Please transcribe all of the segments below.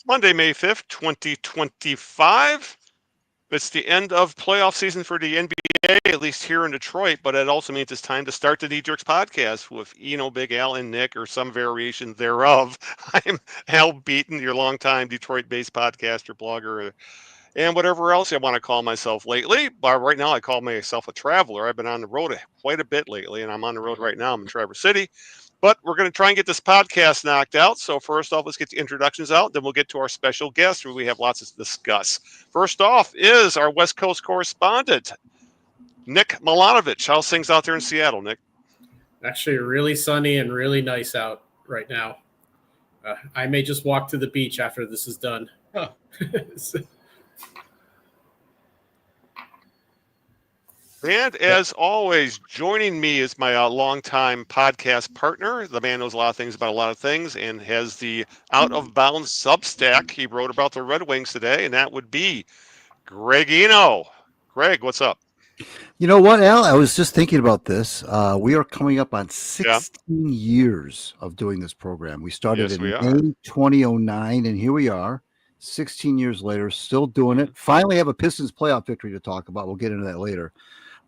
Monday, May 5th, 2025. It's the end of playoff season for the NBA, at least here in Detroit, but it also means it's time to start the Dietrich's podcast with Eno, Big Al, and Nick, or some variation thereof. I'm Al Beaton, your longtime Detroit-based podcaster, blogger, and whatever else I want to call myself lately. But right now, I call myself a traveler. I've been on the road quite a bit lately, and I'm on the road right now. I'm in Traverse City. But we're going to try and get this podcast knocked out. So first off, let's get the introductions out. Then we'll get to our special guest, where we have lots to discuss. First off is our West Coast correspondent, Nick Milanovich. How's things out there in Seattle, Nick? Actually, really sunny and really nice out right now. I may just walk to the beach after this is done. Huh. And as always, joining me is my longtime podcast partner, the man knows a lot of things about a lot of things, and has the Out of Bounds Substack. He wrote about the Red Wings today, and that would be Greg Eno. Greg, what's up? You know what, Al? I was just thinking about this. We are coming up on 16 years of doing this program. We started in May 2009, and here we are, 16 years later, still doing it. Finally have a Pistons playoff victory to talk about. We'll get into that later.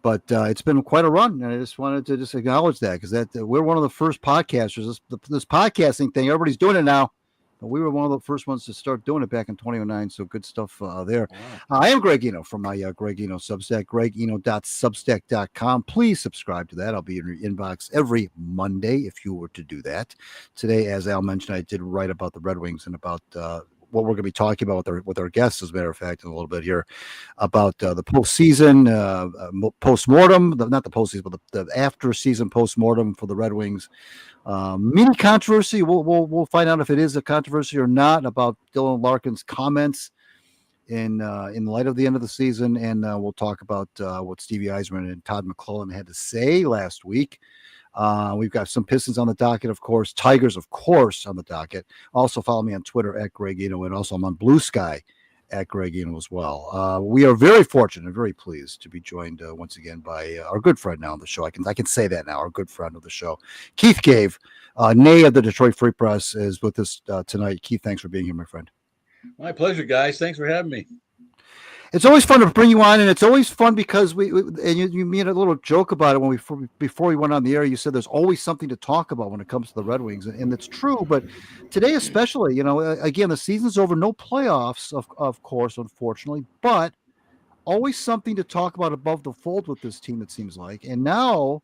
But it's been quite a run, and I just wanted to just acknowledge that because we're one of the first podcasters. This podcasting thing, everybody's doing it now, but we were one of the first ones to start doing it back in 2009. So good stuff there. Wow. I am Greg Eno from my Greg Eno Substack, gregeno.substack.com. Please subscribe to that. I'll be in your inbox every Monday if you were to do that. Today, as Al mentioned, I did write about the Red Wings and about what we're going to be talking about with our guests, as a matter of fact, in a little bit here about the postseason, postmortem, not the postseason, but the after season postmortem for the Red Wings. Mini controversy. We'll find out if it is a controversy or not about Dylan Larkin's comments in light of the end of the season, and we'll talk about what Steve Yzerman and Todd McClellan had to say last week. We've got some Pistons on the docket, of course. Tigers, of course, on the docket. Also, follow me on Twitter at Greg Eno, and also I'm on Blue Sky at Greg Eno as well. We are very fortunate and very pleased to be joined once again by our good friend now on the show. I can say that now, our good friend of the show, Keith Gave, nay of the Detroit Free Press, is with us tonight. Keith, thanks for being here, my friend. My pleasure, guys. Thanks for having me. It's always fun to bring you on, and it's always fun because you made a little joke about it before we went on the air. You said there's always something to talk about when it comes to the Red Wings, and it's true. But today, especially, again, the season's over, no playoffs, of course, unfortunately, but always something to talk about above the fold with this team. It seems like, and now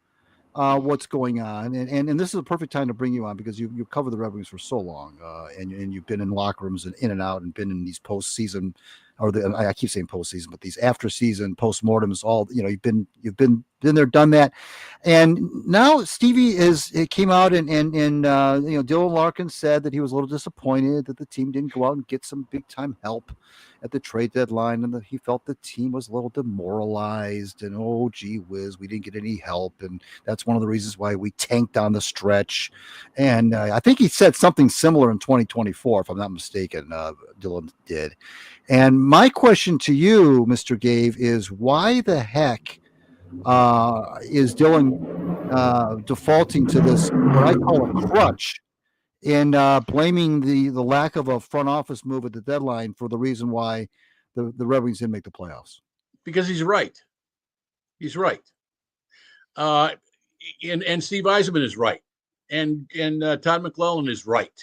what's going on, and this is a perfect time to bring you on because you covered the Red Wings for so long, and you've been in locker rooms and in and out, and been in these postseason. I keep saying postseason, but these after season postmortems, all you've been there, done that, and now Stevie came out and Dylan Larkin said that he was a little disappointed that the team didn't go out and get some big time help at the trade deadline, and that he felt the team was a little demoralized, and oh gee whiz, we didn't get any help, and that's one of the reasons why we tanked on the stretch. And I think he said something similar in 2024, if I'm not mistaken. Dylan did. And my question to you, Mr. Gave, is why the heck is Dylan defaulting to this, what I call a crutch, and blaming the lack of a front office move at the deadline for the reason why the Red Wings didn't make the playoffs? Because he's right. He's right. And Steve Yzerman is right. And Todd McClellan is right.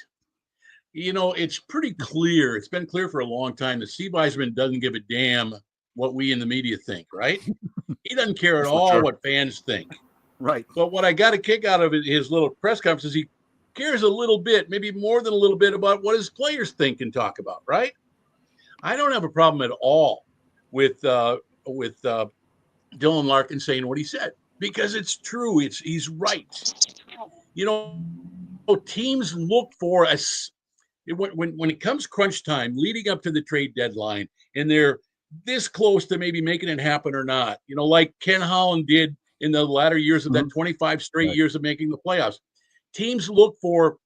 It's pretty clear. It's been clear for a long time that Steve Yzerman doesn't give a damn what we in the media think, right? He doesn't care at all what fans think. Right. But what I got a kick out of his little press conference is he cares a little bit, maybe more than a little bit, about what his players think and talk about, right? I don't have a problem at all with Dylan Larkin saying what he said, because it's true. He's right. Teams look for us when it comes crunch time, leading up to the trade deadline, and they're this close to maybe making it happen or not. Like Ken Holland did in the latter years of that 25 straight years of making the playoffs. Teams look for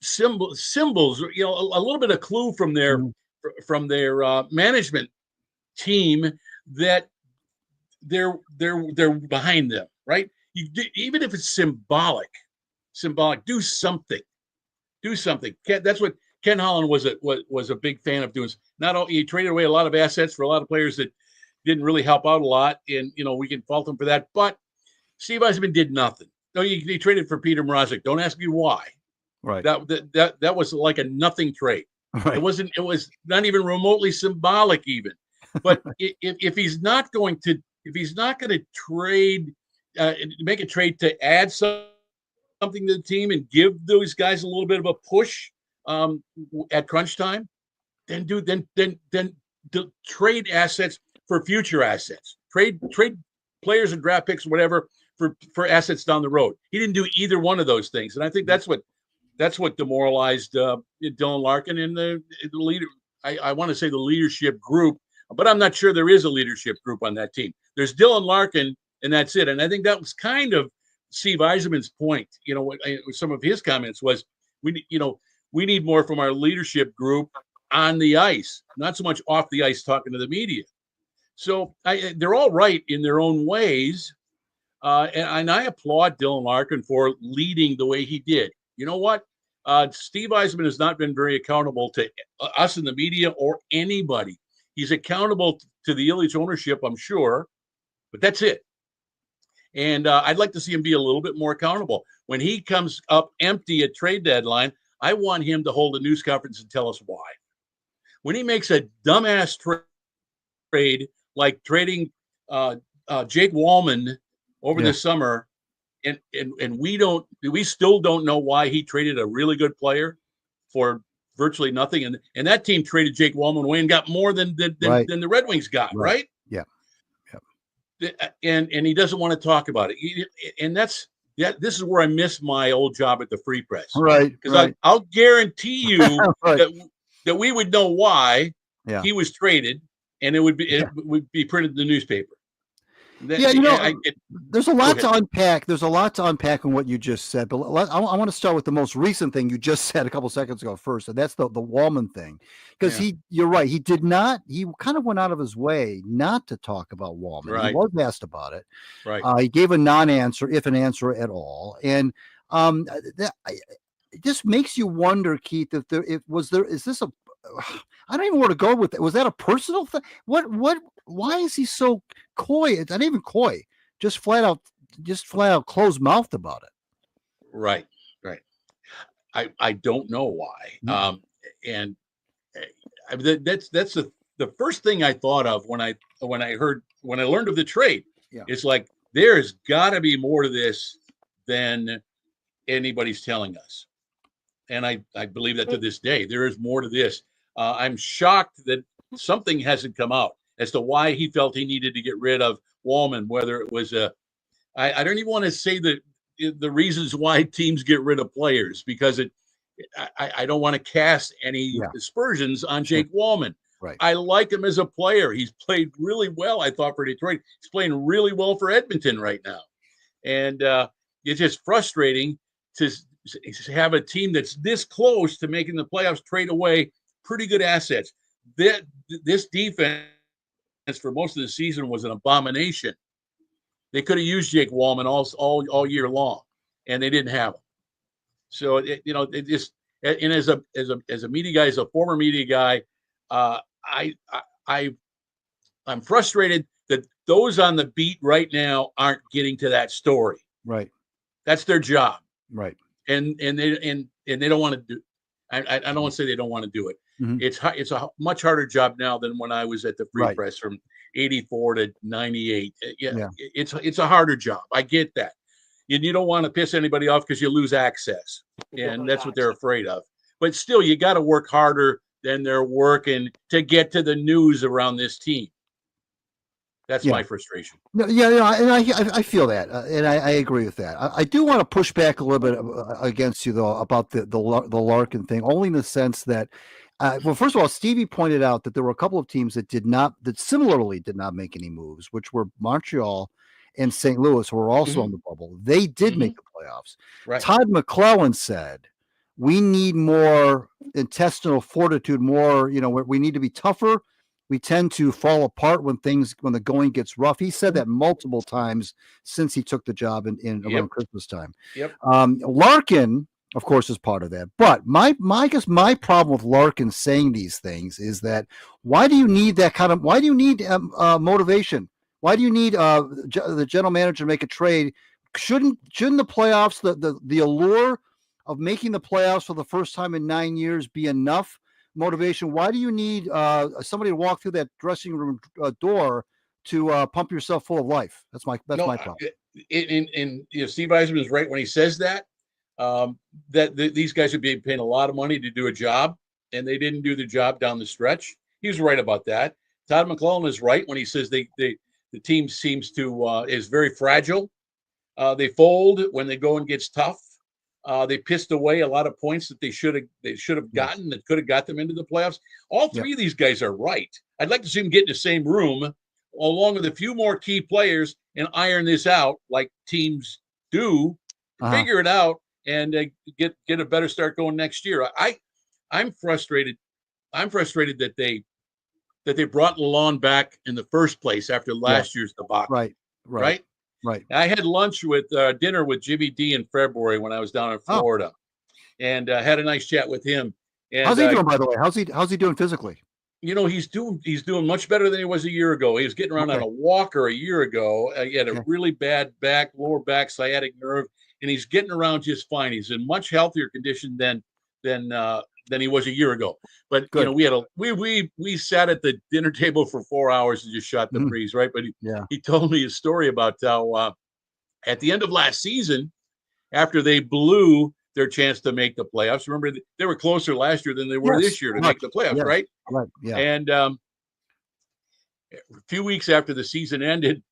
symbols, a little bit of clue from their management team that they're behind them, right? Even if it's symbolic, do something. That's what Ken Holland was a big fan of doing. Not only he traded away a lot of assets for a lot of players that didn't really help out a lot, and we can fault him for that. But Steve Yzerman did nothing. No, he traded for Peter Mrazek. Don't ask me why. Right. That was like a nothing trade. Right. It was not even remotely symbolic even. But if he's not going to trade, make a trade to add something to the team and give those guys a little bit of a push at crunch time, then trade assets for future assets. Trade players and draft picks, whatever, for assets down the road. He didn't do either one of those things, and I think that's what demoralized Dylan Larkin and the leader. I want to say the leadership group, but I'm not sure there is a leadership group on that team. There's Dylan Larkin, and that's it. And I think that was kind of Steve Yzerman's point. Some of his comments was, we need more from our leadership group on the ice, not so much off the ice talking to the media. So they're all right in their own ways. And I applaud Dylan Larkin for leading the way he did. You know what? Steve Yzerman has not been very accountable to us in the media or anybody. He's accountable to the Illich ownership, I'm sure, but that's it. And I'd like to see him be a little bit more accountable. When he comes up empty at trade deadline, I want him to hold a news conference and tell us why. When he makes a dumbass trade like trading Jake Wallman over the summer, and we still don't know why he traded a really good player for virtually nothing, and that team traded Jake Wallman away and got more than the Red Wings got, right? Yeah. And he doesn't want to talk about it, and this is where I miss my old job at the Free Press, right? Because I'll guarantee you that we would know why he was traded, and it would be printed in the newspaper. There's a lot to unpack. There's a lot to unpack in what you just said, but I want to start with the most recent thing you just said a couple seconds ago first, and that's the Wallman thing. Because you're right, he kind of went out of his way not to talk about Wallman. Right. He was asked about it. Right. He gave a non-answer, if an answer at all, and it just makes you wonder, Keith, is this a I don't even know where to go with it. Was that a personal thing? Why is he so coy? It's not even coy. Just flat out closed mouthed about it. Right. I don't know why. And that's the first thing I thought of when I learned of the trade. Yeah. It's like there's got to be more to this than anybody's telling us, and I believe that to this day. There is more to this. I'm shocked that something hasn't come out as to why he felt he needed to get rid of Wallman, whether it was I don't even want to say the reasons why teams get rid of players, because I don't want to cast any aspersions on Jake Wallman. Right. I like him as a player. He's played really well, I thought, for Detroit. He's playing really well for Edmonton right now. And it's just frustrating to have a team that's this close to making the playoffs trade away pretty good assets. This defense for most of the season was an abomination. They could have used Jake Wallman all year long, and they didn't have him. So and as a media guy, as a former media guy, I'm frustrated that those on the beat right now aren't getting to that story. Right. That's their job. Right. And they don't want to do. I don't want to say they don't want to do it. Mm-hmm. It's a much harder job now than when I was at the Free Press from 84 to 98. It's a harder job. I get that. You don't want to piss anybody off because you lose access, and that's what they're afraid of. But still, you got to work harder than they're working to get to the news around this team. That's my frustration. Yeah, and I feel that, and I agree with that. I do want to push back a little bit against you, though, about the Larkin thing, only in the sense that, well, first of all, Stevie pointed out that there were a couple of teams that similarly did not make any moves, which were Montreal and St. Louis, who were also on the bubble. They did make the playoffs. Right. Todd McClellan said, "We need more intestinal fortitude, more. We need to be tougher. We tend to fall apart when the going gets rough." He said that multiple times since he took the job in around Christmas time. Yep. Larkin of course, is part of that. But my problem with Larkin saying these things is that why do you need that kind of? Why do you need motivation? Why do you need the general manager to make a trade? Shouldn't the playoffs, the allure of making the playoffs for the first time in 9 years be enough motivation? Why do you need somebody to walk through that dressing room door to pump yourself full of life? That's my problem. Steve Yzerman is right when he says that. These guys would be paying a lot of money to do a job, and they didn't do the job down the stretch. He's right about that. Todd McClellan is right when he says the team seems to is very fragile. They fold when they go and gets tough. They pissed away a lot of points that they should have gotten that could have got them into the playoffs. All three of these guys are right. I'd like to see them get in the same room along with a few more key players and iron this out like teams do. Figure it out and get a better start going next year. I'm frustrated. I'm frustrated that they brought Lalonde back in the first place after last year's debacle. Right. I had lunch with dinner with Jimmy D in February when I was down in Florida, and had a nice chat with him. And, how's he doing, by the way? How's he doing physically? He's doing much better than he was a year ago. He was getting around on a walker a year ago. He had a really bad lower back sciatic nerve, and he's getting around just fine. He's in much healthier condition than he was a year ago. But we sat at the dinner table for 4 hours and just shot the breeze, right? But he told me a story about how at the end of last season, after they blew their chance to make the playoffs, remember they were closer last year than they were this year to make the playoffs, right? Right. Yeah. And a few weeks after the season ended,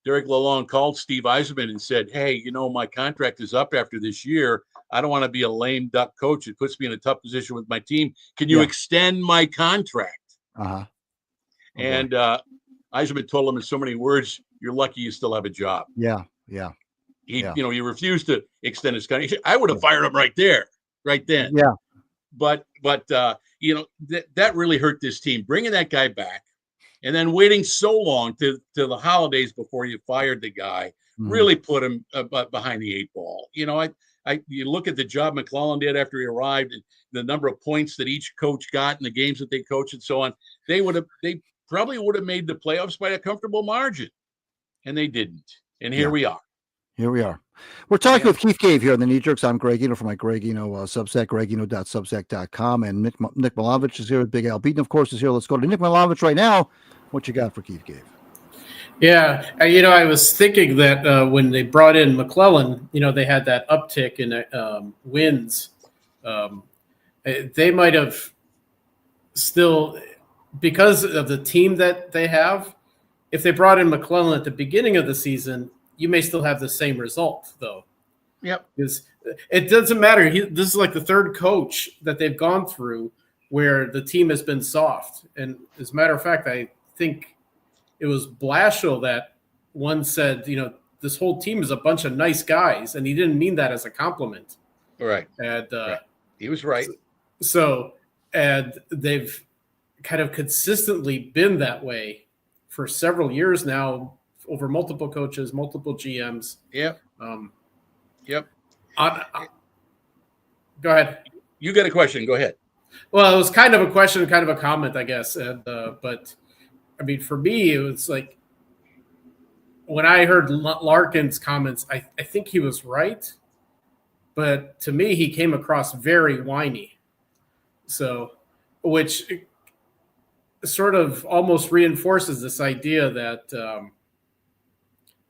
Derek Lalonde called Steve Yzerman and said, "Hey, my contract is up after this year. I don't want to be a lame duck coach. It puts me in a tough position with my team. Can you extend my contract?" And Yzerman told him in so many words, "You're lucky you still have a job." Yeah. He refused to extend his contract. I would have fired him right then. Yeah. But that really hurt this team. Bringing that guy back and then waiting so long to the holidays before you fired the guy really put him behind the eight ball. You look at the job McClellan did after he arrived, and the number of points that each coach got in the games that they coached and so on. They probably would have made the playoffs by a comfortable margin, and they didn't. And here we are. We're talking with Keith Cave here on the Knee Jerks. I'm Greg Eno from my Greg Eno Substack, gregeno.substack.com. And Nick Milanovich is here with Big Al. Beaton, of course, is here. Let's go to Nick Milanovich right now. What you got for Keith Cave? Yeah, I was thinking that when they brought in McClellan, they had that uptick in wins. They might have still, because of the team that they have, if they brought in McClellan at the beginning of the season, you may still have the same result, though. Yep. Because it doesn't matter. This is like the third coach that they've gone through where the team has been soft. And as a matter of fact, I think it was Blashill that once said, this whole team is a bunch of nice guys. And he didn't mean that as a compliment. Right. And he was right. And they've kind of consistently been that way for several years now, over multiple coaches, multiple GMs. Yep. Go ahead. You got a question. Go ahead. Well, it was kind of a question, kind of a comment, I guess. And, but I mean, for me, it was like when I heard Larkin's comments, I think he was right. But to me, he came across very whiny. So, which sort of almost reinforces this idea that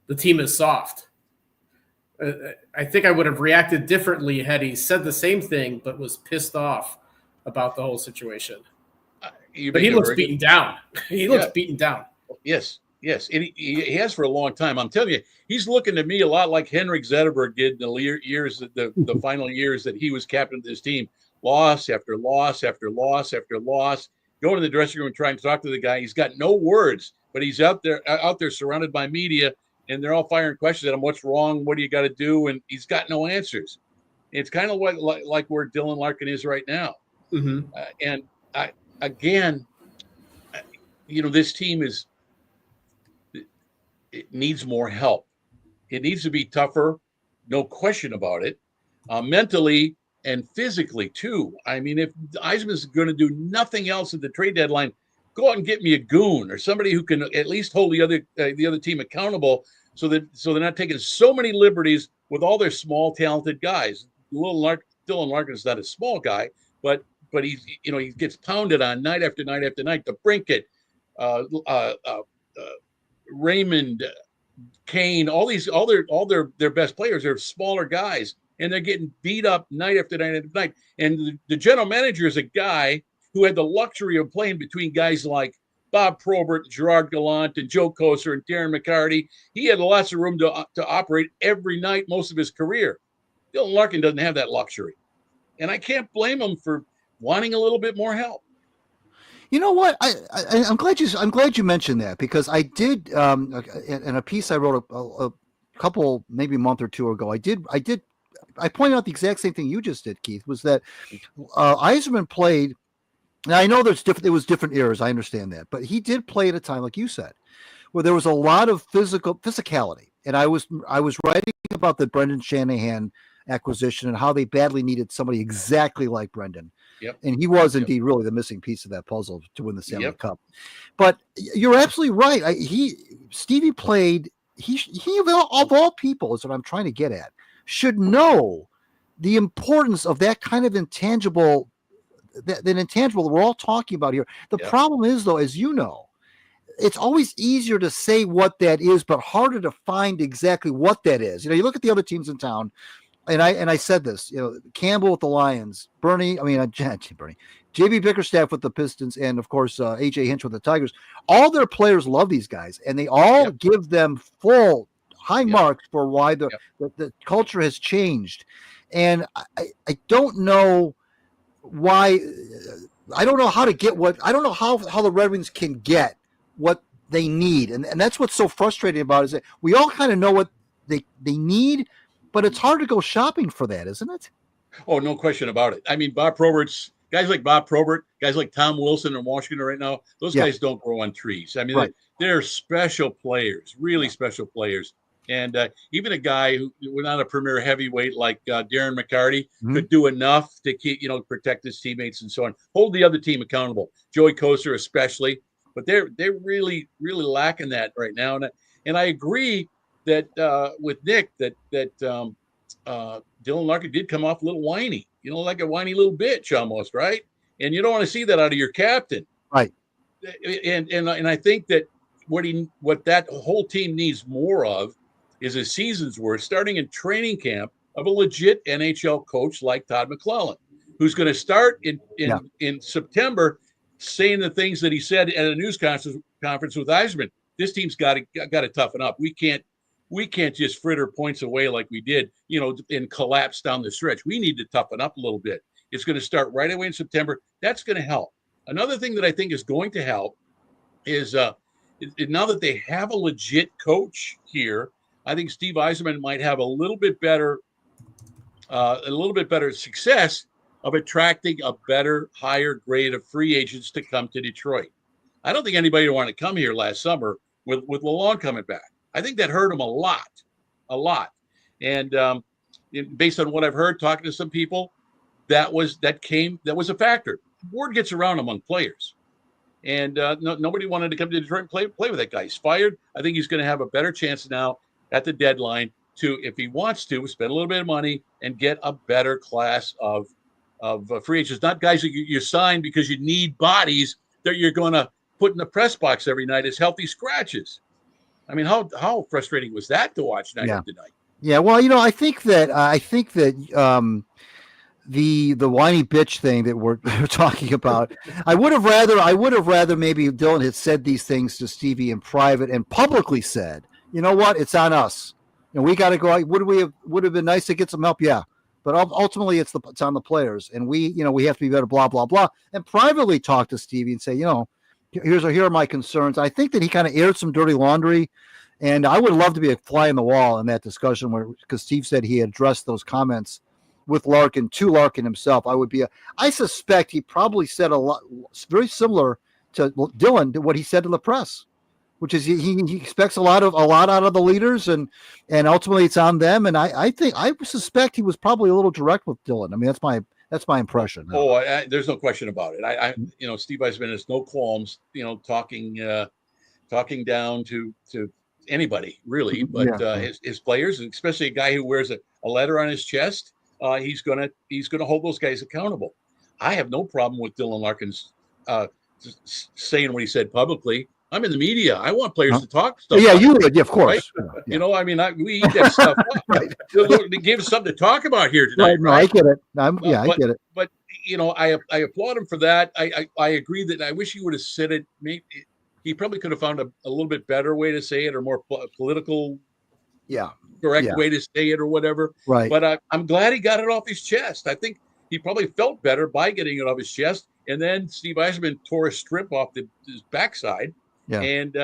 the team is soft. I think I would have reacted differently had he said the same thing, but was pissed off about the whole situation. But he looks beaten down. He looks beaten down. Yes. And he has for a long time. I'm telling you, he's looking to me a lot like Henrik Zetterberg did in the final years that he was captain of this team. Loss after loss after loss after loss. Going to the dressing room and trying to talk to the guy. He's got no words, but he's out there surrounded by media, and they're all firing questions at him. What's wrong? What do you got to do? And he's got no answers. It's kind of like where Dylan Larkin is right now. Mm-hmm. And this team it needs more help. It needs to be tougher, no question about it. Mentally, and physically too. I mean, if Yzerman is going to do nothing else at the trade deadline, go out and get me a goon or somebody who can at least hold the other team accountable, so they're not taking so many liberties with all their small, talented guys. Dylan Larkin is not a small guy, but he gets pounded on night after night after night. The Brinkett, Raymond, Kane, all their best players are smaller guys, and they're getting beat up night after night after night. And the general manager is a guy who had the luxury of playing between guys like Bob Probert, Gerard Gallant, and Joe Kosar and Darren McCarty. He had lots of room to operate every night most of his career. Dylan Larkin doesn't have that luxury, and I can't blame him for wanting a little bit more help. You know what? I'm glad you mentioned that, because I did in a piece I wrote a couple, maybe a month or two ago. I pointed out the exact same thing you just did, Keith. Was that Yzerman played? Now I know there was different eras. I understand that, but he did play at a time, like you said, where there was a lot of physicality. And I was writing about the Brendan Shanahan acquisition and how they badly needed somebody exactly like Brendan. Yep. And he was indeed really the missing piece of that puzzle to win the Stanley Cup. But you're absolutely right. Stevie played. He of all people, is what I'm trying to get at, should know the importance of that kind of intangible. That intangible that we're all talking about here. The problem is, though, as you know, it's always easier to say what that is, but harder to find exactly what that is. You look at the other teams in town. And I said this, Campbell with the Lions, JB Bickerstaff with the Pistons, and of course AJ Hinch with the Tigers. All their players love these guys, and they all give them full high marks for why the culture has changed. And I don't know why. I don't know how to get I don't know how the Red Wings can get what they need, and that's what's so frustrating about it, is that we all kind of know what they need. But it's hard to go shopping for that, isn't it? Oh, no question about it. I mean, guys like Bob Probert, guys like Tom Wilson in Washington right now, those guys don't grow on trees. I mean, they're special players, really special players. And even a guy who was not a premier heavyweight like Darren McCarty could do enough to keep, protect his teammates and so on, hold the other team accountable. Joey Kosar especially, but they're really, really lacking that right now. And I agree that with Nick, that Dylan Larkin did come off a little whiny, like a whiny little bitch almost, right? And you don't want to see that out of your captain, right? And I think that what that whole team needs more of is a season's worth, starting in training camp, of a legit NHL coach like Todd McClellan, who's going to start in September, saying the things that he said at a news conference with Yzerman. This team's got to toughen up. We can't just fritter points away like we did, and collapse down the stretch. We need to toughen up a little bit. It's going to start right away in September. That's going to help. Another thing that I think is going to help is now that they have a legit coach here, I think Steve Yzerman might have a little bit better success of attracting a better, higher grade of free agents to come to Detroit. I don't think anybody wanted to come here last summer with Lalonde coming back. I think that hurt him a lot. And based on what I've heard, talking to some people, that was a factor. The board gets around among players, and nobody wanted to come to Detroit and play with that guy. He's fired. I think he's going to have a better chance now at the deadline to, if he wants to, spend a little bit of money and get a better class of free agents, not guys that you sign because you need bodies that you're going to put in the press box every night as healthy scratches. I mean, how frustrating was that to watch night after night? Yeah, well, I think that the whiny bitch thing that we're talking about, I would have rather maybe Dylan had said these things to Stevie in private and publicly said, you know what, it's on us. We got to go. Would have been nice to get some help, yeah. But ultimately, it's on the players, and we have to be better. Blah blah blah, and privately talk to Stevie and say, here are my concerns. I think that he kind of aired some dirty laundry, and I would love to be a fly in the wall in that discussion because Steve said he addressed those comments with Larkin to Larkin himself. I suspect he probably said a lot very similar to Dylan to what he said to the press. which is he expects a lot out of the leaders, and ultimately it's on them. And I suspect he was probably a little direct with Dylan. I mean, that's my impression. There's no question about it. Steve Yzerman has no qualms, talking down to anybody really, but his players, especially a guy who wears a letter on his chest, he's gonna hold those guys accountable. I have no problem with Dylan Larkin's saying what he said publicly. I'm in the media. I want players to talk stuff. Yeah, you would, of course. Right? Yeah. We eat that stuff up. Right. To give us something to talk about here tonight. Right? No, I get it. I get it. But I applaud him for that. I agree that I wish he would have said it. Maybe he probably could have found a little bit better way to say it, or more political, correct way to say it, or whatever. Right. But I'm glad he got it off his chest. I think he probably felt better by getting it off his chest. And then Steve Yzerman tore a strip off his backside. Yeah. And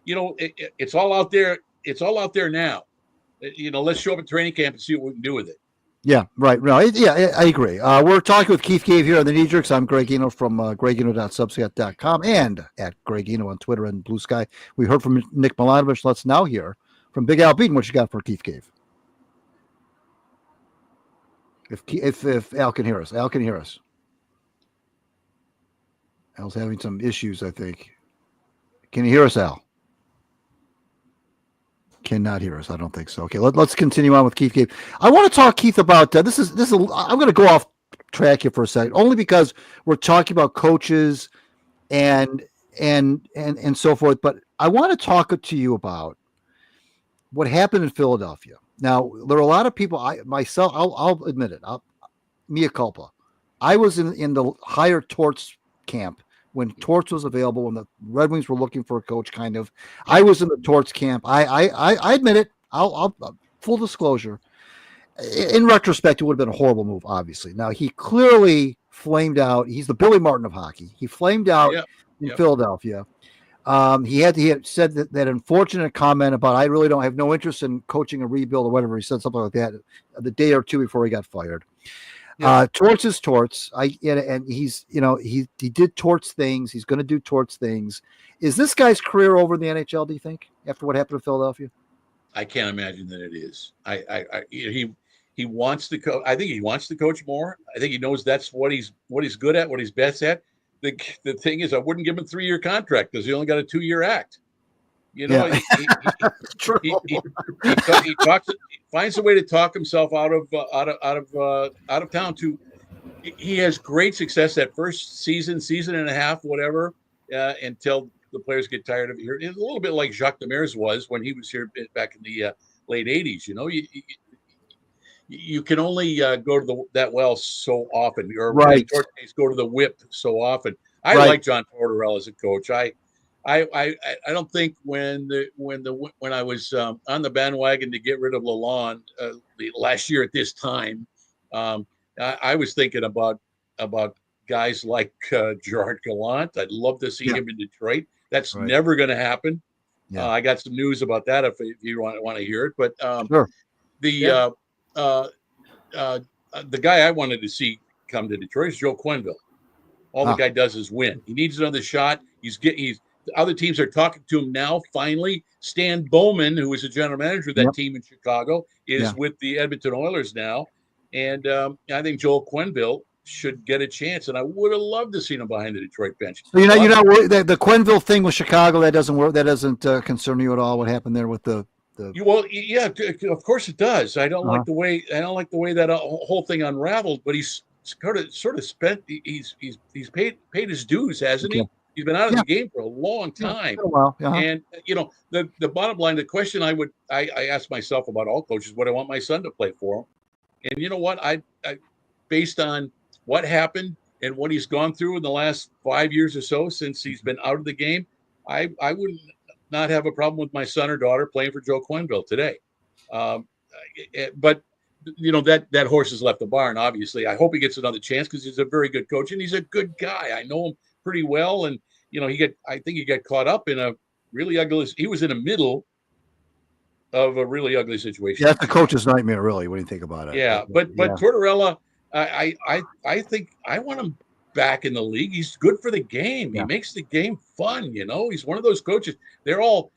it's all out there. It's all out there now. Let's show up at training camp and see what we can do with it. Yeah, right. No, I agree. We're talking with Keith Cave here on the Knee Jerks. I'm Greg Eno from gregeno.substack.com and at Greg Eno on Twitter and Blue Sky. We heard from Nick Milanovich. Let's now hear from Big Al Beaton. What you got for Keith Cave? If Al can hear us. Al's having some issues, I think. Can you hear us, Al? Cannot hear us. I don't think so. Okay, let's continue on with Keith Cave. I want to talk, Keith, about this is. I'm going to go off track here for a second, only because we're talking about coaches and so forth. But I want to talk to you about what happened in Philadelphia. Now, there are a lot of people. I'll admit it. Mea culpa. I was in the higher Torts camp when Torts was available, when the Red Wings were looking for a coach, kind of. I was in the Torts camp. I admit it. I'll full disclosure. In retrospect, it would have been a horrible move, obviously. Now, he clearly flamed out. He's the Billy Martin of hockey. He flamed out in Philadelphia. He had said that unfortunate comment about, I really don't have no interest in coaching a rebuild or whatever. He said something like that the day or two before he got fired. Torts is Torts. And he's, he did Torts things. He's going to do Torts things. Is this guy's career over in the NHL, do you think, after what happened in Philadelphia? I can't imagine that it is. He wants to coach. I think he wants to coach more. I think he knows that's what he's good at, what he's best at. The thing is, I wouldn't give him a 3-year contract because he only got a 2-year act. He finds a way to talk himself out of town. He has great success that first season and a half, whatever, until the players get tired of it. It's a little bit like Jacques Demers was when he was here back in the late 80s. You can only go to that well so often, or right. Go to the whip so often. I like John Tortorella as a coach. I don't think when I was on the bandwagon to get rid of Lalonde last year at this time, I was thinking about guys like Gerard Gallant. I'd love to see him in Detroit. That's never going to happen. Yeah. I got some news about that if you want to hear it. But sure. The guy I wanted to see come to Detroit is Joe Quenneville. All the guy does is win. He needs another shot. Other teams are talking to him now. Finally, Stan Bowman, who was the general manager of that team in Chicago, is with the Edmonton Oilers now. And I think Joel Quenneville should get a chance. And I would have loved to see him behind the Detroit bench. So you're not worried that the Quenneville thing with Chicago, that doesn't work. That doesn't concern you at all. What happened there with the Well, yeah, of course it does. I don't like the way that whole thing unraveled. But he's sort of spent. He's paid his dues, hasn't he? He's been out of the game for a long time. A while. And the bottom line, the question I ask myself about all coaches, what I want my son to play for him. And you know what? I based on what happened and what he's gone through in the last 5 years or so since he's been out of the game, I would not have a problem with my son or daughter playing for Joe Quenneville today. But that horse has left the barn. Obviously, I hope he gets another chance because he's a very good coach and he's a good guy. I know him pretty well, and I think he got caught up in a really ugly. He was in the middle of a really ugly situation. Yeah, that's the coach's nightmare, really, when you think about it. Yeah, but Tortorella, I think I want him. back in the league. He's good for the game. He makes the game fun. He's one of those coaches. They're all,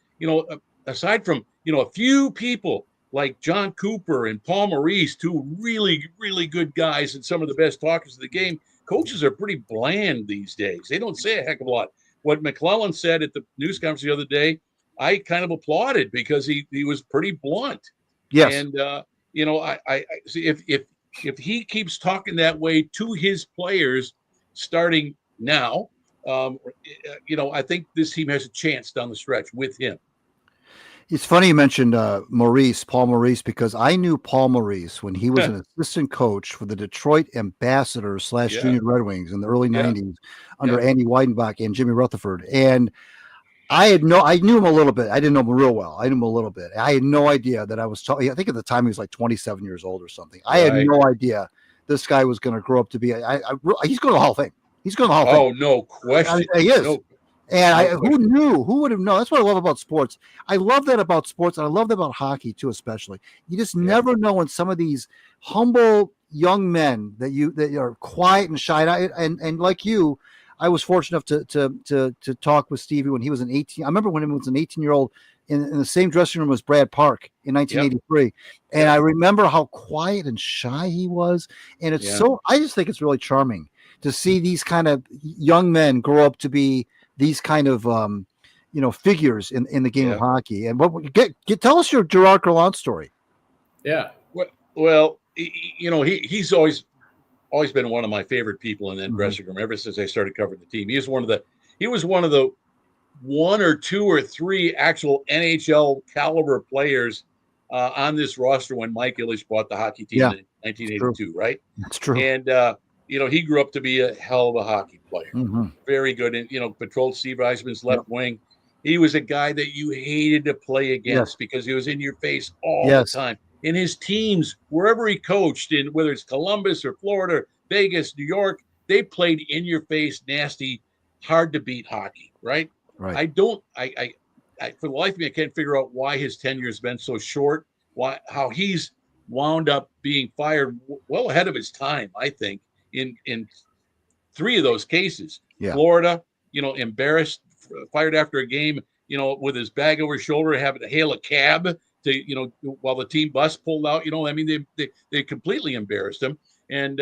aside from, a few people like John Cooper and Paul Maurice, two really, really good guys and some of the best talkers of the game. Coaches are pretty bland these days. They don't say a heck of a lot. What McClellan said at the news conference the other day, I kind of applauded because he was pretty blunt. Yes. And, I see if he keeps talking that way to his players starting now, I think this team has a chance down the stretch with him. It's funny you mentioned Paul Maurice, because I knew Paul Maurice when he was an assistant coach for the Detroit Ambassadors / Junior Red Wings in the early 90s under Andy Weidenbach and Jimmy Rutherford. And I knew him a little bit. I didn't know him real well. I knew him a little bit. I had no idea that I think at the time he was like 27 years old or something. I had no idea this guy was going to grow up to be. He's going to the Hall of Fame. He's going to the Hall of Fame. Oh, no question. He is. Who knew? Who would have known? That's what I love about sports. I love that about sports, and I love that about hockey too, especially. You just never know when some of these humble young men that are quiet and shy, and like you, I was fortunate enough to talk with Stevie when he was an 18. I remember when he was an 18-year-old in the same dressing room as Brad Park in 1983, and I remember how quiet and shy he was. And it's I just think it's really charming to see these kind of young men grow up to be these kind of figures in the game of hockey. And tell us your Gerard Gallant story. Yeah. Well, he's always been one of my favorite people in that dressing room ever since I started covering the team. He was one of the one or two or three actual NHL caliber players on this roster when Mike Ilitch bought the hockey team in 1982, right? That's true. And he grew up to be a hell of a hockey player. Very good. And, patrolled Steve Yzerman's left wing. He was a guy that you hated to play against because he was in your face all the time. And his teams, wherever he coached, in whether it's Columbus or Florida, Vegas, New York, they played in your face, nasty, hard to beat hockey, right? Right. I for the life of me, I can't figure out why his tenure has been so short, how he's wound up being fired well ahead of his time, I think, in three of those cases. Florida, embarrassed, fired after a game, with his bag over his shoulder, having to hail a cab to, while the team bus pulled out. They completely embarrassed him. And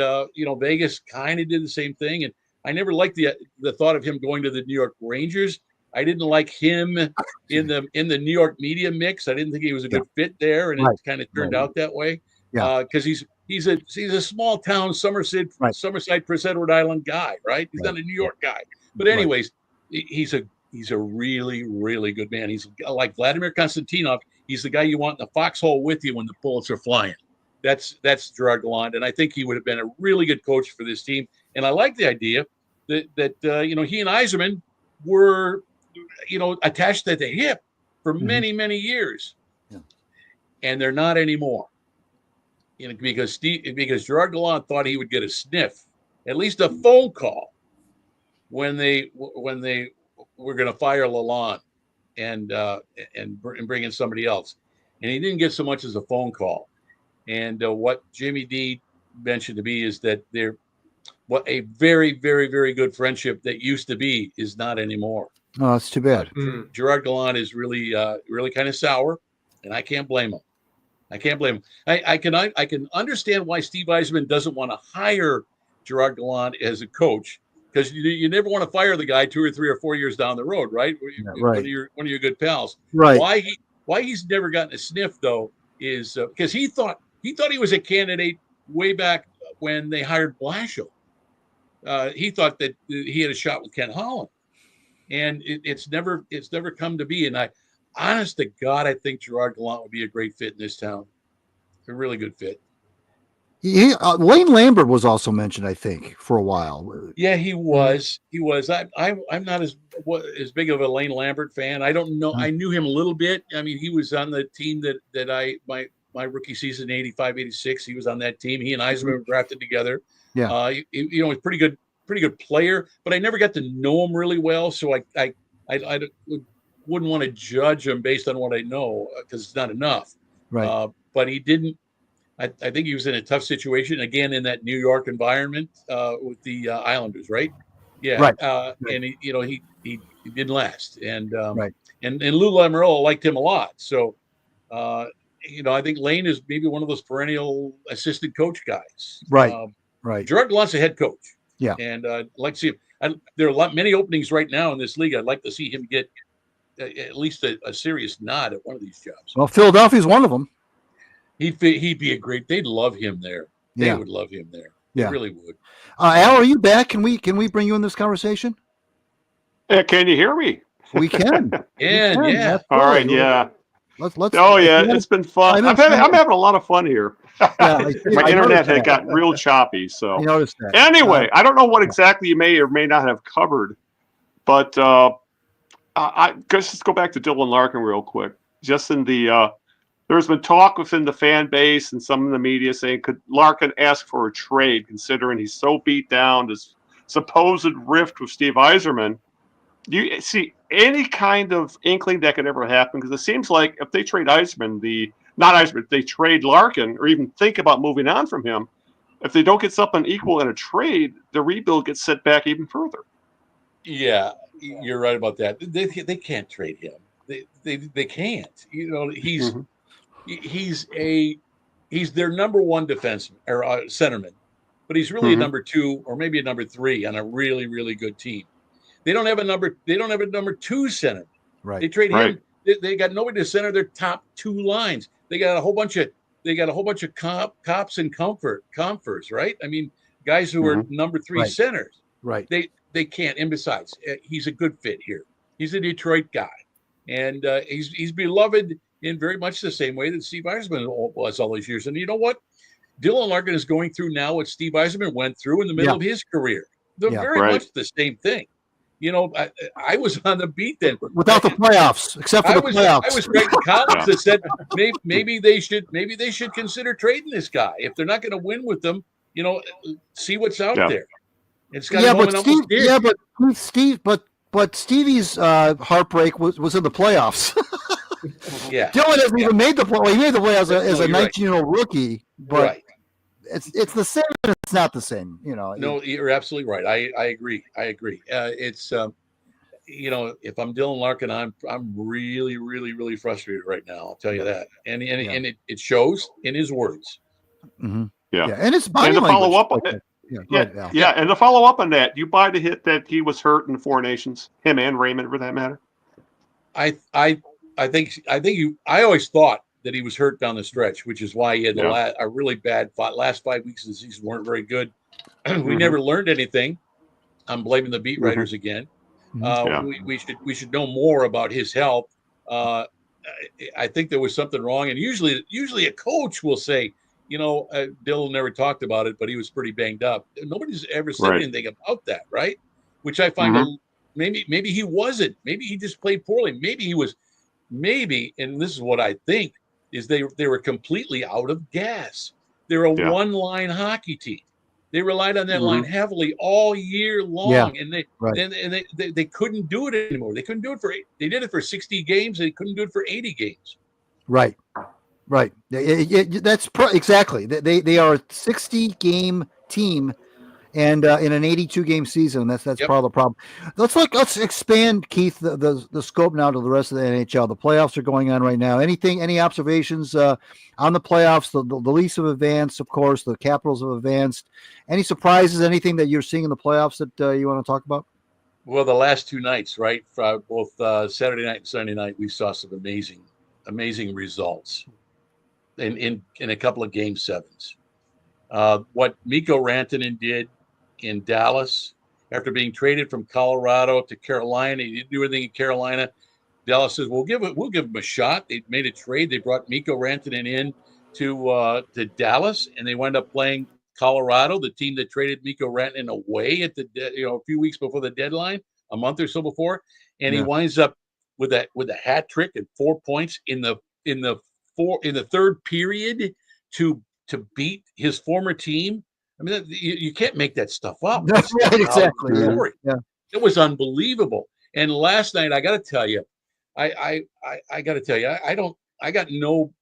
Vegas kind of did the same thing. And I never liked the thought of him going to the New York Rangers. I didn't like him in the New York media mix. I didn't think he was a good fit there, and it kind of turned out that way. Because he's a small town Somerset, Prince Edward Island guy, right? He's not a New York guy. But anyways, he's a really, really good man. He's like Vladimir Konstantinov. He's the guy you want in the foxhole with you when the bullets are flying. That's Gerard Gallant, and I think he would have been a really good coach for this team. And I like the idea that he and Yzerman were attached at the hip for many, many years, and they're not anymore. Because Gerard Gallant thought he would get a sniff, at least a phone call, when they were going to fire Lalonde and bring in somebody else, and he didn't get so much as a phone call. And what Jimmy D mentioned to me is that what a very, very, very good friendship that used to be is not anymore. Oh, that's too bad. Gerard Gallant is really, really kind of sour, and I can't blame him. I can understand why Steve Yzerman doesn't want to hire Gerard Gallant as a coach, because you never want to fire the guy 2 or 3 or 4 years down the road, right? One of your good pals. Right. Why he's never gotten a sniff though is because he thought he was a candidate way back when they hired Blashill. He thought that he had a shot with Ken Holland, and it's never come to be. And honest to God, I think Gerard Gallant would be a great fit in this town. A really good fit. Lane Lambert was also mentioned, I think, for a while. Yeah, he was. I'm not as big of a Lane Lambert fan. I don't know. I knew him a little bit. I mean, he was on the team that my rookie season, 85, 86, he was on that team. He and Yzerman were drafted together. Yeah. He's pretty good player, but I never got to know him really well. So I wouldn't want to judge him based on what I know, because it's not enough. Right. But he didn't I think he was in a tough situation again in that New York environment with the Islanders, right? Yeah, Right. And he didn't last, and Right. and Lou Lamoriello liked him a lot. So I think Lane is maybe one of those perennial assistant coach guys. Right. Right. Gerard Gallant's a head coach. Yeah. And I'd like to see him. There are many openings right now in this league. I'd like to see him get at least a serious nod at one of these jobs. Well, Philadelphia's one of them. He'd be a great. They'd love him there. They would love him there. They really would. Al, are you back? Can we bring you in this conversation? Yeah, can you hear me? We can. Yeah. All right. Yeah. Let's. Oh yeah, it's been fun. I'm having a lot of fun here. Yeah, my internet had got real choppy. So I noticed that. Anyway, I don't know what exactly you may or may not have covered, but let's go back to Dylan Larkin real quick. Just in the there's been talk within the fan base and some in the media saying, could Larkin ask for a trade, considering he's so beat down, this supposed rift with Steve Yzerman? Do you see any kind of inkling that could ever happen? Because it seems like if they trade Yzerman, if they trade Larkin or even think about moving on from him, if they don't get something equal in a trade, the rebuild gets set back even further. Yeah, you're right about that. They can't trade him. They can't. He's their number one defenseman or centerman, but he's really a number two or maybe a number three on a really, really good team. They don't have a number two center. Right. They trade him. They got nobody to center their top two lines. They got a whole bunch of cops and comforts, right? I mean, guys who are number three centers. Right. They can't. And besides, he's a good fit here. He's a Detroit guy, and he's beloved in very much the same way that Steve Yzerman was all these years. And you know what? Dylan Larkin is going through now what Steve Yzerman went through in the middle of his career. They're very much the same thing. I was on the beat then without the playoffs, except for the playoffs. I was writing columns that said maybe they should consider trading this guy if they're not going to win with them. See what's out there. It's got but Stevie's heartbreak was in the playoffs. Dylan hasn't even made the play. Well, he made the playoffs as a 19-year-old rookie, but it's the same. It's not the same. No, you're absolutely right. I agree. It's if I'm Dylan Larkin, I'm really, really, really frustrated right now. I'll tell you that, and it shows in his words. Mm-hmm. Yeah, and it's body and to language. follow up on it. And to follow up on that, you buy the hit that he was hurt in the Four Nations, him and Raymond, for that matter. I always thought that he was hurt down the stretch, which is why he had a really bad last 5 weeks of the season weren't very good. We never learned anything. I'm blaming the beat writers again. We should know more about his health. I think there was something wrong, and usually a coach will say, Bill never talked about it, but he was pretty banged up. Nobody's ever said anything about that, right? Which I find maybe he wasn't. Maybe he just played poorly. Maybe he was. Maybe, and this is what I think, is they were completely out of gas. They're a one-line hockey team. They relied on that line heavily all year long, and they couldn't do it anymore. They couldn't do it they did it for 60 games. They couldn't do it for 80 games. Right. That's exactly. They are a 60-game team, and in an 82-game season, that's part of the problem. Let's expand, Keith, the scope now to the rest of the NHL. The playoffs are going on right now. Any observations on the playoffs? The Leafs have advanced, of course. The Capitals have advanced. Any surprises? Anything that you're seeing in the playoffs that you want to talk about? Well, the last two nights, right? Both Saturday night and Sunday night, we saw some amazing results in a couple of game sevens. What Mikko Rantanen did in Dallas after being traded from Colorado to Carolina, he didn't do anything in Carolina. Dallas says, we'll give him a shot. They made a trade. They brought Mikko Rantanen in to Dallas, and they wound up playing Colorado, the team that traded Mikko Rantanen away at a few weeks before the deadline, a month or so before, and he winds up with a hat trick and 4 points in the third period to beat his former team. I mean, you can't make that stuff up. That's right, exactly. Yeah. It was unbelievable. And last night, I got to tell you, I got no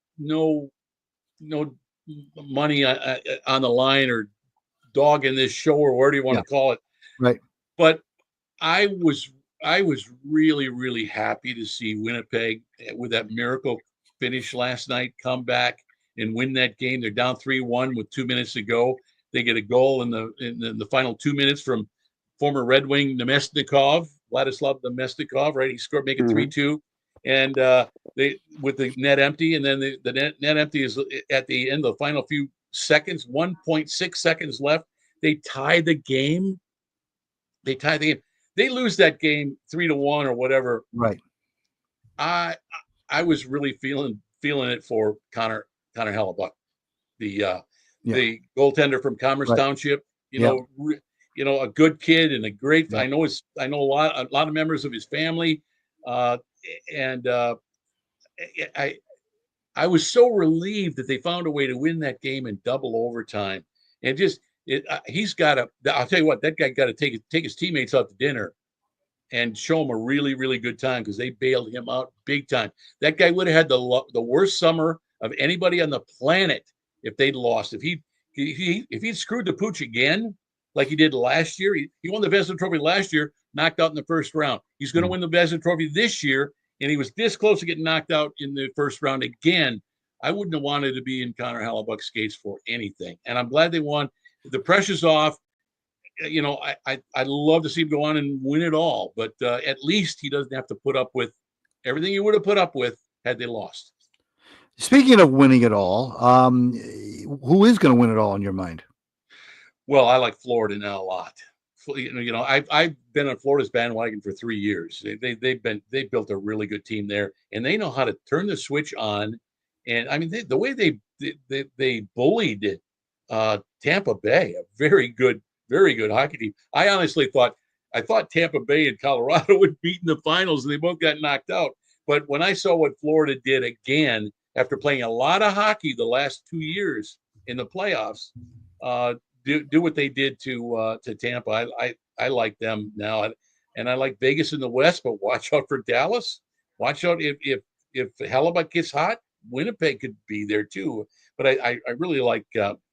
money on the line or dog in this show or whatever you want to call it. Right. But I was really, really happy to see Winnipeg with that miracle finish last night come back and win that game. They're down 3-1 with 2 minutes to go. They get a goal in the final 2 minutes from former Red Wing Vladislav Nemestikov, right? He scored, make it 3-2. And they with the net empty, and then the net empty is at the end of the final few seconds, 1.6 seconds left. They tie the game. They lose that game 3-1 or whatever. Right. I was really feeling it for Connor Hellebuck, the goaltender from Commerce Township. You know, a good kid and a great. Yeah. I know a lot of members of his family, and I was so relieved that they found a way to win that game in double overtime, and just. He's got to. I'll tell you what. That guy got to take his teammates out to dinner, and show him a really, really good time because they bailed him out big time. That guy would have had the worst summer of anybody on the planet if they'd lost. If he'd screwed the pooch again, like he did last year, he won the Vezina Trophy last year, knocked out in the first round. He's going to win the Vezina Trophy this year, and he was this close to getting knocked out in the first round again. I wouldn't have wanted to be in Connor Hellebuck's skates for anything, and I'm glad they won. The pressure's off. You know, I'd love to see him go on and win it all, but at least he doesn't have to put up with everything he would have put up with had they lost. Speaking of winning it all, who is going to win it all in your mind? Well, I like Florida now a lot. You know, I've been on Florida's bandwagon for 3 years. They built a really good team there, and they know how to turn the switch on. And I mean, the way they bullied Tampa Bay, a very good hockey team. I honestly thought Tampa Bay and Colorado would beat in the finals, and they both got knocked out. But when I saw what Florida did again after playing a lot of hockey the last 2 years in the playoffs, do what they did to Tampa, I like them now, and I like Vegas in the West. But watch out for Dallas. Watch out if Hellebuck gets hot, Winnipeg could be there too. But I really like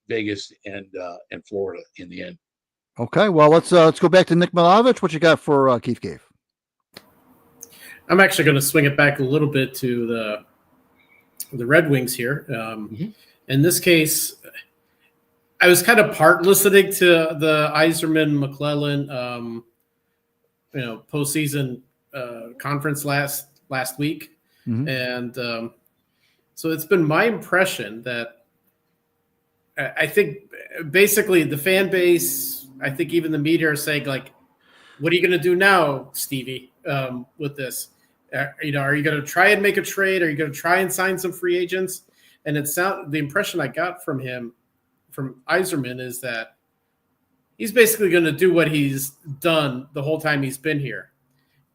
Vegas and Florida in the end. Okay, well let's go back to Nick Milanovich. What you got for Keith Cave? I'm actually going to swing it back a little bit to the Red Wings here. In this case, I was kind of part listening to the Yzerman McClellan, postseason conference last week, and so it's been my impression that I think basically the fan base, I think even the media are saying, like, what are you going to do now, Stevie, with this? Are you going to try and make a trade? Are you going to try and sign some free agents? And the impression I got from Yzerman is that he's basically going to do what he's done the whole time he's been here.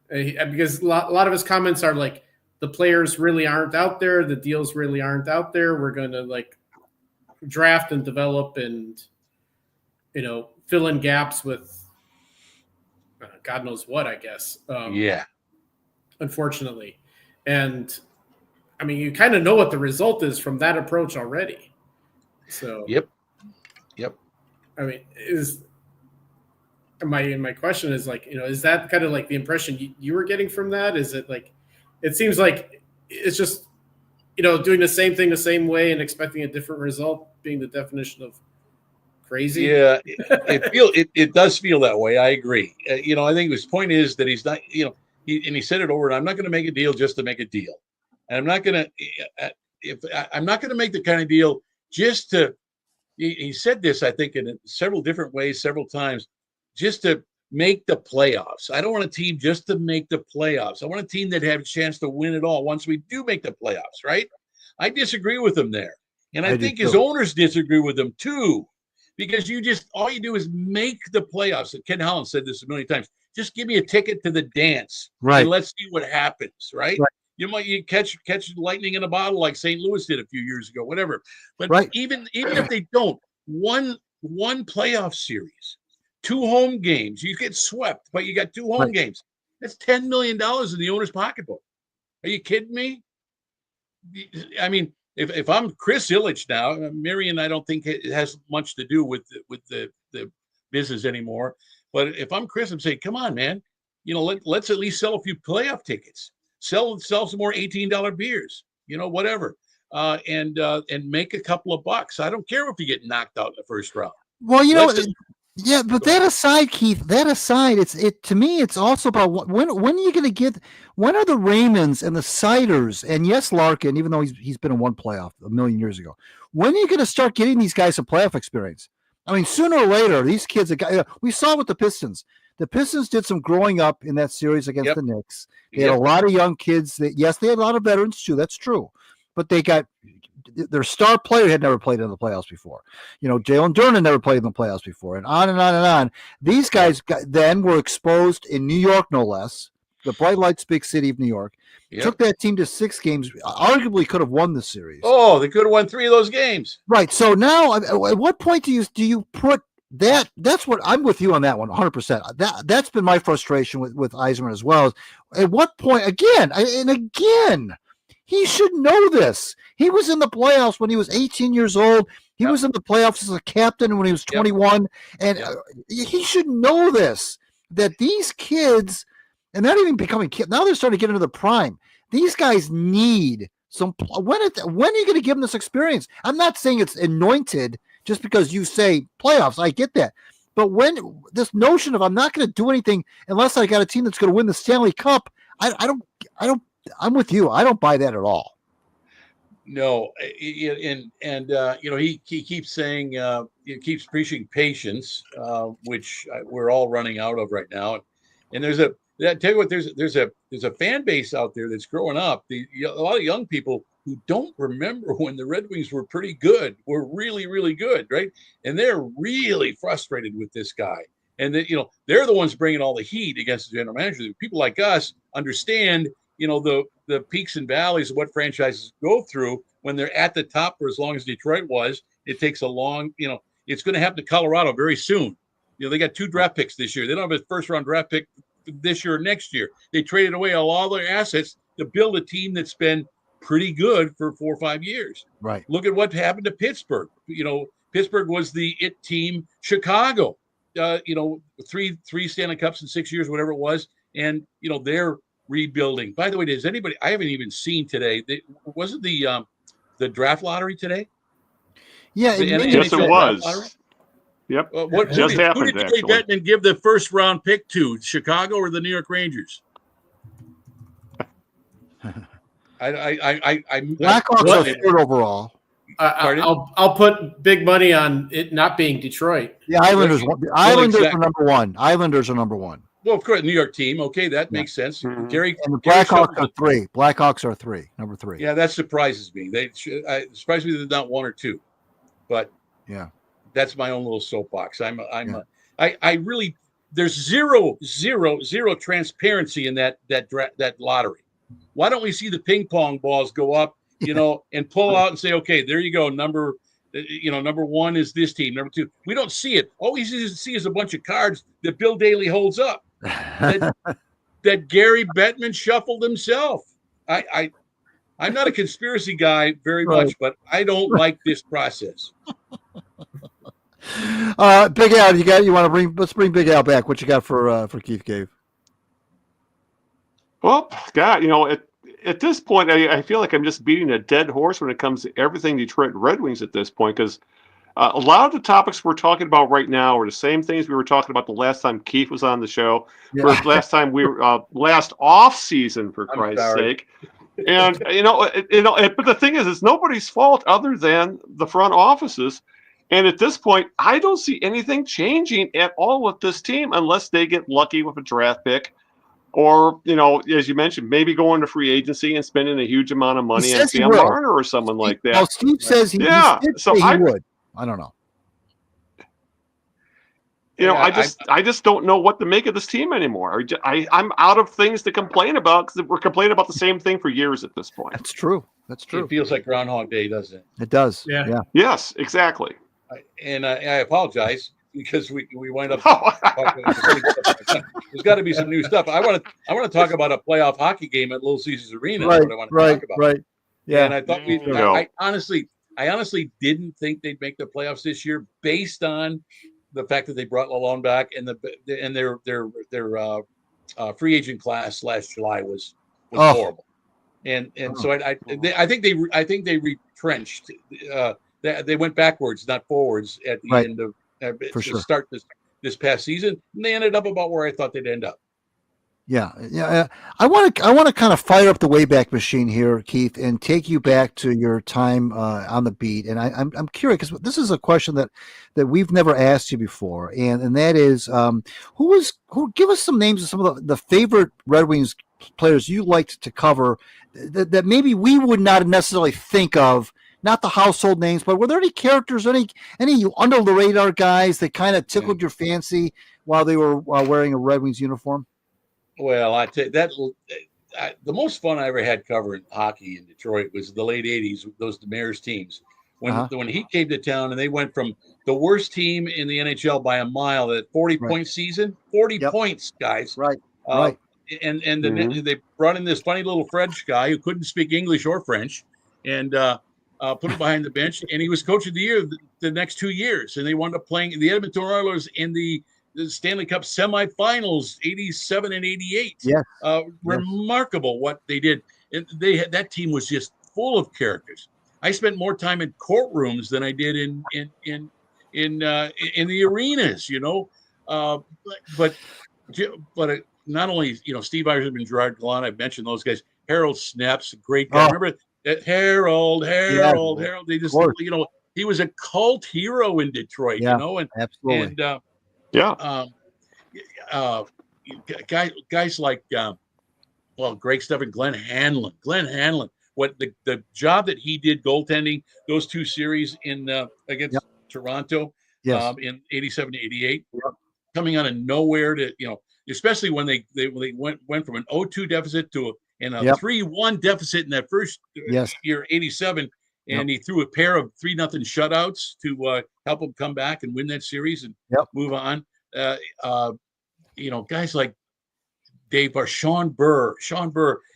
Because a lot of his comments are like, the players really aren't out there. The deals really aren't out there. We're going to draft and develop and, fill in gaps with God knows what, I guess. Unfortunately. And I mean, you kind of know what the result is from that approach already. So, Yep. I mean, my question is is that kind of like the impression you were getting from that? Is it it seems like it's just, doing the same thing the same way and expecting a different result being the definition of crazy? Yeah, it does feel that way. I agree. I think his point is that he's not, he said it over, and I'm not going to make a deal just to make a deal. And I'm not going to make the kind of deal just to, he said this, I think, in several different ways, several times, just to make the playoffs. I don't want a team just to make the playoffs. I want a team that have a chance to win it all once we do make the playoffs, right? I disagree with him there. And I think his owners disagree with him too, because all you do is make the playoffs. And Ken Holland said this a million times. Just give me a ticket to the dance. Right. And let's see what happens, right? You catch lightning in a bottle like St. Louis did a few years ago, whatever. But even if they don't, one playoff series, 2 home games, you get swept, but you got 2 home games. That's $10 million in the owner's pocketbook. Are you kidding me? I mean, if I'm Chris Ilitch now, Marion, I don't think it has much to do with the business anymore. But if I'm Chris, I'm saying, come on, man, let's at least sell a few playoff tickets, sell some more $18 beers, whatever, and make a couple of bucks. I don't care if you get knocked out in the first round. Well, yeah, but that aside, Keith, to me, it's also about when are you going to get, when are the Raymonds and the Siders, and yes, Larkin, even though he's been in one playoff a million years ago, when are you going to start getting these guys some playoff experience? I mean, sooner or later, these kids, we saw with the Pistons. The Pistons did some growing up in that series against the Knicks. They had a lot of young kids. Yes, they had a lot of veterans too. That's true, but they got. Their star player had never played in the playoffs before. Jalen Duren never played in the playoffs before, and on and on and on. These guys then were exposed in New York, no less, the bright lights, big city of New York. Took that team to 6 games, arguably could have won the series. Oh, they could have won 3 of those games. Right. So now, at what point do you put that? That's what I'm with you on that one, 100%. That's been my frustration with Yzerman as well. At what point, again, he should know this. He was in the playoffs when he was 18 years old. He was in the playoffs as a captain when he was 21. And he should know this, that these kids, and not even becoming kids, now they're starting to get into the prime. These guys need some. When are you going to give them this experience? I'm not saying it's anointed just because you say playoffs. I get that. But when this notion of I'm not going to do anything unless I got a team that's going to win the Stanley Cup, I don't. I'm with you. I don't buy that at all. No, he keeps saying he keeps preaching patience, which we're all running out of right now. And there's a fan base out there that's growing up. A lot of young people who don't remember when the Red Wings were pretty good, were really, really good, right? And they're really frustrated with this guy. And they're the ones bringing all the heat against the general manager. People like us understand. The peaks and valleys of what franchises go through when they're at the top for as long as Detroit was. It takes a long, it's going to happen to Colorado very soon. They got 2 draft picks this year. They don't have a first-round draft pick this year or next year. They traded away all their assets to build a team that's been pretty good for 4 or 5 years. Right. Look at what happened to Pittsburgh. Pittsburgh was the it team. Chicago, 3 Stanley Cups in 6 years, whatever it was. And, they're rebuilding. By the way, does anybody? I haven't even seen today. Wasn't the draft lottery today? Yeah, yes, it was. Yep. Who did Gary Bettman give the first round pick to? Chicago or the New York Rangers? Blackhawks are 3rd overall. I'll put big money on it not being Detroit. The Islanders. Are number 1. Islanders are number 1. Well, of course, New York team. Okay, that makes sense. Mm-hmm. Gary and the Blackhawks are 3. Blackhawks are 3, number 3. Yeah, that surprises me. It surprises me that they're not 1 or 2. But yeah, that's my own little soapbox. I really there's zero transparency in that lottery. Why don't we see the ping pong balls go up, and pull out and say, okay, there you go, number 1 is this team, number 2. We don't see it. All we see is a bunch of cards that Bill Daly holds up that Gary Bettman shuffled himself. I'm not a conspiracy guy very much, but I don't like this process. Big Al, let's bring Big Al back. What you got for Keith Cave? Well, God, at this point, I feel like I'm just beating a dead horse when it comes to everything Detroit Red Wings at this point, because a lot of the topics we're talking about right now are the same things we were talking about the last time Keith was on the show, or last time we were last off season, for Christ's sake. And but the thing is, it's nobody's fault other than the front offices. And at this point, I don't see anything changing at all with this team unless they get lucky with a draft pick. Or, as you mentioned, maybe going to free agency and spending a huge amount of money on Sam Marner or someone like that. Well, Steve says he would. I don't know. I just don't know what to make of this team anymore. I'm out of things to complain about because we're complaining about the same thing for years at this point. That's true. It feels like Groundhog Day, doesn't it? It does. Yeah. Yes, exactly. And I apologize because we wind up talking there's got to be some new stuff. I want to talk about a playoff hockey game at Little Caesars Arena. Right, That's what I want to talk about. Right. And I thought No. I honestly didn't think they'd make the playoffs this year based on the fact that they brought Lalonde back and their free agent class last July was horrible. And so I think they retrenched. They went backwards, not forwards, at the end of start this past season, and they ended up about where I thought they'd end up. Yeah. I want to kind of fire up the Wayback Machine here, Keith, and take you back to your time on the beat. And I'm curious because this is a question that we've never asked you before, and that is who give us some names of some of the favorite Red Wings players you liked to cover that maybe we would not necessarily think of. Not the household names, but were there any characters, any under the radar guys that kind of tickled your fancy while they were wearing a Red Wings uniform? Well, I tell you, the most fun I ever had covering hockey in Detroit was the late '80s. Those Demers teams when he came to town, and they went from the worst team in the NHL by a mile, that 40-point season, 40 points, guys. Right. And they brought in this funny little French guy who couldn't speak English or French, and put him behind the bench, and he was coach of the year the next 2 years, and they wound up playing the Edmonton Oilers in the Stanley Cup semifinals, 87 and 88. Yeah. Remarkable what they did. And that team was just full of characters. I spent more time in courtrooms than I did in the arenas, but not only, Steve Yzerman, Gerard Gallant, I've mentioned those guys. Harold Snap's a great guy. Remember that Harold. They just, he was a cult hero in Detroit, and absolutely. Guys like Greg Stubb and Glenn Hanlon. What the job that he did goaltending those two series in against Toronto in 87 to 88, coming out of nowhere to especially when they went from an 0-2 deficit to a 3-1 deficit in that first year, 87. And he threw a pair of 3-0 shutouts to help them come back and win that series and move on. Guys like Dave Barr, Sean Burr,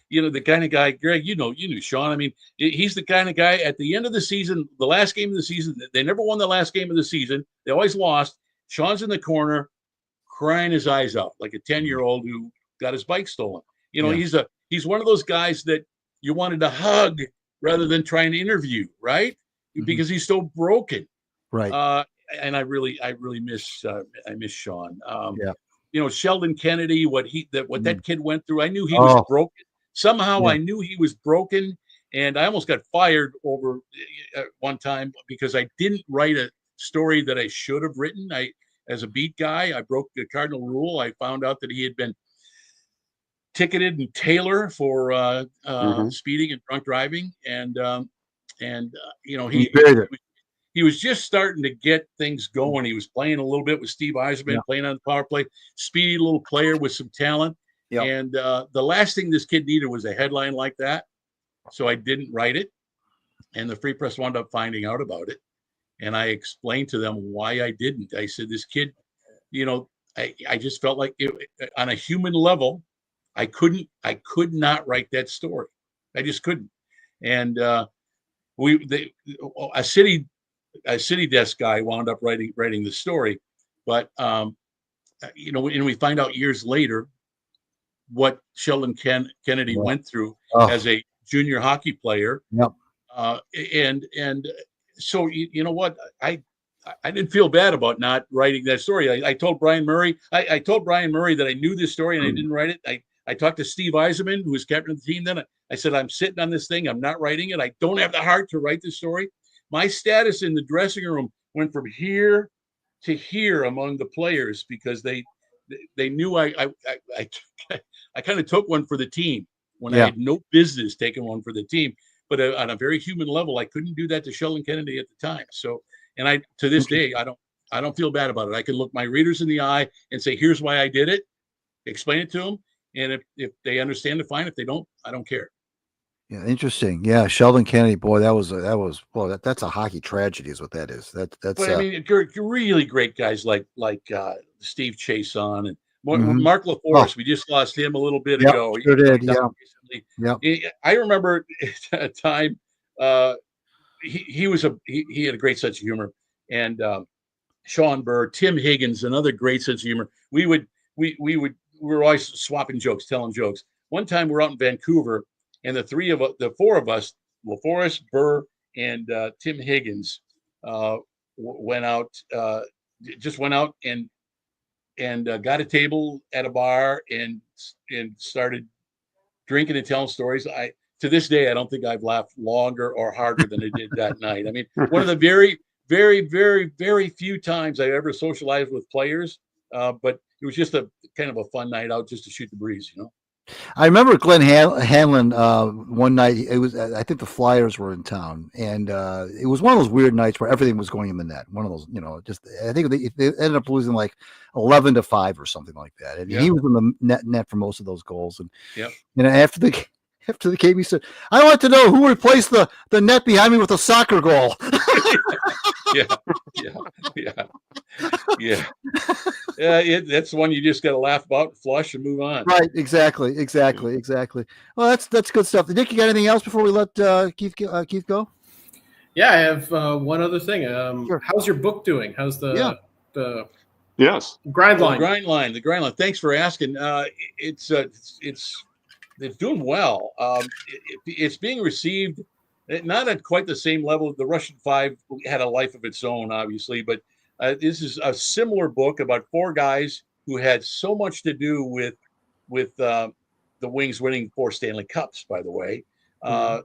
the kind of guy, Greg, you knew Sean. I mean, he's the kind of guy at the end of the season, the last game of the season, they never won the last game of the season. They always lost. Sean's in the corner crying his eyes out like a 10-year-old who got his bike stolen. He's one of those guys that you wanted to hug rather than try and interview, right? Because he's so broken. Right. And I really miss Sean. Sheldon Kennedy, what that kid went through. I knew he was broken. Somehow I knew he was broken, and I almost got fired over one time because I didn't write a story that I should have written. As a beat guy, I broke the cardinal rule. I found out that he had been ticketed in Taylor for speeding and drunk driving, and he was just starting to get things going. He was playing a little bit with Steve Yzerman, playing on the power play, speedy little player with some talent. Yep. And the last thing this kid needed was a headline like that, so I didn't write it, and the Free Press wound up finding out about it, and I explained to them why I didn't. I said, this kid, I just felt like on a human level, I could not write that story. I just couldn't. And a city desk guy wound up writing the story, but and we find out years later what Sheldon Kennedy went through as a junior hockey player. Yep. And so you know what, I didn't feel bad about not writing that story. I told Brian Murray, I told Brian Murray that I knew this story and I didn't write it. I talked to Steve Yzerman, who was captain of the team then. I said, I'm sitting on this thing. I'm not writing it. I don't have the heart to write this story. My status in the dressing room went from here to here among the players because they knew I kind of took one for the team when I had no business taking one for the team. But on a very human level, I couldn't do that to Sheldon Kennedy at the time. So, and to this day, I don't feel bad about it. I can look my readers in the eye and say, here's why I did it, explain it to them. And if they understand it, fine. If they don't, I don't care. Yeah, interesting. Yeah, Sheldon Kennedy, boy, that's a hockey tragedy, is what that is. That's. But I mean, really great guys like Steve Chason and Mark LaForest, we just lost him a little bit ago. Sure did. I remember at a time he had a great sense of humor, and Sean Burr, Tim Higgins, another great sense of humor. We were always swapping jokes, telling jokes. One time we're out in Vancouver, and the four of us, LaForest, Burr, and Tim Higgins, went out and got a table at a bar and started drinking and telling stories. To this day, I don't think I've laughed longer or harder than I did that night. I mean, one of the very, very, very, very few times I ever socialized with players, but it was just a kind of a fun night out just to shoot the breeze, you know. I remember Glenn Hanlon one night. It was, I think the Flyers were in town, and it was one of those weird nights where everything was going in the net. One of those, you know, just I think they ended up losing like 11-5 or something like that, and he was in the net for most of those goals. And after the game, he said, "I want to know who replaced the net behind me with a soccer goal." That's the one you just got to laugh about, flush, and move on. Right, exactly. Well, that's good stuff. Nick, you got anything else before we let Keith go? Yeah, I have one other thing. Sure. How's your book doing? How's the grind line? The grind line. Thanks for asking. It's doing well. It's being received. Not at quite the same level. The Russian Five had a life of its own, obviously, but this is a similar book about four guys who had so much to do with the Wings winning 4 Stanley Cups, by the way,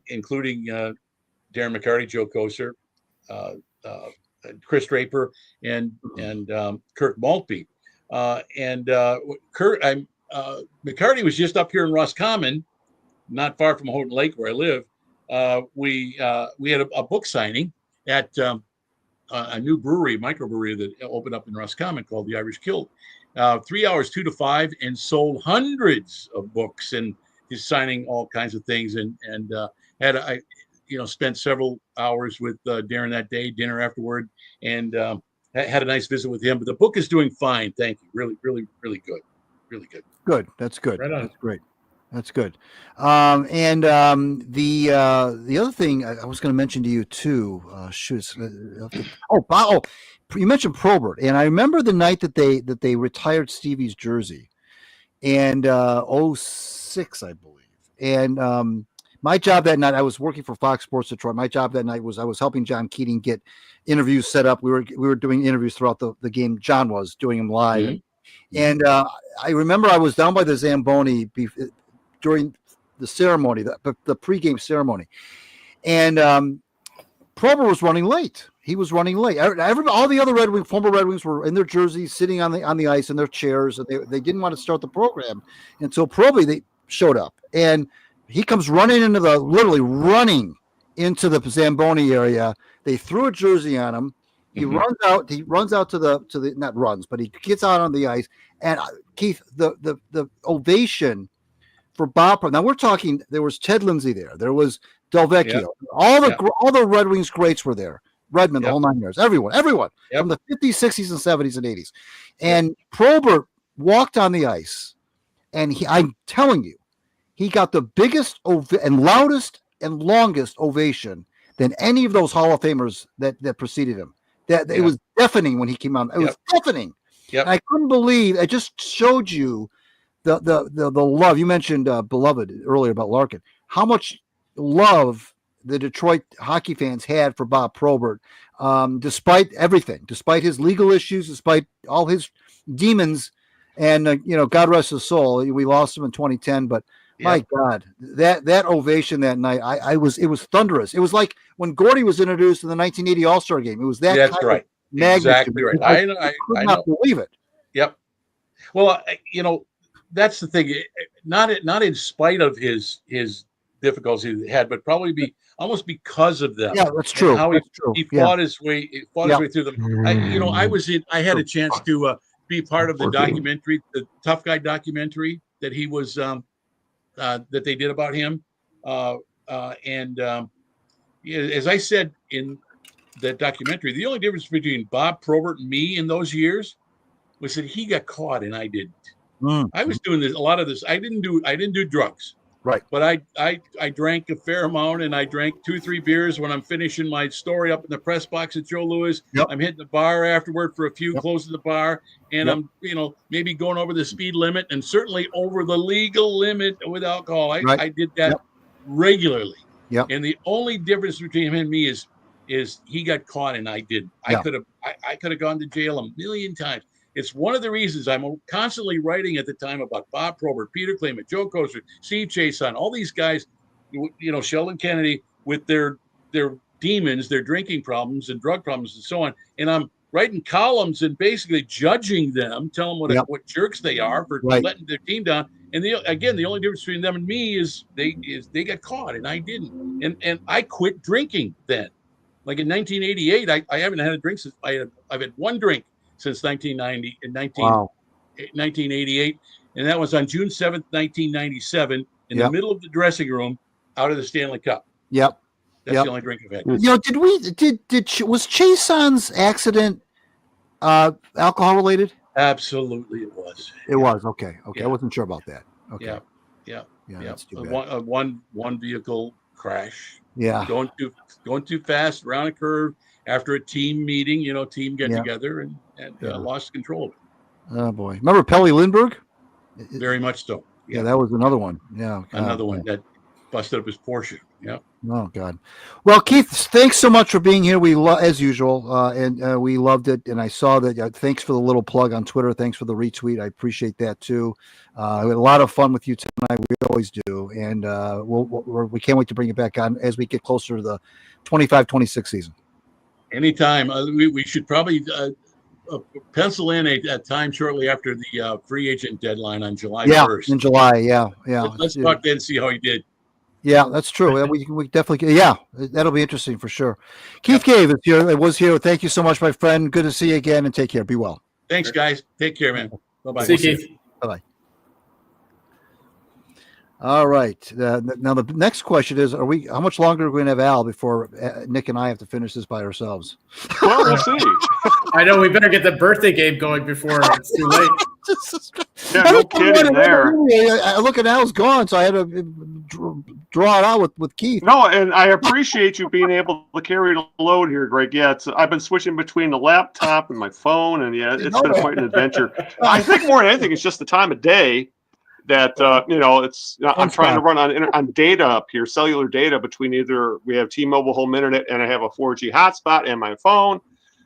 including Darren McCarty, Joe Kocur, Chris Draper, and Kirk Maltby. McCarty was just up here in Roscommon, not far from Houghton Lake, where I live. We had a book signing at a new microbrewery that opened up in Roscommon called the Irish Kilt. 3 hours, 2 to 5, and sold hundreds of books, and he's signing all kinds of things. And I spent several hours with Darren that day, dinner afterward, and had a nice visit with him. But the book is doing fine. Thank you. Really, really, really good. Really good. Good. That's good. Right on. That's great. That's good. The other thing I was going to mention to you too. You mentioned Probert, and I remember the night that they retired Stevie's jersey, and 06, I believe. And my job that night, I was working for Fox Sports Detroit. My job that night was I was helping John Keating get interviews set up. We were doing interviews throughout the game. John was doing them live, and I remember I was down by the Zamboni during the ceremony, the pregame ceremony, and Probert was running late. He was running late. All the other former Red Wings were in their jerseys, sitting on the ice in their chairs, and they didn't want to start the program until probably they showed up. And he comes literally running into the Zamboni area. They threw a jersey on him. He runs out. He runs out to the not runs, but he gets out on the ice. And Keith, the ovation for Bob. Now we're talking. There was Ted Lindsay there. There was Delvecchio. All the Red Wings greats were there. Redmond, the whole 9 years. Everyone from the 50s, 60s, and 70s and 80s. And Probert walked on the ice, and I'm telling you, he got the biggest and loudest and longest ovation than any of those Hall of Famers that preceded him. It was deafening when he came out. It was deafening. Yep. I couldn't believe it. Just showed you the love. You mentioned beloved earlier about Larkin. How much love the Detroit hockey fans had for Bob Probert, despite everything, despite his legal issues, despite all his demons, and God rest his soul. We lost him in 2010, but my God, that ovation that night, it was thunderous. It was like when Gordy was introduced in the 1980 All-Star game. It was that. That's right. Exactly right. I could not believe it. Yep. Well, that's the thing. Not in spite of his difficulties he had, but probably almost because of them. Yeah, that's true. How he fought his way through them. I had a chance to be part of the documentary, the Tough Guy documentary that he was that they did about him. As I said in that documentary, the only difference between Bob Probert and me in those years was that he got caught and I didn't. I was doing a lot of this. I didn't do drugs. Right. But I drank a fair amount, and I drank 2-3 beers when I'm finishing my story up in the press box at Joe Louis. Yep. I'm hitting the bar afterward for a few, Yep. closing the bar, and Yep. I'm, maybe going over the speed limit and certainly over the legal limit with alcohol. I did that regularly. Yep. And the only difference between him and me is he got caught and I didn't. I could have gone to jail a million times. It's one of the reasons I'm constantly writing at the time about Bob Probert, Peter Claimant, Joe Kosar, Steve Chason, all these guys, Sheldon Kennedy with their demons, their drinking problems and drug problems and so on. And I'm writing columns and basically judging them, telling them what jerks they are for letting their team down. And the only difference between them and me is they got caught and I didn't. And I quit drinking then. Like in 1988, I haven't had a drink since I've had one drink since 1988, and that was on June 7th, 1997, in the middle of the dressing room, out of the Stanley Cup. Yep. That's the only drink I've had. Was Chasen's accident alcohol related? Absolutely, it was. It was. Okay. I wasn't sure about that. Okay. Yeah. That's too bad. One vehicle crash. Yeah. Going too fast around a curve after a team meeting, team get together and lost control of it. Oh boy. Remember Pelle Lindbergh? Very much so. Yeah, that was another one. Yeah. Another one that busted up his Porsche. Yeah. Oh God. Well, Keith, thanks so much for being here. We as usual, and we loved it. And I saw that. Thanks for the little plug on Twitter. Thanks for the retweet. I appreciate that too. We had a lot of fun with you tonight. We always do, and we can't wait to bring it back on as we get closer to the 25-26 season. Anytime. We should probably pencil in a time shortly after the free agent deadline on July 1st. In July. Yeah. Let's talk then and see how he did. Yeah, that's true. We definitely, that'll be interesting for sure. Keith Cave is here. It was here. Thank you so much, my friend. Good to see you again, and take care. Be well. Thanks, guys. Take care, man. Bye-bye. See you, Keith. Bye-bye. All right. Now the next question is: how much longer are we going to have Al before Nick and I have to finish this by ourselves? Well, we'll see. I know we better get the birthday game going before it's too late. No kidding there. I look at Al's gone, so I had to draw it out with Keith. No, and I appreciate you being able to carry the load here, Greg. Yeah, I've been switching between the laptop and my phone, and it's been quite an adventure. I think more than anything, it's just the time of day that I'm trying to run on data up here, cellular data between either we have T-Mobile home internet and I have a 4G hotspot and my phone.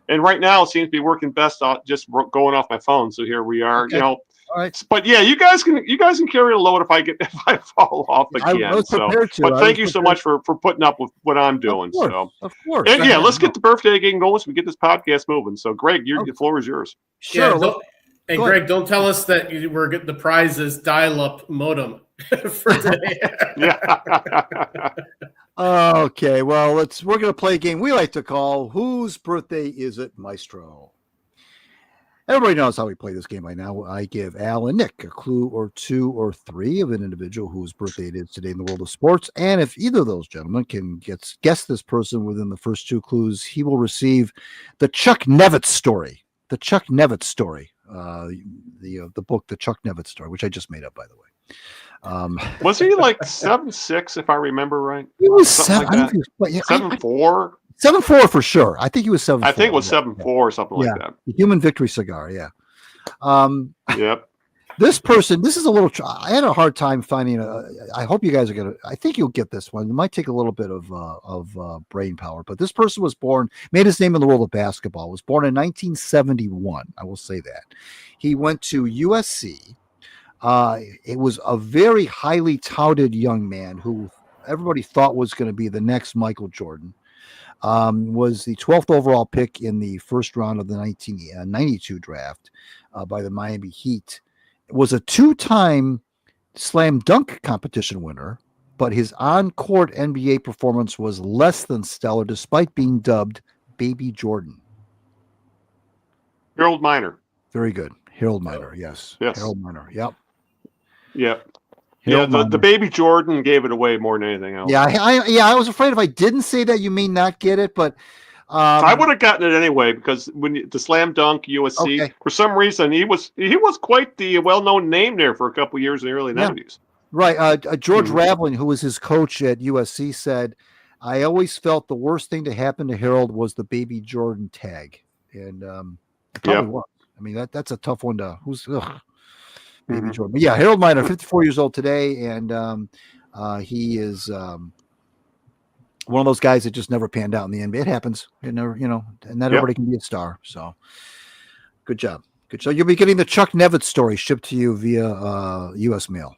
And right now it seems to be working best just going off my phone. So here we are, All right. But yeah, you guys can carry the load if I fall off again. I was prepared to. But thank you so much for putting up with what I'm doing. Of course. And let's get the birthday game going so we get this podcast moving. So Greg, the floor is yours. Sure. Yeah, and Greg, don't tell us that the prize is dial-up modem for today. Yeah. Okay, well, we're going to play a game we like to call Whose Birthday Is It, Maestro? Everybody knows how we play this game by now. I give Al and Nick a clue or two or three of an individual whose birthday it is today in the world of sports. And if either of those gentlemen can guess this person within the first two clues, he will receive the Chuck Nevitz story. The Chuck Nevitz story. The book, The Chuck Nevitz Story, which I just made up, by the way. Was he like 7'6", if I remember right? He was 7'4". 7'4" for sure. I think he was 7'4". I think it was 7'4" or something like that. The Human Victory Cigar. Yeah. Yep. This person. This is a little. I had a hard time finding. I hope you guys are gonna. I think you'll get this one. It might take a little bit of brain power, but this person was made his name in the world of basketball. Was born in 1971. I will say that. He went to USC. It was a very highly touted young man who everybody thought was going to be the next Michael Jordan. Was the 12th overall pick in the first round of the 1992 draft by the Miami Heat. Was a two-time slam dunk competition winner, but his on-court NBA performance was less than stellar despite being dubbed Baby Jordan. Harold Miner. Very good. Harold Miner, yes. Harold Miner, yep. Yep. The Baby Jordan gave it away more than anything else. Yeah, I was afraid if I didn't say that, you may not get it, but I would have gotten it anyway because when the slam dunk USC, for some reason he was quite the well-known name there for a couple of years in the early 90s. Right. George Raveling, who was his coach at USC, said, "I always felt the worst thing to happen to Harold was the Baby Jordan tag," and it probably was. I mean, that's a tough one to Baby Jordan. But yeah, Harold Miner, 54 years old today, and he is one of those guys that just never panned out in the NBA. It happens. It never, and not everybody can be a star. So good job. Good. So you'll be getting the Chuck Nevitt story shipped to you via U.S. mail.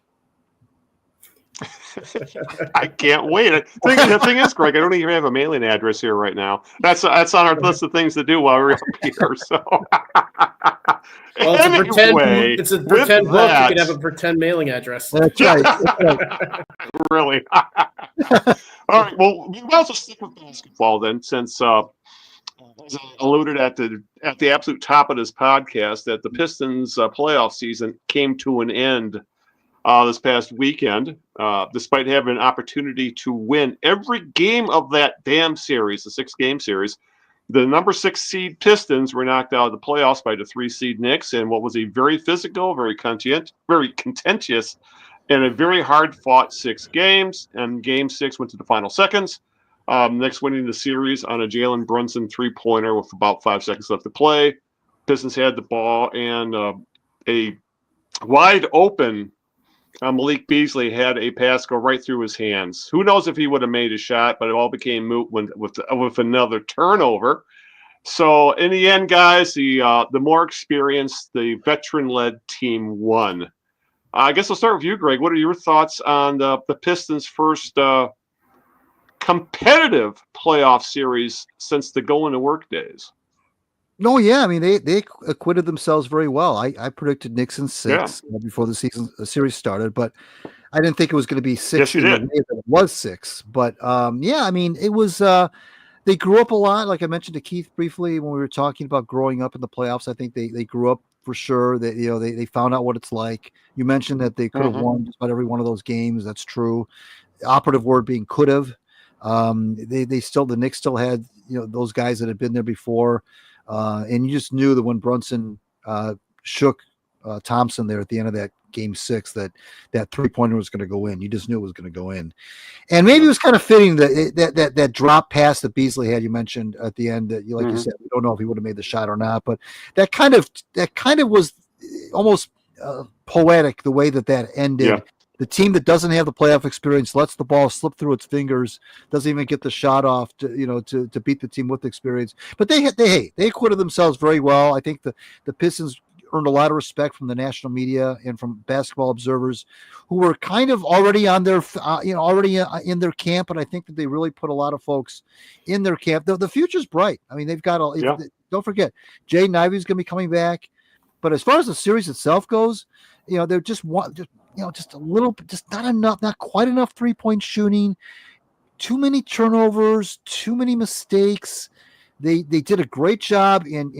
I can't wait. The thing is, Greg, I don't even have a mailing address here right now. That's on our list of things to do while we're up here. So, well, it's a pretend book. You can have a pretend mailing address. That's right. That's right. Really. All right. Well, we might also stick with basketball then, since as I alluded at the absolute top of this podcast, that the Pistons playoff season came to an end this past weekend, despite having an opportunity to win every game of that damn series, the 6-game series. The number 6 seed Pistons were knocked out of the playoffs by the 3 seed Knicks in what was a very physical, very contentious, and a very hard-fought 6 games. And Game 6 went to the final seconds. Knicks winning the series on a Jalen Brunson three-pointer with about 5 seconds left to play. Pistons had the ball, and a wide-open Malik Beasley had a pass go right through his hands. Who knows if he would have made a shot, but it all became moot with another turnover. So in the end, guys, the more experienced, the veteran-led team won. I guess I'll start with you, Greg. What are your thoughts on the Pistons' first competitive playoff series since the going to work days? No, yeah, I mean they acquitted themselves very well. I predicted Knicks in 6 before the series started, but I didn't think it was going to be 6. Yes, you did. The way that it was 6, but yeah, I mean it was. They grew up a lot, like I mentioned to Keith briefly when we were talking about growing up in the playoffs. I think they grew up for sure. That they found out what it's like. You mentioned that they could have won just about every one of those games. That's true. The operative word being could have. The Knicks still had those guys that had been there before. And you just knew that when Brunson shook Thompson there at the end of that Game 6, that 3-pointer was going to go in. You just knew it was going to go in. And maybe it was kind of fitting that drop pass that Beasley had. You mentioned at the end that, you said, we don't know if he would have made the shot or not, but that kind of was almost poetic the way that ended. Yeah. The team that doesn't have the playoff experience lets the ball slip through its fingers, doesn't even get the shot off to beat the team with experience. But they acquitted themselves very well. I think the Pistons earned a lot of respect from the national media and from basketball observers who were kind of already on their in their camp. And I think that they really put a lot of folks in their camp. The future's bright. I mean, they've got don't forget, Jaden Ivey's going to be coming back. But as far as the series itself goes, they're just a little, just not enough, not quite enough 3-point shooting, too many turnovers, too many mistakes. They did a great job in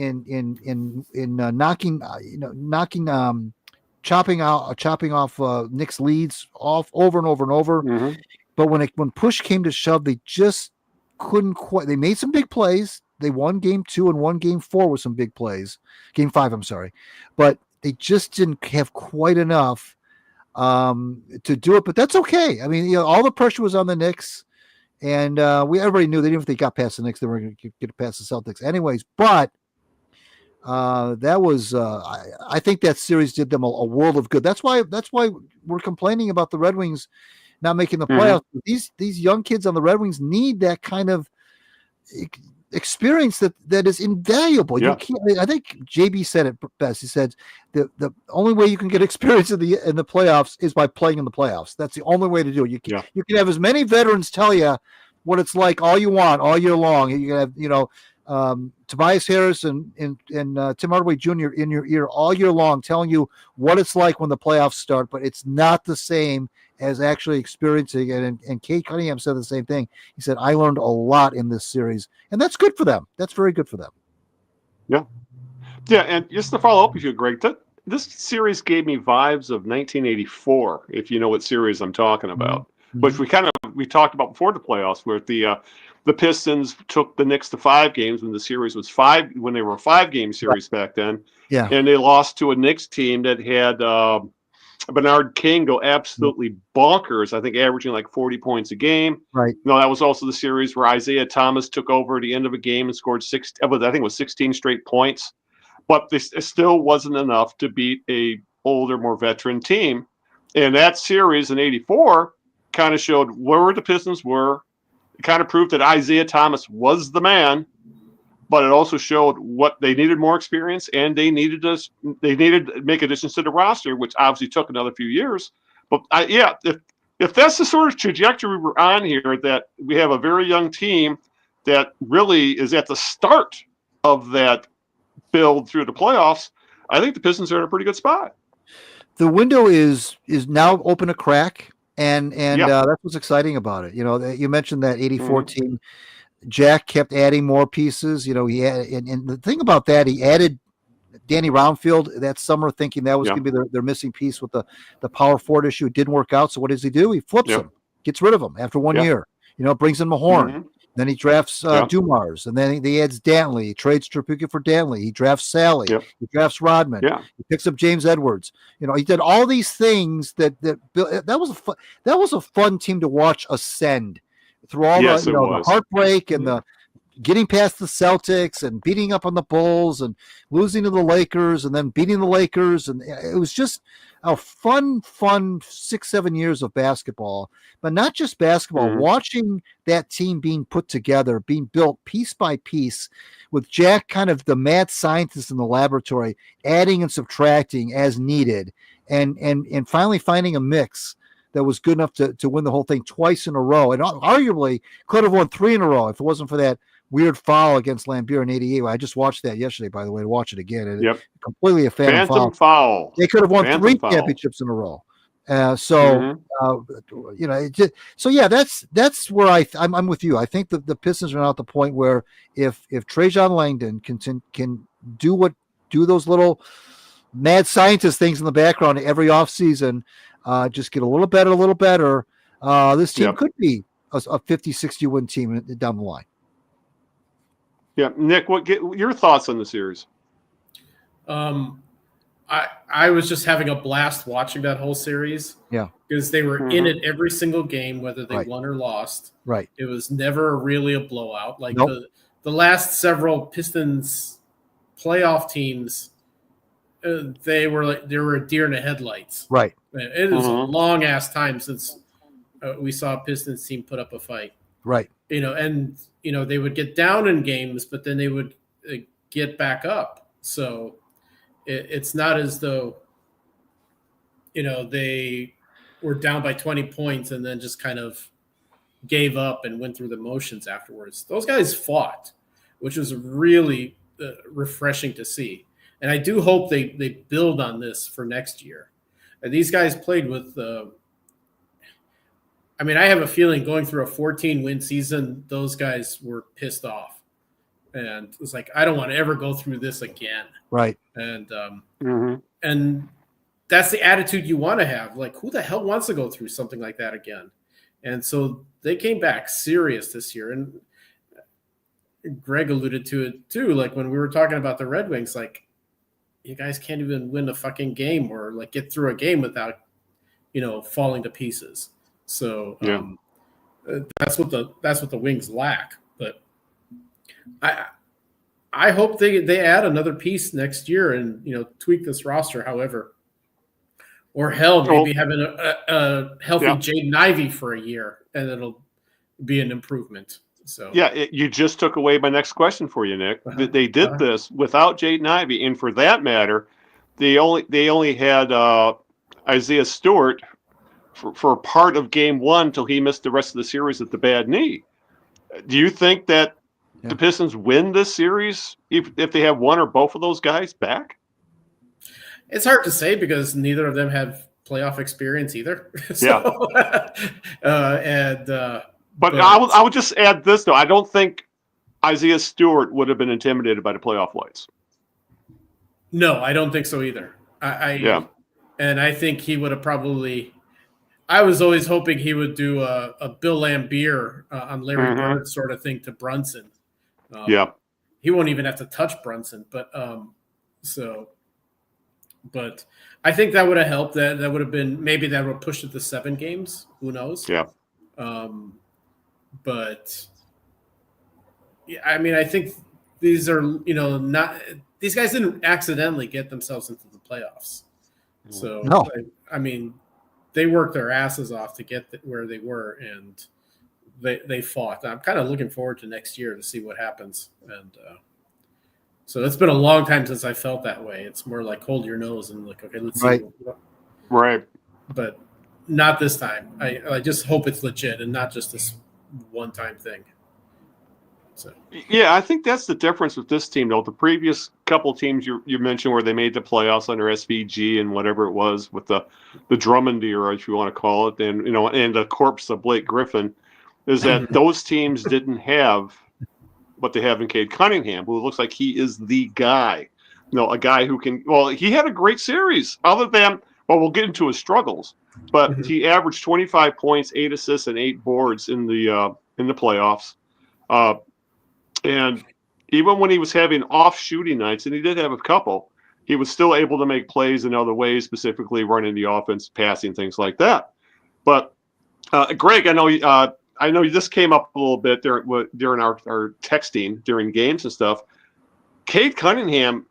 chopping off Knicks leads off over and over and over. Mm-hmm. But when push came to shove, they just couldn't quite. They made some big plays. They won Game 2 and won Game 4 with some big plays. Game 5, I'm sorry, but they just didn't have quite enough to do it. But that's okay. I mean, all the pressure was on the Knicks, and everybody knew that even if they got past the Knicks, they were going to get past the Celtics anyways. But that was I think that series did them a world of good. That's why we're complaining about the Red Wings not making the playoffs. Mm-hmm. These young kids on the Red Wings need that kind of experience that is invaluable. Yeah. I think JB said it best. He said the only way you can get experience in the playoffs is by playing in the playoffs. That's the only way to do it. You can have as many veterans tell you what it's like all you want all year long. You can have Tobias Harris and Tim Hardaway Jr. in your ear all year long telling you what it's like when the playoffs start, but it's not the same as actually experiencing it. And Kate Cunningham said the same thing. He said, I learned a lot in this series, and that's good for them. That's very good for them. Yeah. Yeah. And just to follow up with you, Greg, this series gave me vibes of 1984, if you know what series I'm talking about. which we talked about before the playoffs, where the Pistons took the Knicks to 5 games when the series was 5, when they were a 5-game series back then. Yeah. And they lost to a Knicks team that had Bernard King go absolutely bonkers, I think averaging like 40 points a game. Right. No, that was also the series where Isaiah Thomas took over at the end of a game and scored I think it was 16 straight points. But this still wasn't enough to beat a older, more veteran team. And that series in '84 kind of showed where the Pistons were. It kind of proved that Isaiah Thomas was the man, but it also showed what they needed more experience, and they needed to make additions to the roster, which obviously took another few years. But if that's the sort of trajectory we're on here, that we have a very young team that really is at the start of that build through the playoffs, I think the Pistons are in a pretty good spot. The window is now open a crack, and that's what's exciting about it. You know, you mentioned that '84 team. Jack kept adding more pieces. You know, he had, and the thing about that, he added Danny Roundfield that summer, thinking that was going to be their missing piece with the power forward issue. It didn't work out. So what does he do? He flips him, gets rid of him after 1 year. You know, brings in Mahorn. Then he drafts Dumars, and then he adds Dantley. He trades Tripucka for Dantley. He drafts Sally. He drafts Rodman. He picks up James Edwards. You know, he did all these things that was a fun team to watch ascend through all the heartbreak and the getting past the Celtics and beating up on the Bulls and losing to the Lakers and then beating the Lakers. And it was just a fun 6-7 years of basketball, but not just basketball, watching that team being put together, being built piece by piece with Jack kind of the mad scientist in the laboratory, adding and subtracting as needed, and finally finding a mix that was good enough to win the whole thing twice in a row. And arguably could have won 3 in a row if it wasn't for that weird foul against Lambeer in '88. I just watched that yesterday, by the way, to watch it again. And completely a phantom foul. They could have won 3 championships in a row. So that's where I'm with you. I think the Pistons are now at the point where if Trajan Langdon can do those little mad scientist things in the background every offseason, just get a little better. This team could be a 50-60 win team down the line. Yeah, Nick, get your thoughts on the series? I was just having a blast watching that whole series. Yeah, because they were in it every single game, whether they won or lost. Right. It was never really a blowout. Like the last several Pistons playoff teams, they were a deer in the headlights. Right. It is a long ass time since we saw a Pistons team put up a fight. Right. They would get down in games, but then they would get back up. So it's not as though, they were down by 20 points and then just kind of gave up and went through the motions afterwards. Those guys fought, which was really refreshing to see. And I do hope they build on this for next year. And these guys played with I have a feeling going through a 14-win season, those guys were pissed off. And it's like, I don't want to ever go through this again. Right. And and that's the attitude you want to have. Like, who the hell wants to go through something like that again? And so they came back serious this year. And Greg alluded to it too. Like when we were talking about the Red Wings, like, you guys can't even win a fucking game or like get through a game without, falling to pieces. So that's what the Wings lack. But I hope they add another piece next year and tweak this roster, however, or hell, maybe having a healthy Jaden Ivey for a year, and it'll be an improvement. So you just took away my next question for you, Nick. They did this without Jaden Ivey, and for that matter, they only had Isaiah Stewart for part of game 1 till he missed the rest of the series with the bad knee. Do you think that the Pistons win this series if they have one or both of those guys back? It's hard to say because neither of them have playoff experience either. But I would just add this, though. I don't think Isaiah Stewart would have been intimidated by the playoff lights. No, I don't think so either. And I think he would have probably – I was always hoping he would do a Bill Lambier on Larry Bird sort of thing to Brunson. He won't even have to touch Brunson, but I think that would have helped. That would have been, maybe that would have pushed it to 7 games. Who knows? Yeah. But yeah, I mean, I think these are, not, these guys didn't accidentally get themselves into the playoffs. So, no. I mean, they worked their asses off to get where they were, and they fought. I'm kind of looking forward to next year to see what happens. And so it's been a long time since I felt that way. It's more like hold your nose and like, okay, let's see. Right. But not this time. I just hope it's legit and not just this one-time thing. So. Yeah, I think that's the difference with this team, though. The previous couple teams you mentioned where they made the playoffs under SVG and whatever it was with the Drummond era, if you want to call it, and and the corpse of Blake Griffin, is that those teams didn't have what they have in Cade Cunningham, who looks like he is the guy. A guy who can. Well, he had a great series. Other than, we'll get into his struggles, but he averaged 25 points, 8 assists, and 8 boards in the playoffs. And even when he was having off shooting nights, and he did have a couple, he was still able to make plays in other ways, specifically running the offense, passing, things like that. But Greg, I know this came up a little bit during our texting during games and stuff. Cade Cunningham,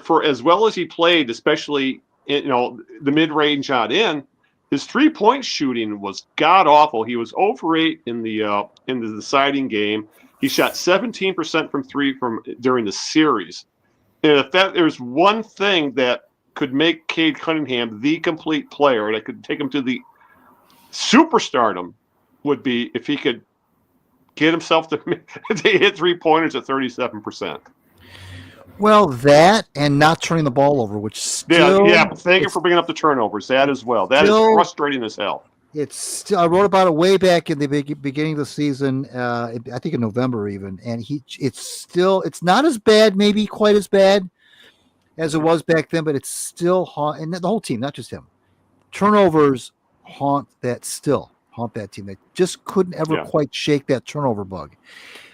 for as well as he played, especially the mid-range shot in, his 3-point shooting was god awful. He was 0 for 8 in the deciding game. He shot 17% from 3 during the series. And if there's one thing that could make Cade Cunningham the complete player, that could take him to the superstardom, would be if he could get himself to hit 3-pointers at 37%. Well, that and not turning the ball over, which still... Yeah, thank you for bringing up the turnovers. That as well. That is frustrating as hell. It's still, I wrote about it way back in the beginning of the season, I think in November even, and it's not as bad, maybe quite as bad as it was back then, but it's still and the whole team, not just him. Turnovers haunt that team. They just couldn't ever quite shake that turnover bug.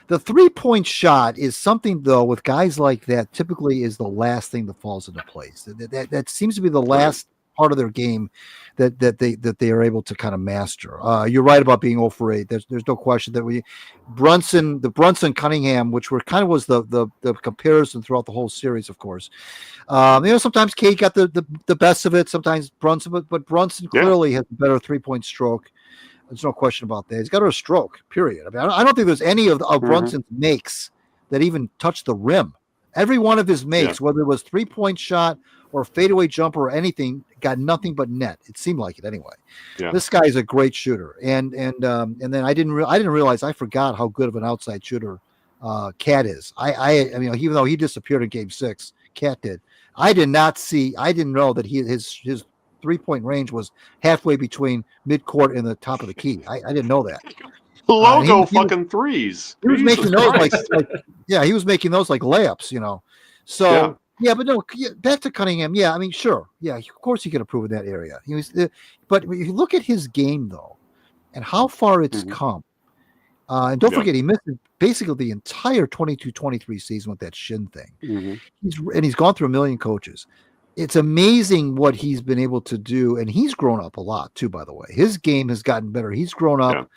The 3-point shot is something, though, with guys like that, typically is the last thing that falls into place. That seems to be the last part of their game that they are able to kind of master. You're right about being 0 for 8. There's no question that the Brunson Cunningham, which was the comparison throughout the whole series, of course. Sometimes Cade got the best of it, sometimes Brunson, but Brunson clearly has a better 3-point stroke. There's no question about that. He's got a stroke, period. I mean, I don't think there's any of Brunson's makes that even touch the rim. Every one of his makes, whether it was 3-point shot or fadeaway jumper or anything, got nothing but net. It seemed like it anyway. Yeah. This guy's a great shooter, and then I didn't realize, I forgot how good of an outside shooter Cat is. I mean, even though he disappeared in Game 6, Cat did. I didn't know that his 3-point range was halfway between midcourt and the top of the key. I didn't know that. Logo fucking threes. He was making those he was making those like layups, So but no, back to Cunningham. Yeah, I mean, sure. Yeah, of course he can improve in that area. But if you look at his game though, and how far it's come, and don't forget he missed basically the entire 22-23 season with that shin thing. He's gone through a million coaches. It's amazing what he's been able to do, and he's grown up a lot too. By the way, his game has gotten better. He's grown up.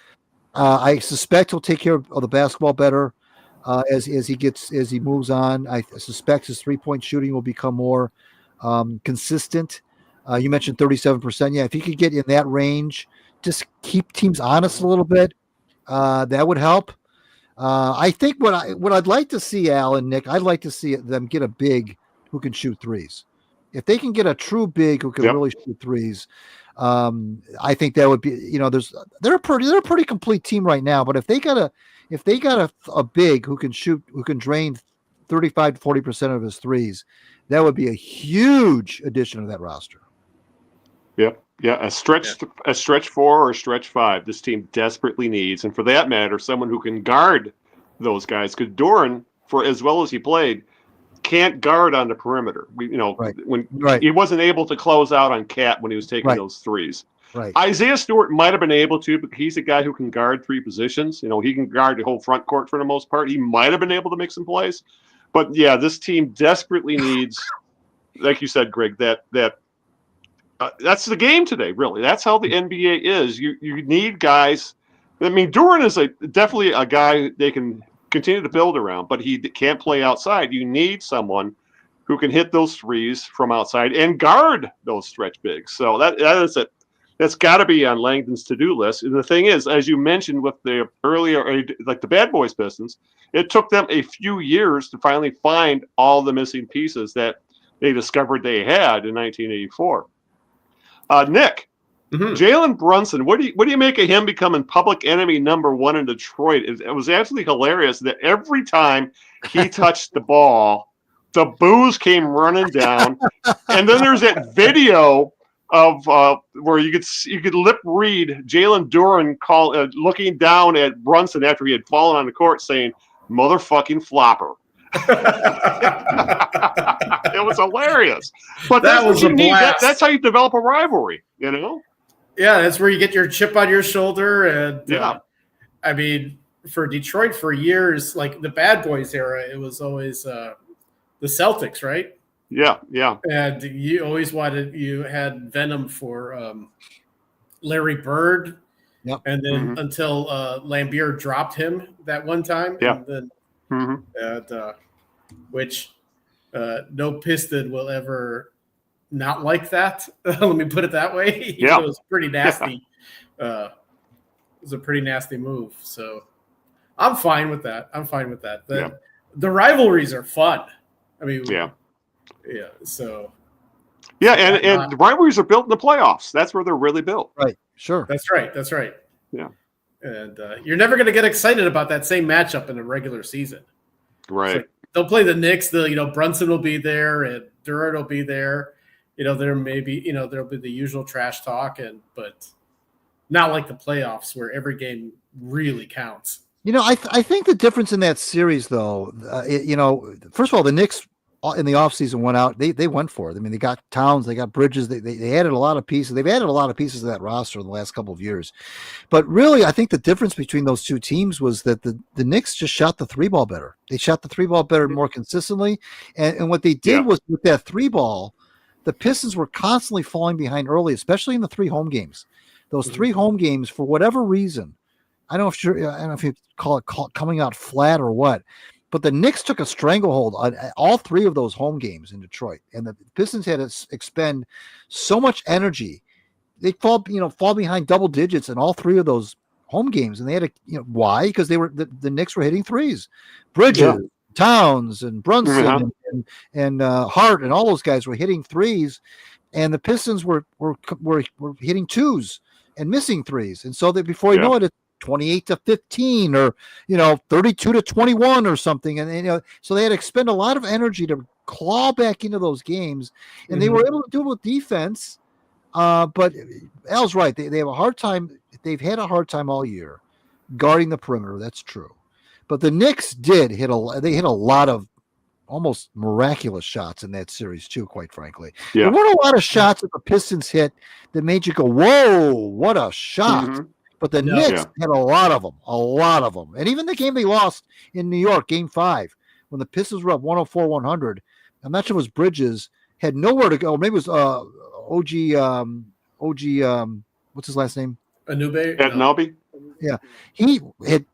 I suspect he'll take care of the basketball better as he moves on. I suspect his 3-point shooting will become more consistent. You mentioned 37%. Yeah, if he could get in that range, just keep teams honest a little bit, that would help. I think what I'd like to see, Al and Nick, I'd like to see them get a big who can shoot threes. If they can get a true big who can really shoot threes, I think that would be, they're a pretty complete team right now. But if they got a big who can drain 35 to 40% of his threes, that would be a huge addition to that roster. Yep. Yeah, a stretch 4 or a stretch 5 this team desperately needs, and for that matter, someone who can guard those guys. Because Doran, for as well as he played, can't guard on the perimeter. When he wasn't able to close out on Cat when he was taking those threes. Right. Isaiah Stewart might have been able to, but he's a guy who can guard three positions. He can guard the whole front court for the most part. He might have been able to make some plays. But yeah, this team desperately needs, like you said, Greg, that's the game today, really. That's how the NBA is. You need guys. I mean, Duren is definitely a guy they can continue to build around, but he can't play outside. You need someone who can hit those threes from outside and guard those stretch bigs. So that is it. That's got to be on Langdon's to-do list. And the thing is, as you mentioned with the earlier, like the Bad Boys Pistons, it took them a few years to finally find all the missing pieces that they discovered they had in 1984. Nick, Jalen Brunson, what do you make of him becoming public enemy number one in Detroit? It was absolutely hilarious that every time he touched the ball, the boos came running down. And then there's that video of where you could lip read Jalen Duren looking down at Brunson after he had fallen on the court saying, "Motherfucking flopper." It was hilarious. But that was a blast. That's how you develop a rivalry, Yeah, that's where you get your chip on your shoulder. And I mean, for Detroit for years, like the Bad Boys era, it was always the Celtics, right? Yeah. And you had venom for Larry Bird. Yep. And then until Lambier dropped him that one time. Yeah. And then, which no Piston will ever not like that. Let me put it that way. Yeah. It was pretty nasty. It was a pretty nasty move. So I'm fine with that. The rivalries are fun. I mean, so. Yeah, and the rivalries are built in the playoffs. That's where they're really built. Right. Sure. That's right. Yeah. And you're never going to get excited about that same matchup in the regular season. Right. Like, they'll play the Knicks. Brunson will be there and Duren will be there. There may be, there'll be the usual trash talk, but not like the playoffs where every game really counts. I think the difference in that series, though, first of all, the Knicks in the offseason went out. They went for it. I mean, they got Towns, they got Bridges, they added a lot of pieces. They've added a lot of pieces to that roster in the last couple of years. But really, I think the difference between those two teams was that the Knicks just shot the three ball better. They shot the three ball better more consistently. And what they did was with that three ball, the Pistons were constantly falling behind early, especially in the three home games. Those three home games, for whatever reason, I don't know if you call it coming out flat or what, but the Knicks took a stranglehold on all three of those home games in Detroit, and the Pistons had to expend so much energy. They fall behind double digits in all three of those home games, and they had to, why? Because they were the Knicks were hitting threes, Bridges, Towns, and Brunson, and Hart, and all those guys were hitting threes, and the Pistons were hitting twos and missing threes, and so that before you know it, 28-15 or 32-21 or something, and so they had to expend a lot of energy to claw back into those games, and they were able to do it with defense. But Al's right; they have a hard time. They've had a hard time all year guarding the perimeter. That's true, but the Knicks did hit a lot of almost miraculous shots in that series too. Quite frankly, there weren't a lot of shots that the Pistons hit that made you go, "Whoa, what a shot!" But the Knicks had a lot of them. And even the game they lost in New York, Game 5, when the Pistons were up 104-100, I'm not sure it was Bridges, had nowhere to go. Maybe it was OG, what's his last name? Anunoby? Yeah. He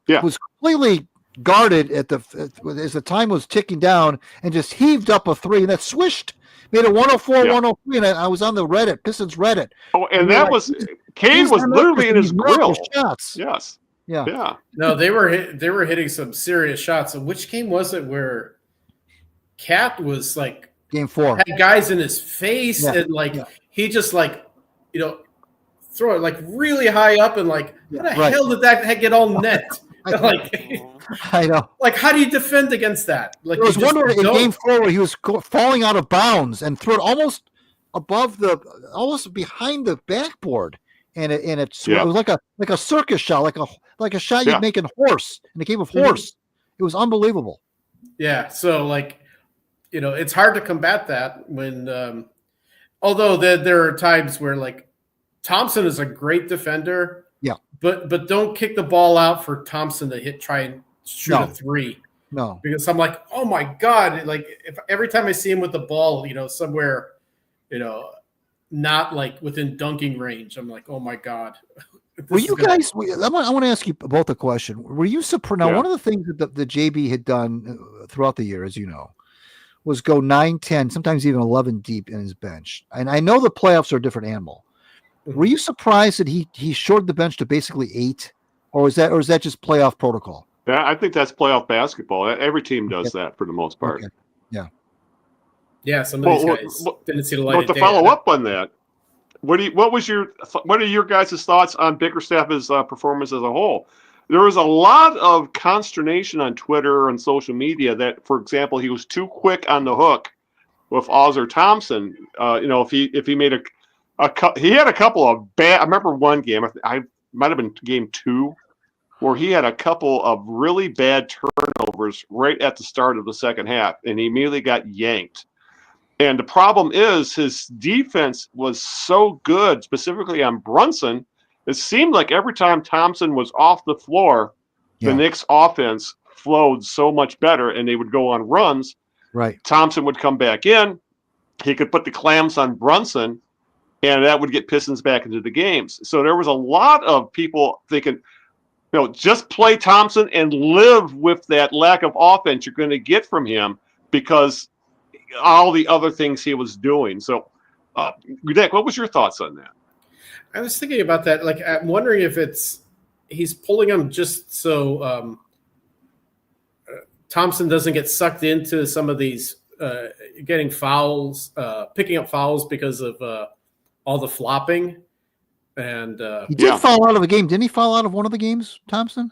was completely guarded as the time was ticking down and just heaved up a three, and that swished. Made it 104-103, and I was on the Reddit, Pistons Reddit. Oh, and that was Kane was literally in his grill. Shots. Yes. Yeah. No, they were hitting some serious shots. And which game was it where Cat was like Game 4 had guys in his face and he just throw it like really high up and how the hell did that get all net? I know. Like, how do you defend against that? Like, there was one where in Game 4 where he was falling out of bounds and threw it almost behind the backboard, and it was like a circus shot, like a shot you'd make in horse in the game of horse. It was unbelievable. Yeah. So it's hard to combat that when, although there are times where like Thompson is a great defender. Yeah. But don't kick the ball out for Thompson to try and shoot a three. No. Because I'm like, oh my God. Like if every time I see him with the ball, somewhere, not like within dunking range, I'm like, oh my God. Were you guys? I want to ask you both a question. Were you surprised? Now, one of the things that the JB had done throughout the year, as you know, was go 9, 10, sometimes even 11 deep in his bench. And I know the playoffs are a different animal. Were you surprised that he shortened the bench to basically 8, or is that just playoff protocol? Yeah, I think that's playoff basketball. Every team does that for the most part. Okay. Yeah. Yeah, some of these guys didn't see the light of day. But to follow up on that, what are your guys' thoughts on Bickerstaff's performance as a whole? There was a lot of consternation on Twitter and social media that, for example, he was too quick on the hook with Ozzer Thompson. If he made he had a couple of bad. I remember one game. I might have been game 2, where he had a couple of really bad turnovers right at the start of the second half, and he immediately got yanked. And the problem is his defense was so good, specifically on Brunson. It seemed like every time Thompson was off the floor, the Knicks offense flowed so much better, and they would go on runs. Right. Thompson would come back in. He could put the clamps on Brunson, and that would get Pistons back into the games. So there was a lot of people thinking, just play Thompson and live with that lack of offense you're going to get from him because all the other things he was doing. So, Nick, what was your thoughts on that? I was thinking about that. Like, I'm wondering if he's pulling him just so Thompson doesn't get sucked into some of these getting fouls, picking up fouls because of all the flopping. And he did fall out of a game. Didn't he fall out of one of the games, Thompson?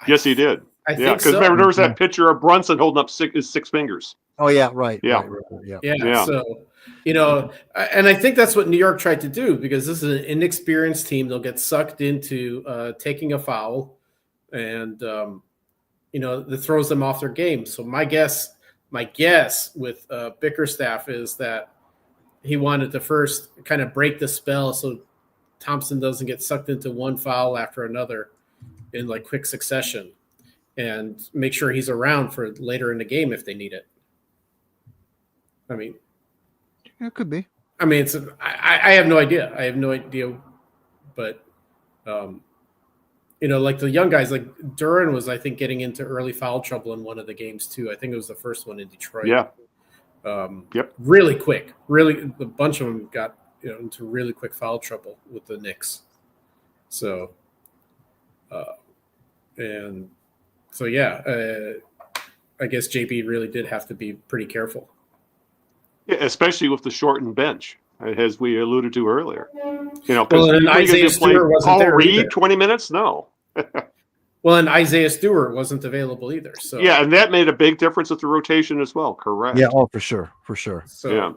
Yes, he did. I think because remember there was that picture of Brunson holding up his 6 fingers. Oh yeah, right. Yeah. Right. Yeah. So, and I think that's what New York tried to do because this is an inexperienced team. They'll get sucked into taking a foul, and that throws them off their game. So my guess with Bickerstaff is that he wanted to first kind of break the spell so Thompson doesn't get sucked into one foul after another in like quick succession, and make sure he's around for later in the game if they need it. I mean, it could be. I mean, I have no idea. I have no idea, but like the young guys, like Duran was, I think, getting into early foul trouble in one of the games too. I think it was the first one in Detroit. Yeah. Really quick. Really, a bunch of them got into really quick foul trouble with the Knicks. So, I guess JB really did have to be pretty careful. Yeah, especially with the shortened bench, as we alluded to earlier. And Isaiah Stewart wasn't there Reed either. 20 minutes? No. Well, and Isaiah Stewart wasn't available either. So yeah, and that made a big difference with the rotation as well. Correct. Yeah. Oh, for sure. So, yeah.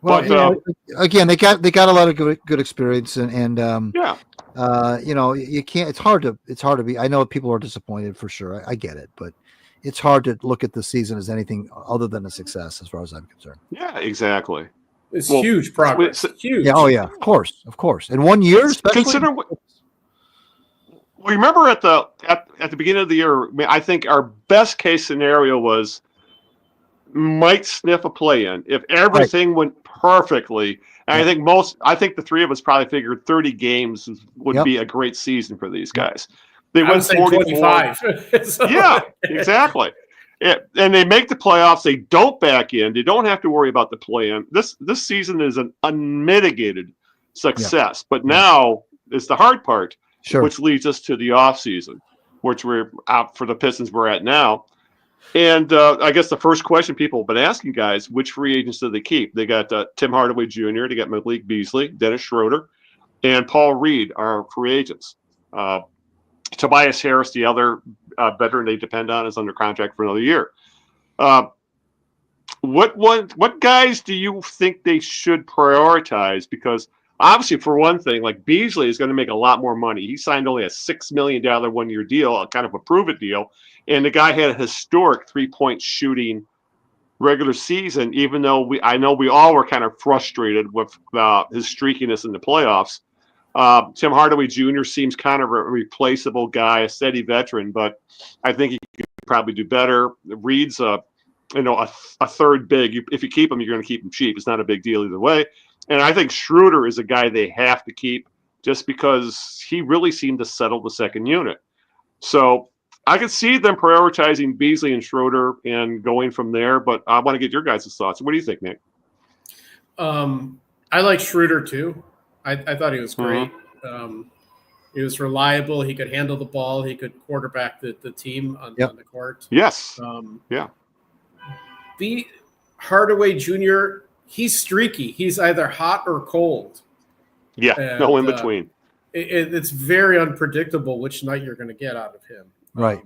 Well, again, they got a lot of good experience, and you can't. It's hard to be. I know people are disappointed for sure. I get it, but it's hard to look at the season as anything other than a success, as far as I'm concerned. Yeah, exactly. It's huge progress. Huge. Yeah. Oh, yeah. Of course. In 1 year, especially. Consider. Well, remember at the beginning of the year, I think our best case scenario was might sniff a play-in if everything went perfectly. And I think the three of us probably figured 30 games would be a great season for these guys. They went 45. Yeah, exactly. And they make the playoffs. They don't back in. They don't have to worry about the play-in. This season is an unmitigated success. But now is the hard part, which leads us to the offseason, which we're out for the Pistons we're at now. And I guess the first question people have been asking guys, which free agents do they keep? They got Tim Hardaway Jr., they got Malik Beasley, Dennis Schroeder, and Paul Reed are free agents. Tobias Harris, the other veteran they depend on, is under contract for another year. What guys do you think they should prioritize? Because obviously, for one thing, like Beasley is going to make a lot more money. He signed only a $6 million 1-year deal, a kind of a prove-it deal. And the guy had a historic 3-point shooting regular season, even though I know we all were kind of frustrated with his streakiness in the playoffs. Tim Hardaway Jr. seems kind of a replaceable guy, a steady veteran, but I think he could probably do better. Reed's a third big. If you keep him, you're going to keep him cheap. It's not a big deal either way. And I think Schroeder is a guy they have to keep just because he really seemed to settle the second unit. So I could see them prioritizing Beasley and Schroeder and going from there, but I want to get your guys' thoughts. What do you think, Nick? I like Schroeder too. I thought he was great. He was reliable. He could handle the ball. He could quarterback the team on the court. Yes. The Hardaway Jr., he's streaky. He's either hot or cold. Yeah, and, no in between. It's very unpredictable which night you're going to get out of him. Right.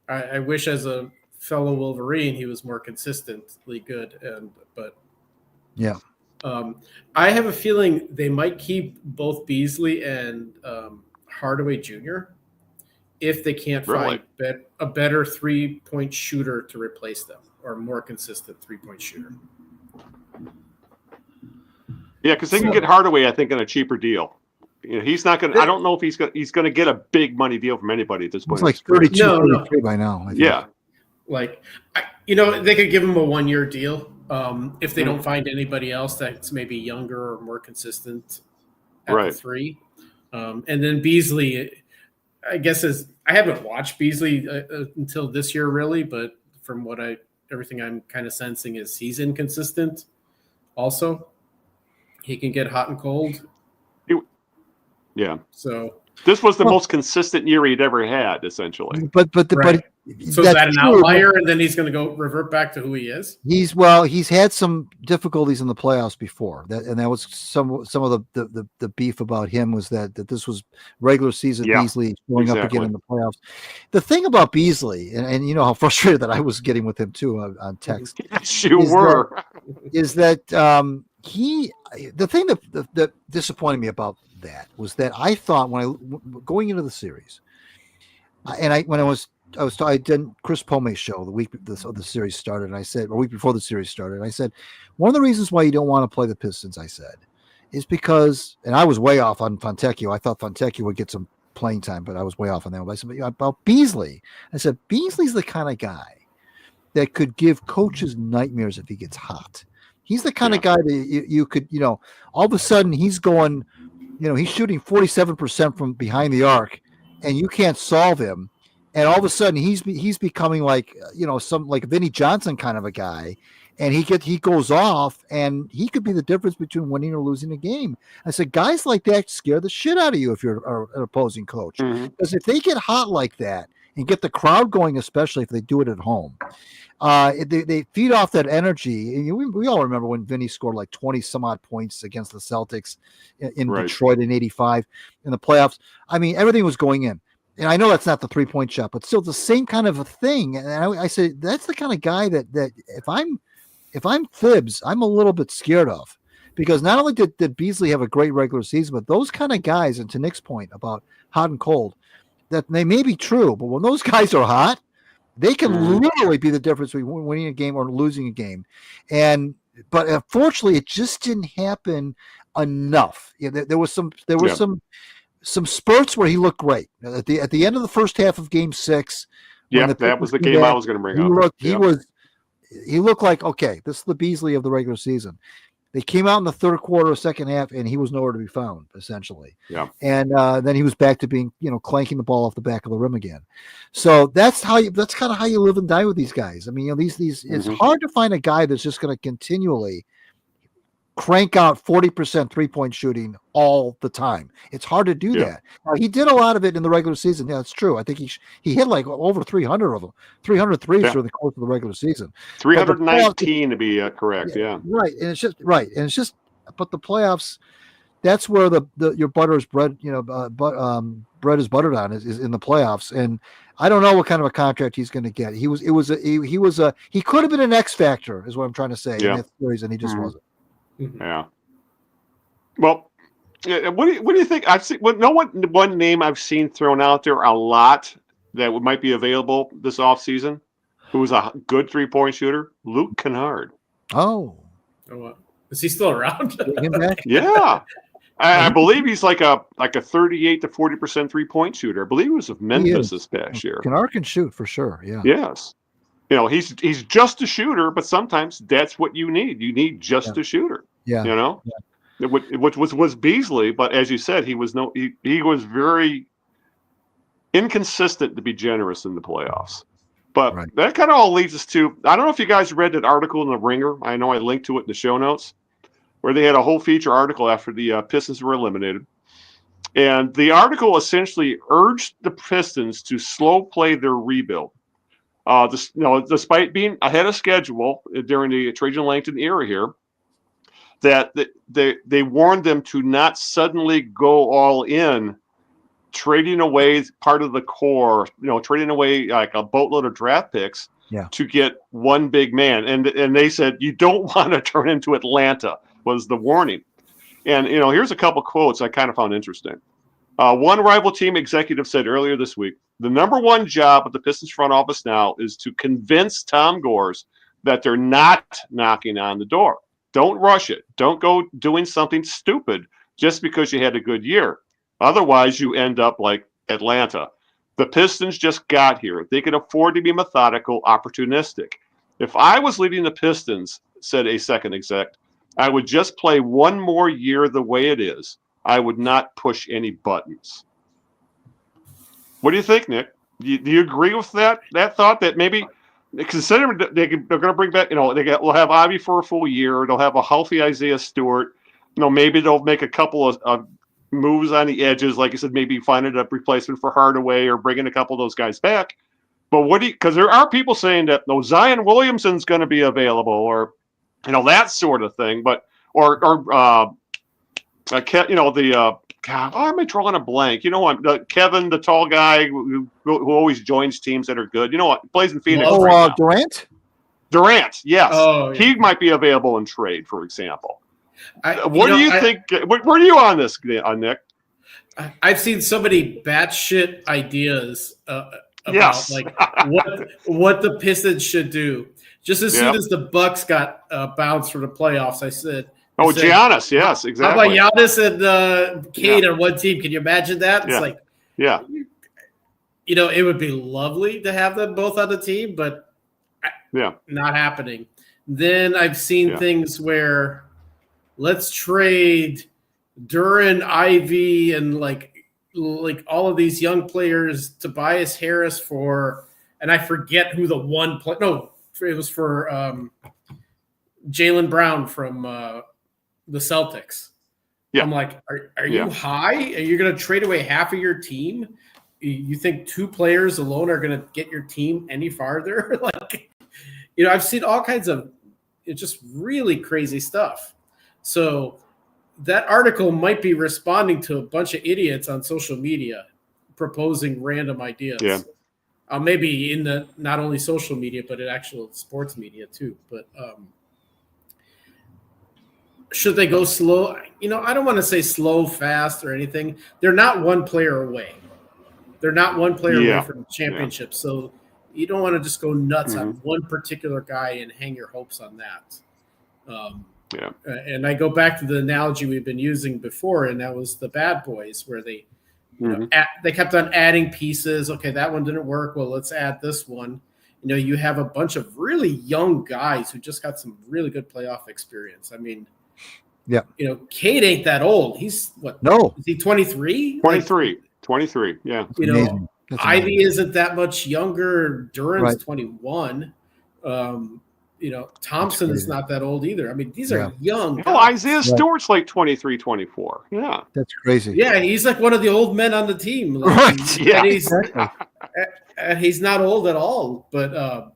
I wish as a fellow Wolverine he was more consistently good, but I have a feeling they might keep both Beasley and Hardaway Jr. if they can't find a better 3-point shooter to replace them, or more consistent 3-point shooter. Yeah, because they can get Hardaway, I think, on a cheaper deal. He's not going to. I don't know if he's going to get a big money deal from anybody at this point. It's like 32, 33 by now. I think. Yeah, they could give him a 1-year deal if they don't find anybody else that's maybe younger or more consistent at the 3. And then Beasley, I guess I haven't watched Beasley until this year really, but from everything I'm kind of sensing is he's inconsistent. Also, he can get hot and cold. Yeah. So this was the most consistent year he'd ever had, essentially. But so is that an outlier, and then he's going to go revert back to who he is? He's had some difficulties in the playoffs before, and that was some of the beef about him was that this was regular season Beasley going up again in the playoffs. The thing about Beasley, and you know how frustrated that I was getting with him too on text. Yes, you were. Is that the thing that disappointed me about that was that I thought going into the series, I did Chris Pome's show the week the series started, and I said, a week before the series started, and I said, one of the reasons why you don't want to play the Pistons, I said, is because, and I was way off on Fontecchio. I thought Fontecchio would get some playing time, but I was way off on that one. I said, about Beasley, I said, Beasley's the kind of guy that could give coaches nightmares if he gets hot. He's the kind of guy that you could, all of a sudden he's going, he's shooting 47% from behind the arc, and you can't solve him. And all of a sudden he's becoming like, some like Vinnie Johnson kind of a guy, and he goes off, and he could be the difference between winning or losing a game. I said, guys like that scare the shit out of you if you're an opposing coach, because if they get hot like that and get the crowd going, especially if they do it at home, they feed off that energy. And we all remember when Vinny scored like 20 some odd points against the Celtics in Detroit in '85 in the playoffs. I mean, everything was going in. And I know that's not the 3-point shot, but still the same kind of a thing. And I said, that's the kind of guy that if I'm Thibs, I'm a little bit scared of, because not only did Beasley have a great regular season, but those kind of guys, and to Nick's point about hot and cold, that they may be true, but when those guys are hot, they can literally be the difference between winning a game or losing a game. But unfortunately, it just didn't happen enough. There was some spurts where he looked great at the end of the first half of Game 6. Yeah, that was the game I was going to bring up. He looked like, okay, this is the Beasley of the regular season. They came out in the third quarter, second half, and he was nowhere to be found, essentially. Yeah. And then he was back to being, clanking the ball off the back of the rim again. So that's kind of how you live and die with these guys. I mean, it's hard to find a guy that's just going to continually crank out 40% 3-point shooting all the time. It's hard to do that. Now, he did a lot of it in the regular season. Yeah, that's true. I think he hit like over 300 of them, 303 through the course of the regular season. 319 to be correct. Yeah. Right. And it's just, but the playoffs, that's where your butter is bread, bread is buttered on is in the playoffs. And I don't know what kind of a contract he's going to get. He could have been an X factor is what I'm trying to say in that series, and he just wasn't. Yeah. Well, Yeah, what do you think? I've seen one name I've seen thrown out there a lot that might be available this offseason, who was a good 3-point shooter, Luke Kennard. Oh, is he still around? Bring him back. Yeah. I believe he's like a 38 to 40% 3-point shooter. I believe he was with Memphis this past year. Kennard can shoot for sure. Yeah. Yes. You know, he's just a shooter, but sometimes that's what you need. You need just a shooter. Yeah. You know? Yeah. Which was Beasley, but as you said, he was very inconsistent, to be generous, in the playoffs. But that kind of all leads us to, I don't know if you guys read that article in the Ringer. I know I linked to it in the show notes, where they had a whole feature article after the Pistons were eliminated. And the article essentially urged the Pistons to slow play their rebuild. Despite being ahead of schedule during the Trajan Langton era here, that they warned them to not suddenly go all in, trading away part of the core, trading away like a boatload of draft picks to get one big man. And they said, you don't want to turn into Atlanta, was the warning. And, here's a couple quotes I kind of found interesting. One rival team executive said earlier this week, the number one job of the Pistons front office now is to convince Tom Gores that they're not knocking on the door. Don't rush it. Don't go doing something stupid just because you had a good year. Otherwise, you end up like Atlanta. The Pistons just got here. They can afford to be methodical, opportunistic. If I was leading the Pistons, said a second exec, I would just play one more year the way it is. I would not push any buttons. What do you think, Nick? Do you agree with that thought, that maybe considering they're going to bring back, we'll have Ivy for a full year. They'll have a healthy Isaiah Stewart. Maybe they'll make a couple of moves on the edges, like you said, maybe finding a replacement for Hardaway or bringing a couple of those guys back. But because there are people saying that Zion Williamson's going to be available, or that sort of thing. But God, why am I drawing a blank? Kevin, the tall guy who always joins teams that are good. Plays in Phoenix. Durant. Durant, yes. Oh, yeah. He might be available in trade, for example. What do you think? Where are you on this, Nick? I've seen so many batshit ideas about what the Pistons should do. Just as soon as the Bucks got bounced for the playoffs, I said, Giannis, yes, exactly. How about Giannis and Cade on one team? Can you imagine that? It's it would be lovely to have them both on the team, but not happening. Then I've seen things where let's trade Duran, Ivy, and like all of these young players, Tobias Harris for, and I forget who the one play. No, it was for Jaylen Brown from the Celtics. Yeah. I'm like, are you high? Are you going to trade away half of your team? You think two players alone are going to get your team any farther? I've seen all kinds of just really crazy stuff. So that article might be responding to a bunch of idiots on social media proposing random ideas. Yeah. Maybe in the not only social media, but in actual sports media too. But should they go slow? I don't want to say slow, fast, or anything. They're not one player away. Away from the championship. So you don't want to just go nuts on one particular guy and hang your hopes on that. And I go back to the analogy we've been using before, and that was the Bad Boys, where they they kept on adding pieces. Okay, that one didn't work. Well, let's add this one. You have a bunch of really young guys who just got some really good playoff experience. I mean, Cade ain't that old. He's what? No. Is he 23? 23. Yeah. Ivy isn't that much younger. Duran's 21. Thompson is not that old either. I mean, these are young guys. Isaiah Stewart's like 23, 24. Yeah. That's crazy. Yeah, he's like one of the old men on the team. And he's not old at all, but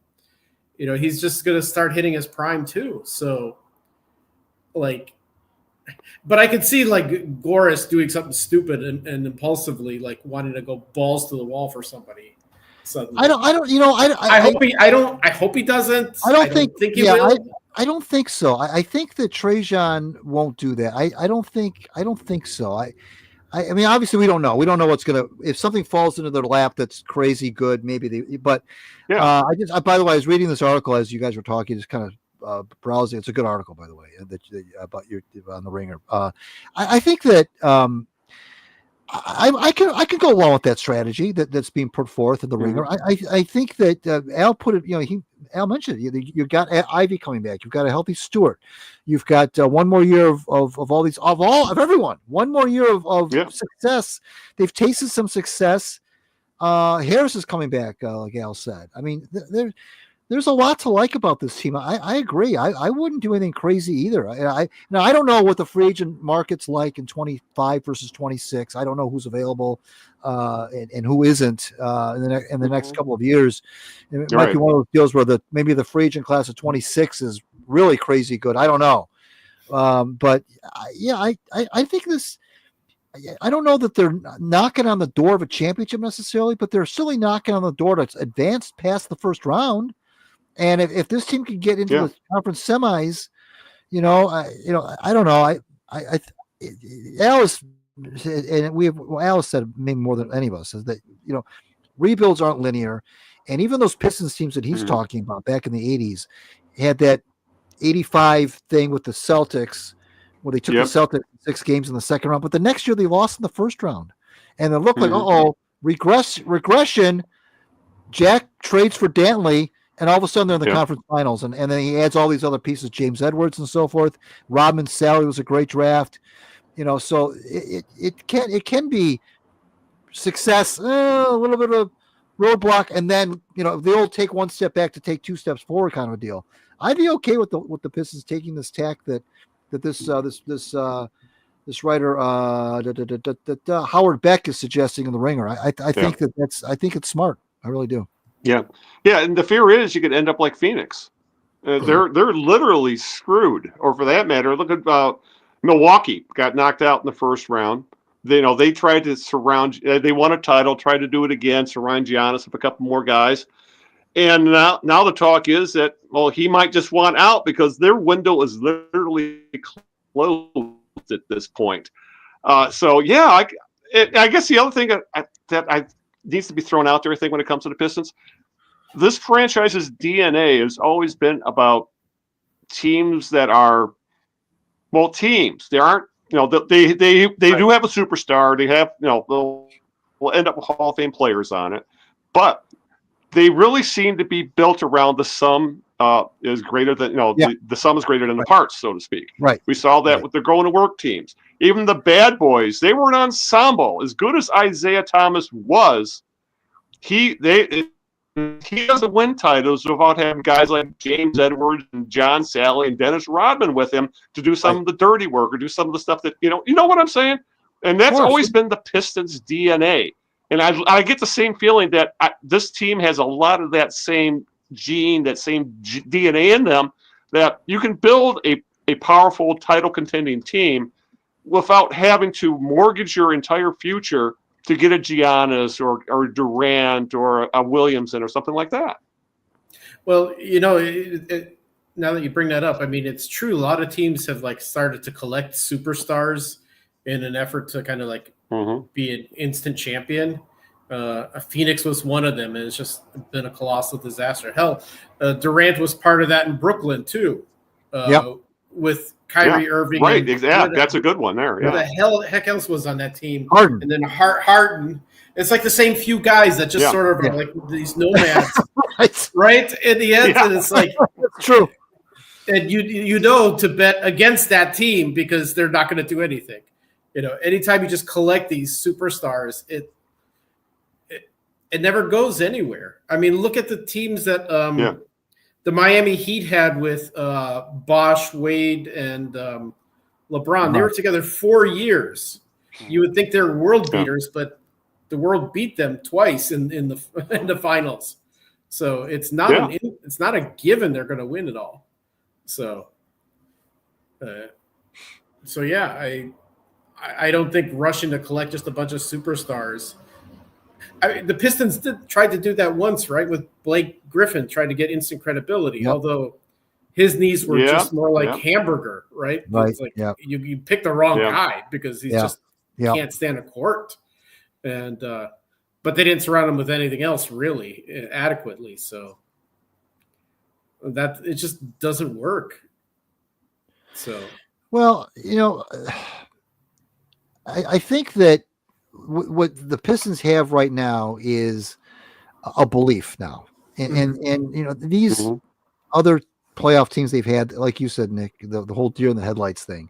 he's just going to start hitting his prime too. So but I could see Gores doing something stupid and impulsively, wanting to go balls to the wall for somebody. Suddenly. I hope he doesn't. I don't think he will. I don't think so. I think that Trajan won't do that. I don't think so. I mean, obviously, we don't know. We don't know what's gonna if something falls into their lap that's crazy good. Maybe they. But by the way, I was reading this article as you guys were talking, just kind of browsing. It's a good article, by the way, about your on the Ringer. I think that I can go along with that strategy that's being put forth in the Ringer. I think that Al put it. Al mentioned it. You've got Ivy coming back. You've got a healthy Stewart. You've got one more year of all these of everyone. One more year of success. They've tasted some success. Harris is coming back, like Al said. I mean, there's a lot to like about this team. I agree. I wouldn't do anything crazy either. Now I don't know what the free agent market's like in 25 versus 26. I don't know who's available and who isn't in the next couple of years. It might be one of those deals where maybe the free agent class of 26 is really crazy good. I don't know. But I think this. I don't know that they're knocking on the door of a championship necessarily, but they're certainly knocking on the door to advance past the first round. And if this team can get into the conference semis, I don't know. Alice and Alice said maybe more than any of us is that rebuilds aren't linear, and even those Pistons teams that he's talking about back in the '80s had that '85 thing with the Celtics where they took the Celtics 6 games in the second round, but the next year they lost in the first round, and it looked like regression. Jack trades for Dantley. And all of a sudden they're in the conference finals, and then he adds all these other pieces, James Edwards and so forth. Rodman's salary was a great draft, So it can be success, a little bit of roadblock, and then the old take one step back to take 2 steps forward kind of a deal. I'd be okay with the Pistons taking this tack that this writer Howard Beck is suggesting in the Ringer. I think I think it's smart. I really do. Yeah, and the fear is you could end up like Phoenix. They're literally screwed. Or for that matter, look at Milwaukee got knocked out in the first round. They tried to surround. They won a title, tried to do it again, surround Giannis with a couple more guys. And now the talk is that he might just want out because their window is literally closed at this point. I guess the other thing that needs to be thrown out there, I think, when it comes to the Pistons. This franchise's DNA has always been about teams that are, teams. They aren't, they do have a superstar. They have, they'll end up with Hall of Fame players on it, but they really seem to be built around the sum is greater than, the sum is greater than the parts, so to speak. Right. We saw that with the going to work teams. Even the bad boys, they were an ensemble. As good as Isaiah Thomas was, he doesn't win titles without having guys like James Edwards and John Sally and Dennis Rodman with him to do some of the dirty work or do some of the stuff that, you know what I'm saying? And that's always been the Pistons' DNA. And I get the same feeling that this team has a lot of that same gene, that same DNA in them, that you can build a powerful title contending team without having to mortgage your entire future to get a Giannis or Durant or a Williamson or something like that. Well, now that you bring that up, I mean, it's true. A lot of teams have started to collect superstars in an effort to kind of be an instant champion. Phoenix was one of them, and it's just been a colossal disaster. Hell, Durant was part of that in Brooklyn too. With Kyrie Irving. Right, exactly. That's a good one there. Who the heck else was on that team? Harden. And then Harden. It's like the same few guys that just sort of are like these nomads. right? In the end, and it's like that's true. And you know to bet against that team because they're not going to do anything. Anytime you just collect these superstars, it never goes anywhere. I mean, look at the teams that the Miami Heat had with Bosh, Wade, and LeBron. They were together 4 years. You would think they're world beaters, but the world beat them twice in the finals. So it's not it's not a given they're going to win it all. So, I don't think rushing to collect just a bunch of superstars. The Pistons tried to do that once, right? With Blake Griffin, tried to get instant credibility. Although his knees were just more like hamburger, right? Right. It's like you picked the wrong guy because he just can't stand a court. And but they didn't surround him with anything else really adequately. So that it just doesn't work. So well, I think that what the Pistons have right now is a belief now, and these other playoff teams they've had, like you said, Nick, the whole deer in the headlights thing,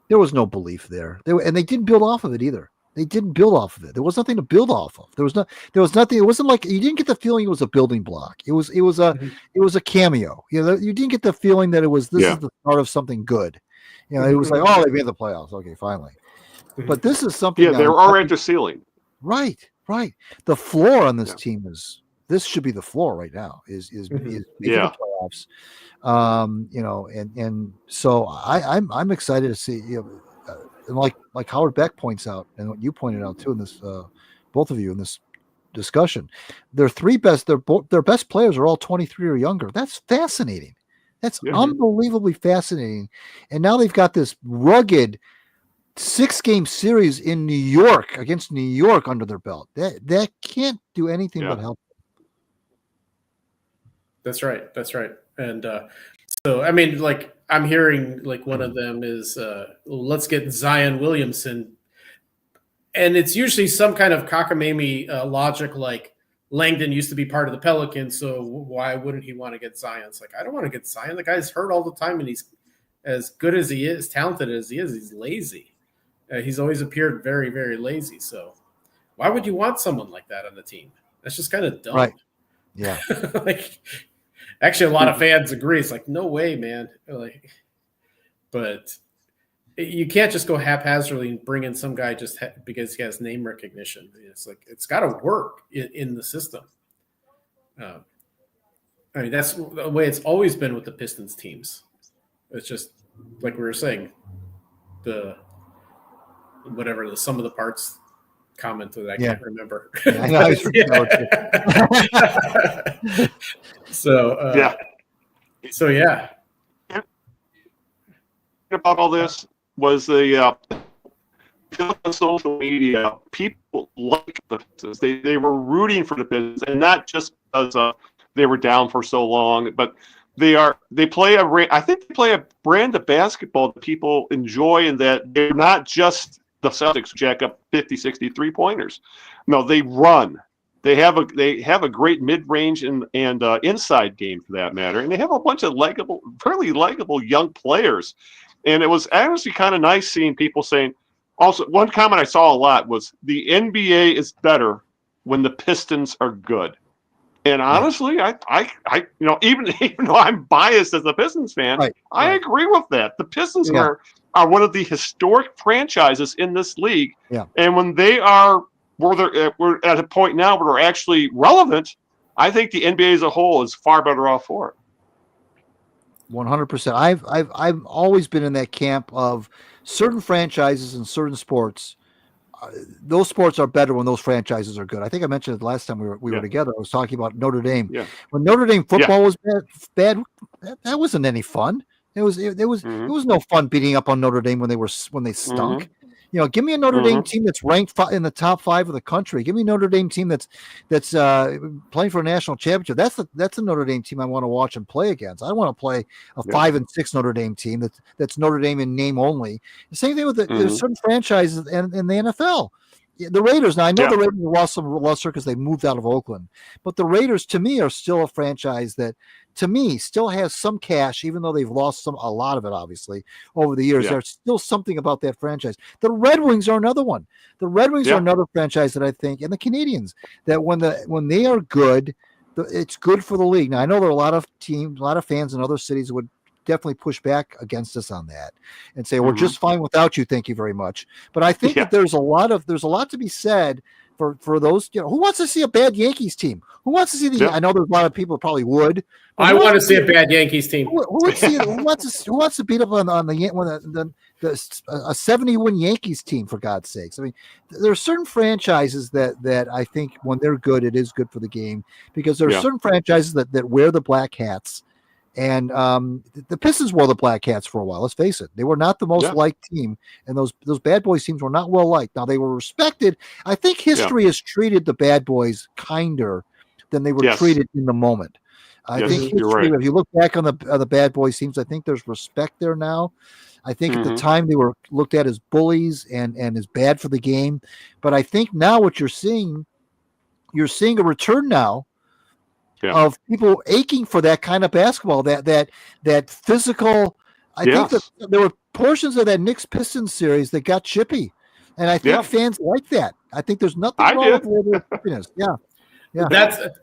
there was no belief there. And they didn't build off of it either. They didn't build off of it. There was nothing to build off of. There was nothing. It wasn't like you didn't get the feeling it was a building block. It was a cameo. You didn't get the feeling that this is the start of something good. It was like, oh, they made the playoffs. Okay, finally. But this is something. Yeah, they were already at the ceiling. Right. The floor on this team this should be the floor right now. Is making the playoffs. And so I'm excited to see. And like Howard Beck points out, and what you pointed out too in this, both of you in this discussion, their best players are all 23 or younger. That's fascinating. That's unbelievably fascinating. And now they've got this rugged 6-game series in New York against New York under their belt. That can't do anything but help. That's right. And so, I mean, like I'm hearing like one of them is let's get Zion Williamson. And it's usually some kind of cockamamie logic like Langdon used to be part of the Pelicans, so why wouldn't he want to get Zion? It's like, I don't want to get Zion. The guy's hurt all the time, and he's as good as he is, talented as he is, he's lazy. He's always appeared very, very lazy. So why would you want someone like that on the team? That's just kind of dumb. Right. Yeah. Actually, a lot of fans agree. It's like, no way, man. But you can't just go haphazardly and bring in some guy just because he has name recognition. It's like it's got to work in the system. I mean, that's the way it's always been with the Pistons teams. It's just like we were saying, the sum of the parts comment that I can't remember. So about all this was the on social media. People like the Pistons. They were rooting for the Pistons, and not just because they were down for so long, but they play a brand of basketball that people enjoy, and that they're not just the Celtics who jack up 50, 60 3-pointers. No, they run. They have a great mid-range and inside game for that matter, and they have a bunch of fairly likable young players. And it was actually kind of nice seeing people saying. Also, one comment I saw a lot was the NBA is better when the Pistons are good. And honestly, I even though I'm biased as a Pistons fan, I agree with that. The Pistons are one of the historic franchises in this league. Yeah. And when we're at a point now where they're actually relevant, I think the NBA as a whole is far better off for it. 100%. I've always been in that camp of certain franchises and certain sports. Those sports are better when those franchises are good. I think I mentioned it the last time we were together. I was talking about Notre Dame. Yeah. When Notre Dame football was bad, that wasn't any fun. It was no fun beating up on Notre Dame when they stunk. Give me a Notre Dame team that's ranked in the top 5 of the country. Give me a Notre Dame team that's playing for a national championship. That's a Notre Dame team I want to watch and play against. I don't want to play a 5-6 Notre Dame team that's Notre Dame in name only. The same thing with there's certain franchises in the NFL. The Raiders. Now I know the Raiders lost some luster because they moved out of Oakland, but the Raiders to me are still a franchise that to me still has some cash, even though they've lost a lot of it obviously over the years. There's still something about that franchise. The Red Wings are another one. The Red Wings are another franchise that I think, and the Canadians, that when they are good, it's good for the league. Now I know there are a lot of fans in other cities would definitely push back against us on that and say we're just fine without you, thank you very much. But I think that there's a lot to be said for those. Who wants to see a bad Yankees team? Who wants to see I know there's a lot of people probably would. I want to see a bad Yankees team. Who wants to beat up on the a 70-win Yankees team, for God's sakes? I mean, there are certain franchises that I think when they're good, it is good for the game, because there are certain franchises that wear the black hats. And the Pistons wore the Black Cats for a while. Let's face it; they were not the most liked team, and those Bad Boys teams were not well liked. Now they were respected. I think history has treated the Bad Boys kinder than they were treated in the moment. I think history, if you look back on the Bad Boys teams, I think there's respect there now. I think at the time they were looked at as bullies and as bad for the game. But I think now what you're seeing a return now of people aching for that kind of basketball, that physical. I think that there were portions of that Knicks Pistons series that got chippy, and I think fans like that. I think there's nothing wrong with happiness. Yeah,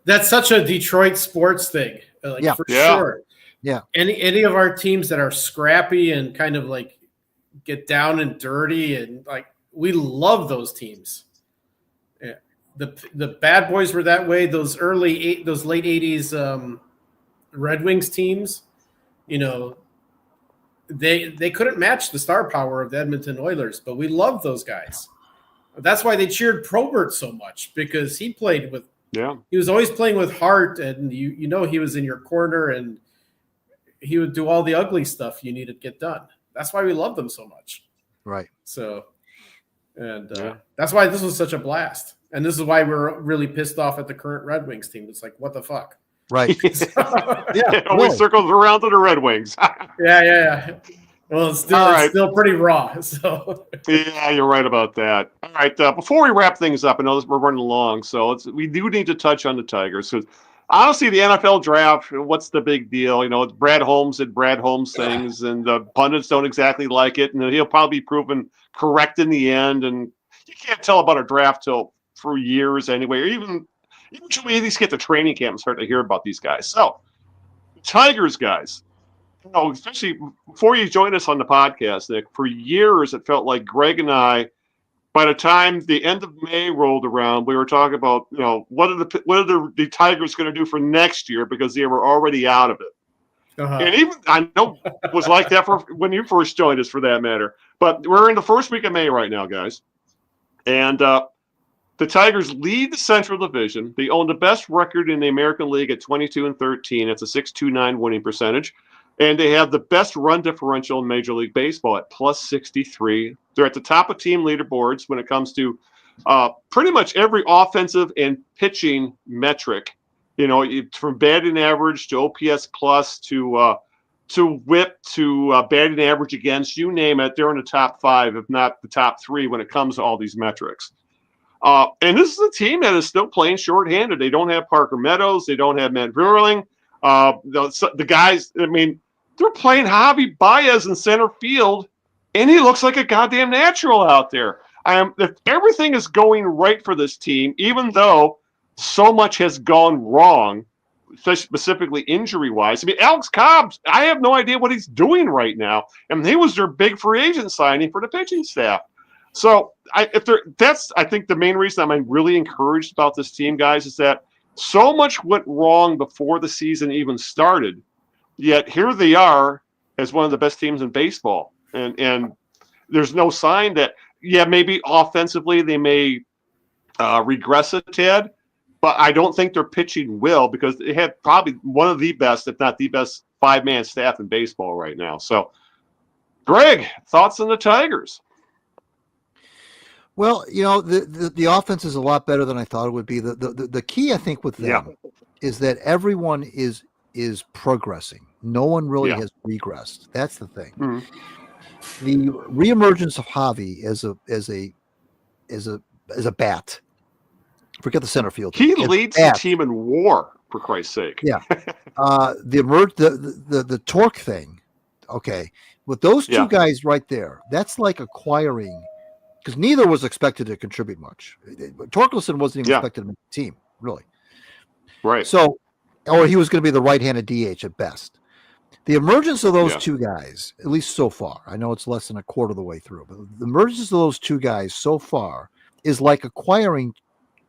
that's such a Detroit sports thing, for sure. Yeah, any of our teams that are scrappy and kind of like get down and dirty, and like we love those teams. The Bad Boys were that way. Those late '80s Red Wings teams, they couldn't match the star power of the Edmonton Oilers, but we loved those guys. That's why they cheered Probert so much, because he played with. Yeah, he was always playing with heart, and he was in your corner, and he would do all the ugly stuff you needed to get done. That's why we loved him so much. Right. So, and that's why this was such a blast. And this is why we're really pissed off at the current Red Wings team. It's like, what the fuck? Right. It always circles around to the Red Wings. Yeah. Well, it's still pretty raw. So yeah, you're right about that. All right, before we wrap things up, I know we're running long, so we do need to touch on the Tigers. So honestly, the NFL draft, what's the big deal? It's Brad Holmes did Brad Holmes things, and the pundits don't exactly like it, and he'll probably be proven correct in the end. And you can't tell about a draft for years anyway, or even should we at least get to training camp and start to hear about these guys. So, Tigers guys, especially before you joined us on the podcast, Nick, for years it felt like Greg and I, by the time the end of May rolled around, we were talking about, what are the Tigers going to do for next year, because they were already out of it. And even I know it was like that for when you first joined us, for that matter. But we're in the first week of May right now, guys, and the Tigers lead the Central Division. They own the best record in the American League at 22-13. It's a .629 winning percentage. And they have the best run differential in Major League Baseball at +63. They're at the top of team leaderboards when it comes to pretty much every offensive and pitching metric. From batting average to OPS plus to WHIP to batting average against, you name it, they're in the top 5, if not the top 3, when it comes to all these metrics. And this is a team that is still playing shorthanded. They don't have Parker Meadows. They don't have Matt Vierling. The guys, they're playing Javi Baez in center field, and he looks like a goddamn natural out there. If everything is going right for this team, even though so much has gone wrong, specifically injury-wise. Alex Cobb, I have no idea what he's doing right now, and he was their big free agent signing for the pitching staff. So I think the main reason I'm really encouraged about this team, guys, is that so much went wrong before the season even started, yet here they are as one of the best teams in baseball. And there's no sign that, maybe offensively they may regress a tad, but I don't think their pitching will, because they have probably one of the best, if not the best, 5-man staff in baseball right now. So, Greg, thoughts on the Tigers? Well, the offense is a lot better than I thought it would be. The key, I think, with them is that everyone is progressing. No one really has regressed. That's the thing. Mm-hmm. The reemergence of Javi as a bat. Forget the center field. He leads the team in WAR, for Christ's sake. Yeah. The torque thing. Okay, with those two guys right there, that's like acquiring. Because neither was expected to contribute much. Torkelson wasn't even expected to make the team, really. Right. So, or he was going to be the right-handed DH at best. The emergence of those two guys, at least so far, I know it's less than a quarter of the way through, but the emergence of those two guys so far is like acquiring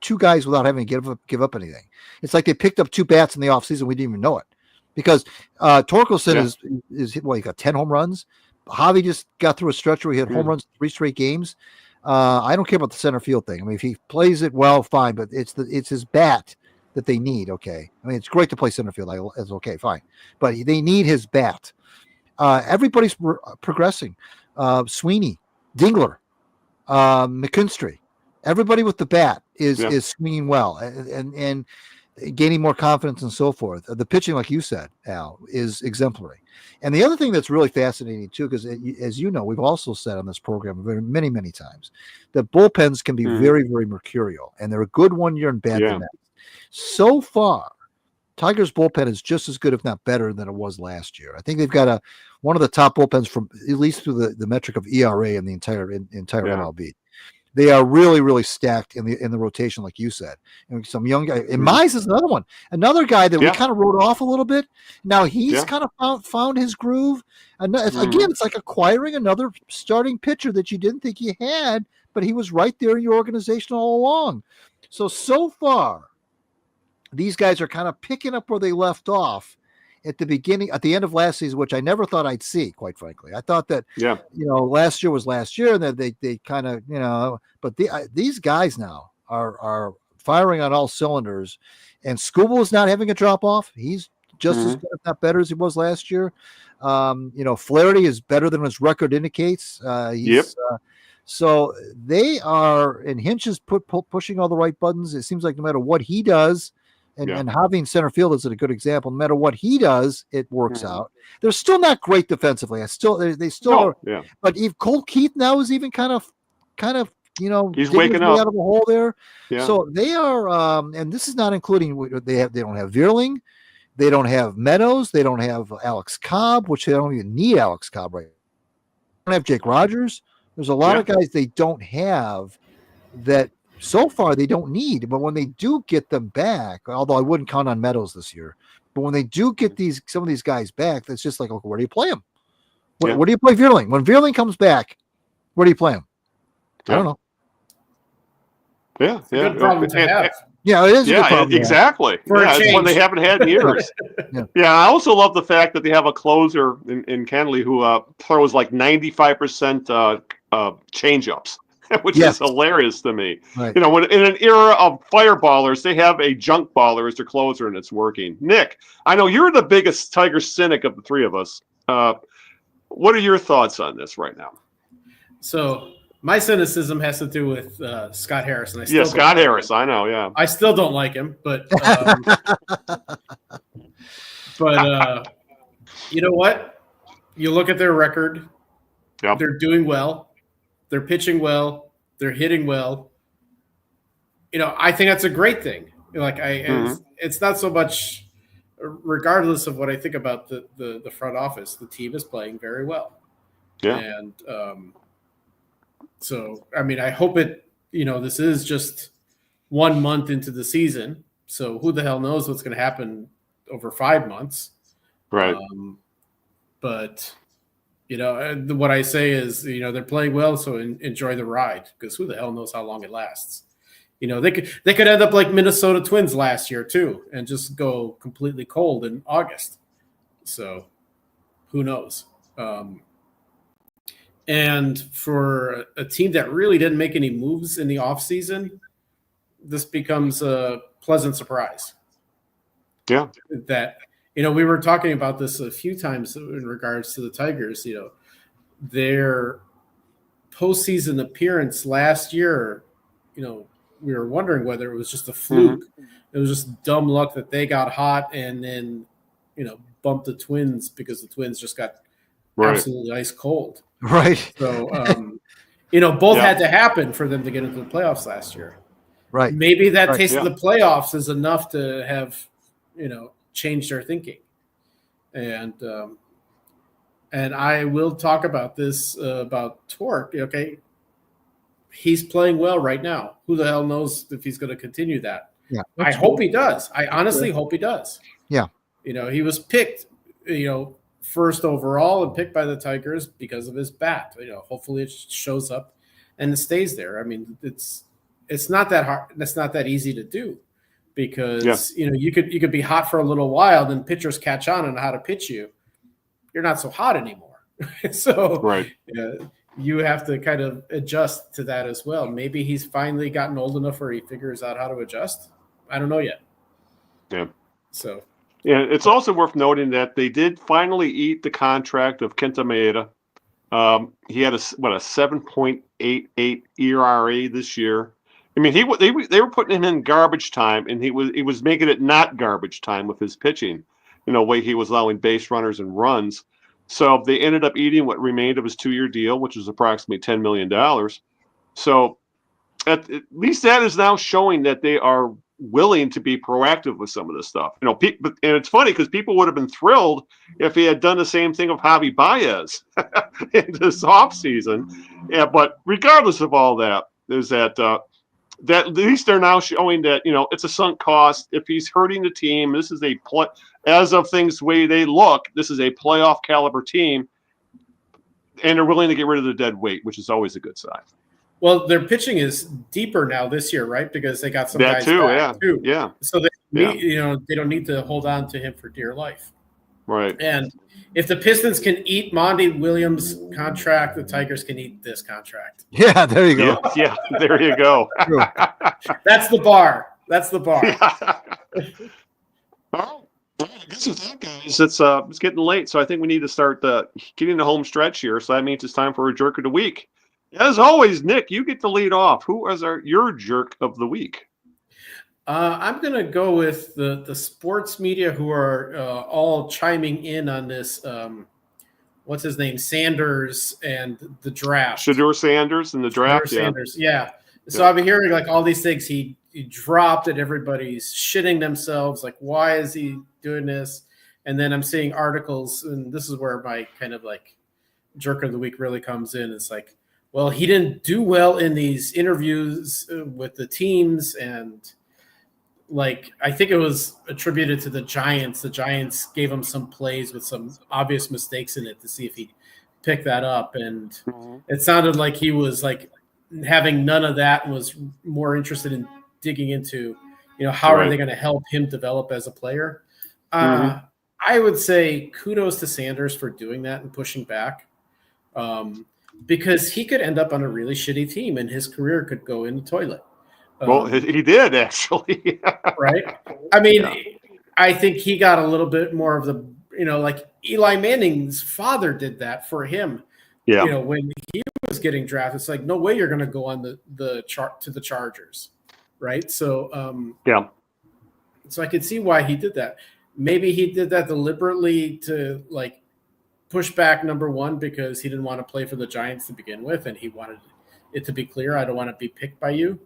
two guys without having to give up anything. It's like they picked up 2 bats in the offseason. We didn't even know it. Because Torkelson is he got 10 home runs. Javi just got through a stretch where he had home runs 3 straight games. I don't care about the center field thing. If he plays it well, fine, but it's his bat that they need. Okay, I mean it's great to play center field. It's okay, fine, but they need his bat. Everybody's progressing. Sweeney, Dingler, McKinstry, everybody with the bat is swinging well and gaining more confidence and so forth. The pitching, like you said, Al, is exemplary. And the other thing that's really fascinating too, because as you know, we've also said on this program many, many times that bullpens can be very, very mercurial, and they're a good 1 year and bad the next. So far, Tigers bullpen is just as good, if not better, than it was last year. I think they've got one of the top bullpens from at least through the metric of ERA in the entire MLB. They are really, really stacked in the rotation, like you said. And some young guy, and Mize is another guy that we kind of wrote off a little bit. Now he's kind of found his groove. And again, it's like acquiring another starting pitcher that you didn't think you had, but he was right there in your organization all along. So far, these guys are kind of picking up where they left off at the end of last season, which I never thought I'd see, quite frankly. I thought that, last year was last year, and that they kind of, but these guys now are firing on all cylinders, and Skubal is not having a drop off. He's just as good, if not better, as he was last year. Flaherty is better than his record indicates. So they are, and Hinch is pushing all the right buttons. It seems like no matter what he does, and having center field is a good example. No matter what he does, it works out. They're still not great defensively. They still are. Yeah. But Cole Keith now is even kind of he's waking up out of a hole there. Yeah. So they are, and this is not including they don't have Vierling, they don't have Meadows, they don't have Alex Cobb, which they don't even need Alex Cobb right now. They don't have Jake Rogers. There's a lot of guys they don't have that. So far, they don't need, but when they do get them back, although I wouldn't count on Meadows this year, but when they do get some of these guys back, that's just like, okay, where do you play them? Where do you play Vierling? When Vierling comes back, where do you play him? I don't know. Yeah, good problem to have. Yeah, it is. A good problem exactly. It's one they haven't had in years. I also love the fact that they have a closer in Kenley who throws like 95% change-ups. Which is hilarious to me. Right. When in an era of fireballers, they have a junk baller as their closer, and it's working. Nick, I know you're the biggest Tiger cynic of the three of us. What are your thoughts on this right now? So my cynicism has to do with Scott Harris, and Scott Harris. I know. Yeah, I still don't like him, but you know what? You look at their record. Yep. They're doing well. They're pitching well. They're hitting well. I think that's a great thing. It's not so much, regardless of what I think about the front office, the team is playing very well. Yeah. And so, I mean, I hope this is just 1 month into the season. So who the hell knows what's going to happen over 5 months. Right. But what I say is, they're playing well, so enjoy the ride, because who the hell knows how long it lasts. They could end up like Minnesota Twins last year too, and just go completely cold in August. So who knows? And for a team that really didn't make any moves in the offseason, this becomes a pleasant surprise. Yeah. That we were talking about this a few times in regards to the Tigers. Their postseason appearance last year, we were wondering whether it was just a fluke. It was just dumb luck that they got hot and then, bumped the Twins because the Twins just got absolutely ice cold. Right. So, both had to happen for them to get into the playoffs last year. Right. Maybe that taste of the playoffs is enough to have, change their thinking. And I will talk about this about Torque. Okay, he's playing well right now. Who the hell knows if he's going to continue that? Yeah, I hope he does. I honestly hope he does. Yeah, he was picked, first overall and picked by the Tigers because of his bat. Hopefully it shows up and it stays there. I mean, it's not that hard. That's not that easy to do. Because you could be hot for a little while, then pitchers catch on and how to pitch you. You're not so hot anymore. So you have to kind of adjust to that as well. Maybe he's finally gotten old enough where he figures out how to adjust. I don't know yet. Yeah. So. Yeah, it's also worth noting that they did finally eat the contract of Kenta Maeda. He had a 7.88 ERA this year. I mean, they were putting him in garbage time, and he was making it not garbage time with his pitching. Way he was allowing base runners and runs. So they ended up eating what remained of his 2-year deal, which was approximately $10 million. So at least that is now showing that they are willing to be proactive with some of this stuff. And it's funny because people would have been thrilled if he had done the same thing of Javi Baez in this offseason. Yeah, but regardless of all that, is that at least they're now showing that it's a sunk cost. If he's hurting the team, this is as of things the way they look, this is a playoff caliber team, and they're willing to get rid of the dead weight, which is always a good sign. Well, their pitching is deeper now this year, right? Because they got some guys too, back too. Yeah. So they don't need to hold on to him for dear life. Right. And if the Pistons can eat Monty Williams' contract, the Tigers can eat this contract. Yeah, there you go. Yeah, there you go. That's the bar. All right. I guess with that, guys, it's getting late, so I think we need to start getting the home stretch here. So that means it's time for a jerk of the week. As always, Nick, you get to lead off. Who is your jerk of the week? I'm going to go with the sports media who are all chiming in on this. What's his name? Sanders and the draft. Shedeur Sanders and the draft. Sanders, yeah. So I've been hearing like all these things he dropped, and everybody's shitting themselves. Like, why is he doing this? And then I'm seeing articles, and this is where my kind of like jerk of the week really comes in. It's like, well, he didn't do well in these interviews with the teams, and like I think it was attributed to the Giants. The Giants gave him some plays with some obvious mistakes in it to see if he'd pick that up, and it sounded like he was like having none of that and was more interested in digging into, how are they going to help him develop as a player. I would say kudos to Sanders for doing that and pushing back. Because he could end up on a really shitty team and his career could go in the toilet. Well, he did actually. Right. I mean, I think he got a little bit more of the, like Eli Manning's father did that for him. Yeah. When he was getting drafted, it's like, no way you're going to go on the chart to the Chargers. Right. So, so I could see why he did that. Maybe he did that deliberately to like, push back, number one, because he didn't want to play for the Giants to begin with, and he wanted it to be clear, I don't want to be picked by you.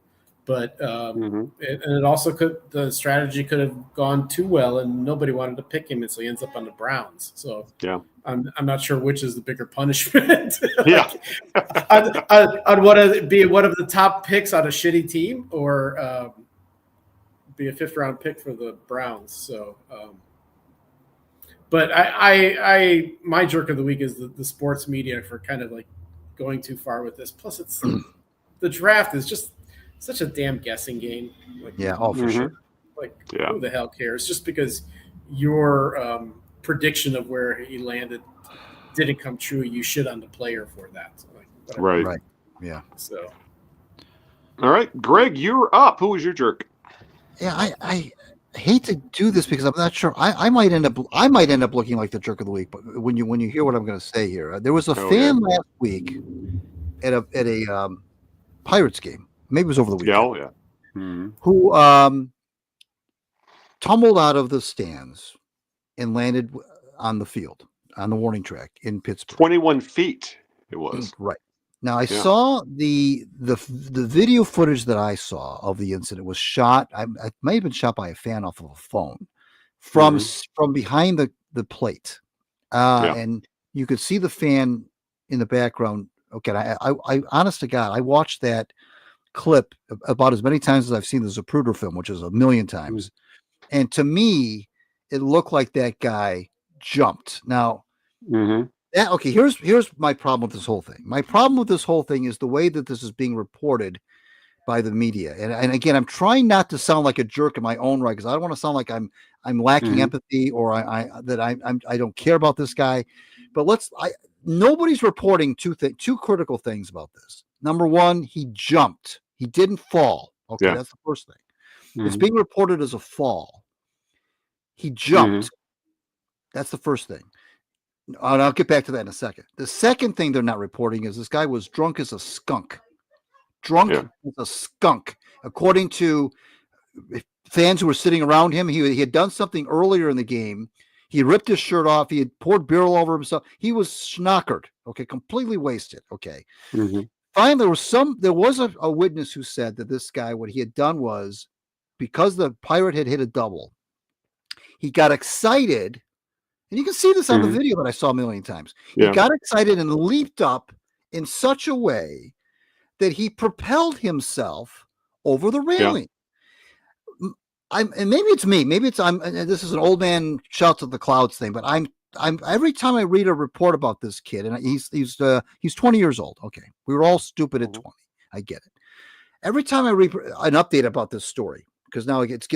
But it also the strategy could have gone too well, and nobody wanted to pick him, and so he ends up on the Browns. So I'm not sure which is the bigger punishment. I'd want to be one of the top picks on a shitty team, or be a 5th round pick for the Browns. So. But my jerk of the week is the sports media for kind of like going too far with this. Plus, it's the draft is just such a damn guessing game. Like, for sure. Like, who the hell cares? Just because your prediction of where he landed didn't come true, you shit on the player for that. So, like, right. Yeah. So. All right, Greg, you're up. Who was your jerk? Yeah, I hate to do this because I'm not sure. I might end up looking like the jerk of the week. But when you hear what I'm going to say here, there was a fan last week at a Pirates game. Maybe it was over the weekend. Who tumbled out of the stands and landed on the field on the warning track in Pittsburgh. 21 feet it was. Right. Now I saw the video footage that I saw of the incident was shot. I may have been shot by a fan off of a phone from behind the plate, and you could see the fan in the background. Okay, I honest to God, I watched that clip about as many times as I've seen the Zapruder film, which is 1,000,000 times, and to me, it looked like that guy jumped. Now. Okay, here's my problem with this whole thing. My problem with this whole thing is the way that this is being reported by the media. And again, I'm trying not to sound like a jerk in my own right, because I don't want to sound like I'm lacking empathy or I don't care about this guy. But nobody's reporting two critical things about this. Number one, he jumped. He didn't fall. Okay, that's the first thing. It's being reported as a fall. He jumped. That's the first thing. And I'll get back to that in a second. The second thing they're not reporting is this guy was drunk as a skunk. Drunk as a skunk. According to fans who were sitting around him, he had done something earlier in the game. He ripped his shirt off. He had poured beer all over himself. He was schnockered, okay, completely wasted, okay. Finally, there was a witness who said that this guy, what he had done was, because the Pirate had hit a double, he got excited, and you can see this on the video that I saw a million times. He got excited and leaped up in such a way that he propelled himself over the railing. And maybe it's me. Maybe it's this is an old man shout to the clouds thing. But I'm every time I read a report about this kid, and he's 20 years old. Okay, we were all stupid at 20. I get it. Every time I read an update about this story, because now it gets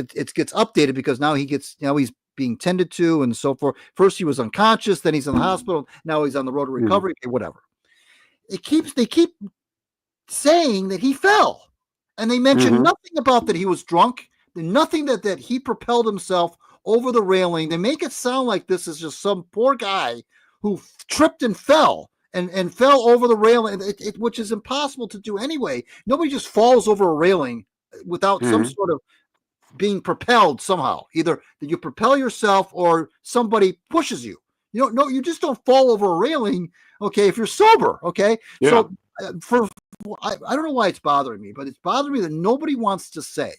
updated because now he's being tended to and so forth. First he was unconscious, then he's in the hospital. Now he's on the road to recovery. Okay, whatever. They keep saying that he fell, and they mention nothing about that he was drunk. Nothing that he propelled himself over the railing. They make it sound like this is just some poor guy who tripped and fell and fell over the railing, which is impossible to do anyway. Nobody just falls over a railing without some sort of being propelled somehow. Either that you propel yourself or somebody pushes you. You just don't fall over a railing, okay, if you're sober, okay? Yeah. So I don't know why it's bothering me, but it's bothering me that nobody wants to say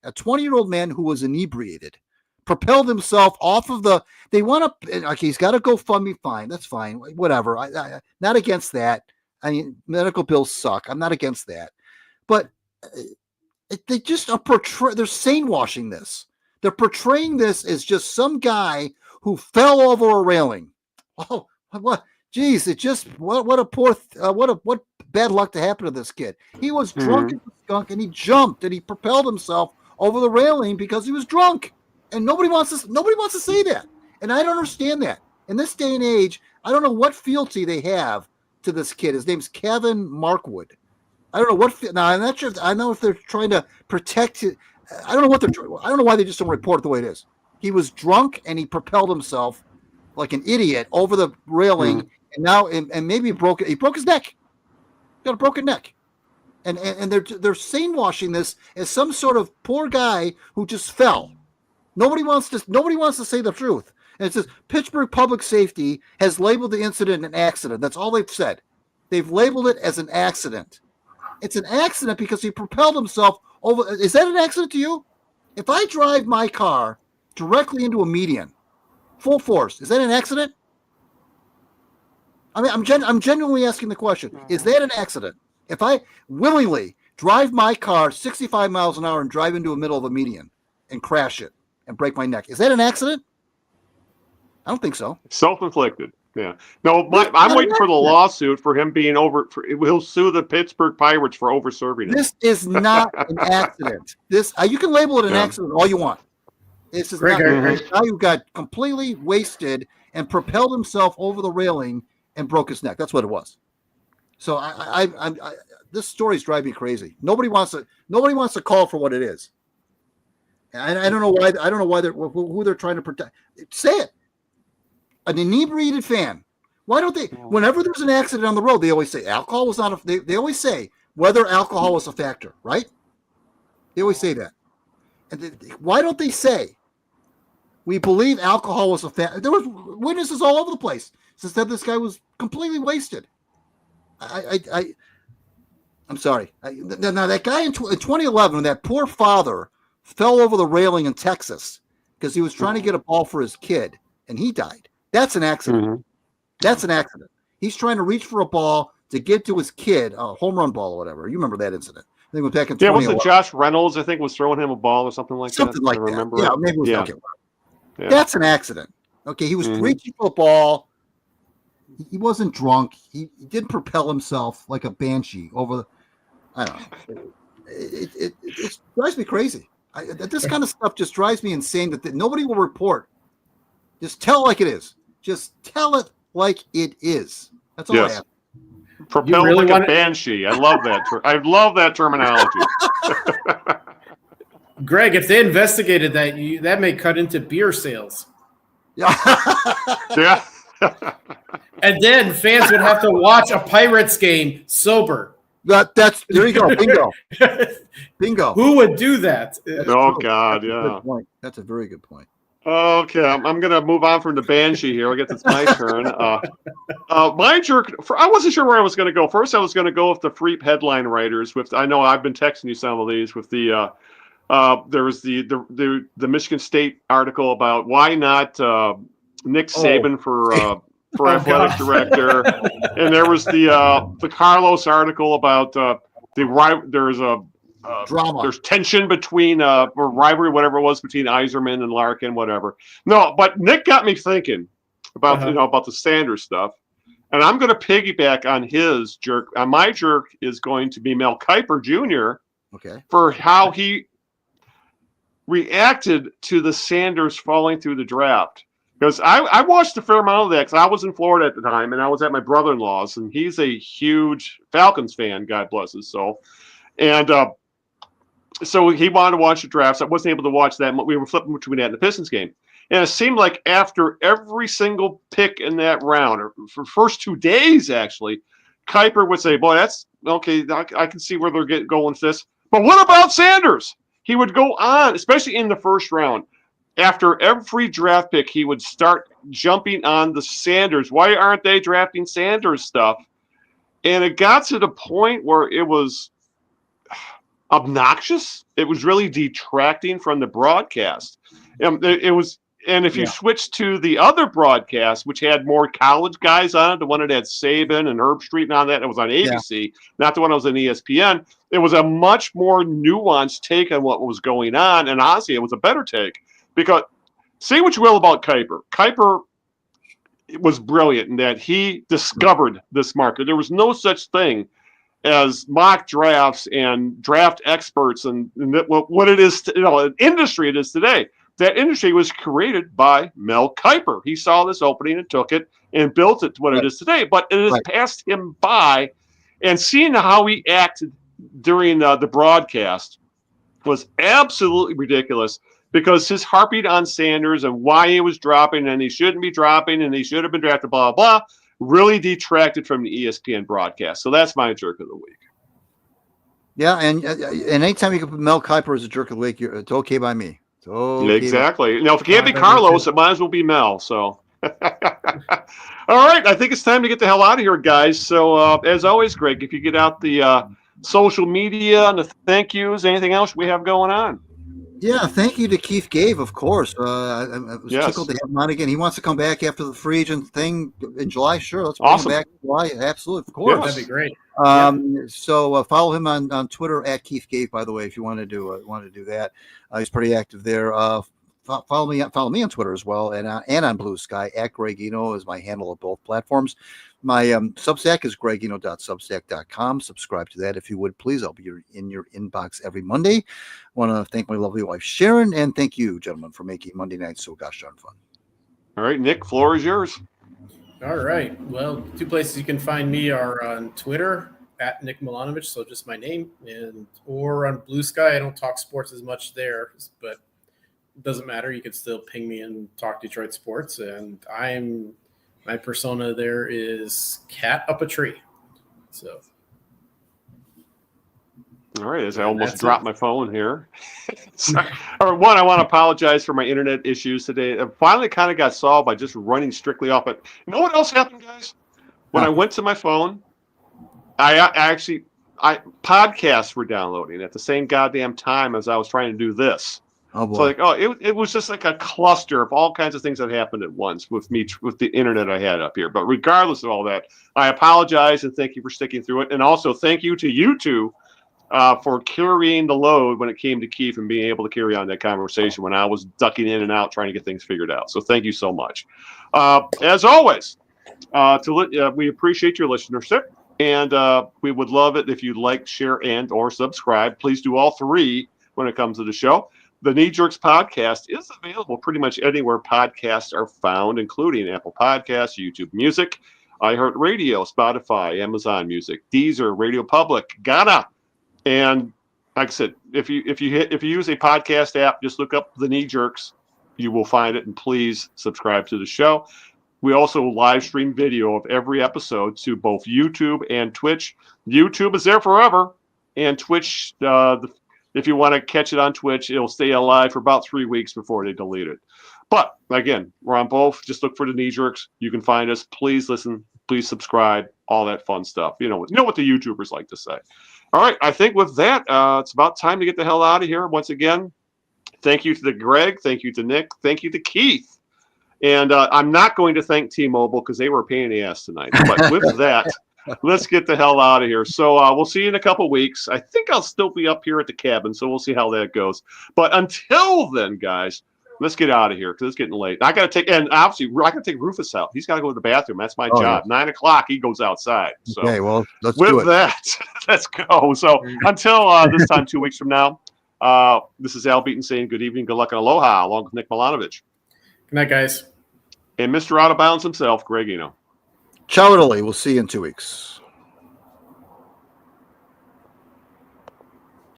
a 20-year-old man who was inebriated propelled himself off of they want to, okay, he's got a GoFundMe, fine, that's fine, whatever. I not against that. I mean, medical bills suck. I'm not against that. But they just are they're sane-washing this. They're portraying this as just some guy who fell over a railing. Oh, what? Geez, it just, what a poor, what bad luck to happen to this kid. He was drunk as a skunk, and he jumped, and he propelled himself over the railing because he was drunk, and nobody wants to say that, and I don't understand that. In this day and age, I don't know what fealty they have to this kid. His name's Kevin Markwood. I don't know what. Now I'm not sure. I know if they're trying to protect it. I don't know what they're. I don't know why they just don't report it the way it is. He was drunk and he propelled himself like an idiot over the railing, and now and maybe he broke his neck. Got a broken neck. And they're sane-washing this as some sort of poor guy who just fell. Nobody wants to say the truth. And it says Pittsburgh Public Safety has labeled the incident an accident. That's all they've said. They've labeled it as an accident. It's an accident because he propelled himself over. Is that an accident to you? If I drive my car directly into a median, full force, is that an accident? I mean, I'm genuinely asking the question. Is that an accident? If I willingly drive my car 65 miles an hour and drive into the middle of a median and crash it and break my neck, is that an accident? I don't think so. Self-inflicted. Yeah. No, I'm waiting for the lawsuit for him being he'll sue the Pittsburgh Pirates for over-serving him. This is not an accident. You can label it an accident all you want. This is not a guy who got completely wasted and propelled himself over the railing and broke his neck. That's what it was. So this story's driving me crazy. Nobody wants to call for what it is. And I don't know why. I don't know why who they're trying to protect. Say it. An inebriated fan. Why don't they? Whenever there's an accident on the road, they always say alcohol was not. They always say whether alcohol was a factor, right? They always say that. And why don't they say we believe alcohol was a factor? There was witnesses all over the place said this guy was completely wasted. I'm sorry. Now that guy in 2011, when that poor father fell over the railing in Texas because he was trying to get a ball for his kid and he died. That's an accident. That's an accident. He's trying to reach for a ball to get to his kid, a home run ball or whatever. You remember that incident? I think it was back in 2011. Yeah, was it Josh Reynolds? I think was throwing him a ball or something like that. Something like that. Remember yeah, maybe it was. Okay. Yeah. That's an accident. Okay, he was reaching for a ball. He wasn't drunk. He didn't propel himself like a banshee over. I don't know. It drives me crazy. This kind of stuff just drives me insane that nobody will report. Just tell it like it is. Just tell it like it is. That's all I have. Propel like a banshee. I love that. I love that terminology. Greg, if they investigated that, that may cut into beer sales. Yeah. And then fans would have to watch a Pirates game sober. That's there you go. Bingo. Who would do that? Oh God, yeah. That's a very good point. Okay, I'm gonna move on from the Banshee here. I guess it's my turn. My jerk. I wasn't sure where I was gonna go. First, I was gonna go with the Freep headline writers. I know I've been texting you some of these with the. There was the Michigan State article about why not Nick Saban for athletic director, and there was the Carlos article about there's a drama. There's tension between or rivalry, whatever it was, between Yzerman and Larkin, whatever. No, but Nick got me thinking about about the Sanders stuff, and I'm going to piggyback on his jerk. My jerk is going to be Mel Kiper Jr. Okay. For how he reacted to the Sanders falling through the draft. Because I watched a fair amount of that because I was in Florida at the time, and I was at my brother-in-law's, and he's a huge Falcons fan, God bless his soul. And so he wanted to watch the drafts. I wasn't able to watch that. We were flipping between that and the Pistons game. And it seemed like after every single pick in that round, or for the first 2 days, actually, Kiper would say, boy, that's okay. I can see where they're going with this. But what about Sanders? He would go on, especially in the first round. After every draft pick, he would start jumping on the Sanders. Why aren't they drafting Sanders stuff? And it got to the point where it was obnoxious. It was really detracting from the broadcast. It was, and if you switch to the other broadcast, which had more college guys on it, the one that had Saban and Herb Street and all that, it was on ABC, not the one that was on ESPN. It was a much more nuanced take on what was going on, and honestly, it was a better take. Because say what you will about Kiper. Kiper was brilliant in that he discovered this market. There was no such thing as mock drafts and draft experts and what it is, an industry it is today. That industry was created by Mel Kiper. He saw this opening and took it and built it to what it is today. But it has passed him by, and seeing how he acted during the broadcast was absolutely ridiculous. Because his harping on Sanders and why he was dropping and he shouldn't be dropping and he should have been drafted, blah, blah, blah, really detracted from the ESPN broadcast. So that's my jerk of the week. Yeah, and anytime you can put Mel Kiper as a jerk of the week, it's okay by me. Okay. Exactly. Now, if it can't be Carlos, it might as well be Mel. So, all right, I think it's time to get the hell out of here, guys. So, as always, Greg, if you get out the social media and the thank yous, anything else we have going on? Yeah, thank you to Keith Gave, of course. I was tickled to have him on again. He wants to come back after the free agent thing in July. Sure, let's bring him back in July. Absolutely, of course. That'd be great. So follow him on Twitter at Keith Gave, by the way, if you want to do that. He's pretty active there. Follow me on Twitter as well, and on Blue Sky at Greg Eno is my handle of both platforms. My Substack is gregeno.substack.com. Subscribe to that if you would, please. I'll be in your inbox every Monday. I want to thank my lovely wife, Sharon, and thank you, gentlemen, for making Monday nights so gosh darn fun. All right, Nick, floor is yours. All right. Well, 2 places you can find me are on Twitter at Nick Milanovich, so just my name, or on Blue Sky. I don't talk sports as much there, but it doesn't matter. You can still ping me and talk Detroit sports, and my persona there is cat up a tree. So, all right, as I almost dropped my phone here. One, I want to apologize for my internet issues today. It finally kind of got solved by just running strictly off it. You know what else happened, guys? When I went to my phone, I podcasts were downloading at the same goddamn time as I was trying to do this. Oh boy. So it was just like a cluster of all kinds of things that happened at once with the internet I had up here. But regardless of all that, I apologize and thank you for sticking through it. And also thank you to you two for carrying the load when it came to Keith and being able to carry on that conversation when I was ducking in and out trying to get things figured out. So thank you so much. As always, we appreciate your listenership, and we would love it if you'd like, share, and or subscribe. Please do all 3 when it comes to the show. The Knee Jerks podcast is available pretty much anywhere podcasts are found, including Apple Podcasts, YouTube Music, iHeartRadio, Spotify, Amazon Music, Deezer, Radio Public, Ghana, and like I said, if you use a podcast app, just look up the Knee Jerks. You will find it, and please subscribe to the show. We also live stream video of every episode to both YouTube and Twitch. YouTube is there forever, and Twitch, if you want to catch it on Twitch, it'll stay alive for about 3 weeks before they delete it. But again, we're on both. Just look for the Knee Jerks. You can find us. Please listen. Please subscribe. All that fun stuff. You know what the YouTubers like to say. All right. I think with that, it's about time to get the hell out of here. Once again, thank you to Greg. Thank you to Nick. Thank you to Keith. And I'm not going to thank T-Mobile because they were a pain in the ass tonight. But with that, let's get the hell out of here. So we'll see you in a couple weeks. I think I'll still be up here at the cabin, so we'll see how that goes. But until then, guys, let's get out of here because it's getting late. I got to take Rufus out. He's got to go to the bathroom. That's my job. Yeah. 9 o'clock, he goes outside. So okay, well, let's do it. With that, let's go. So until this time 2 weeks from now, this is Al Beaton saying good evening, good luck, and aloha, along with Nick Milanovich. Good night, guys. And Mr. Out of Bounds himself, Greg Eno. Ciao, Italy. We'll see you in 2 weeks.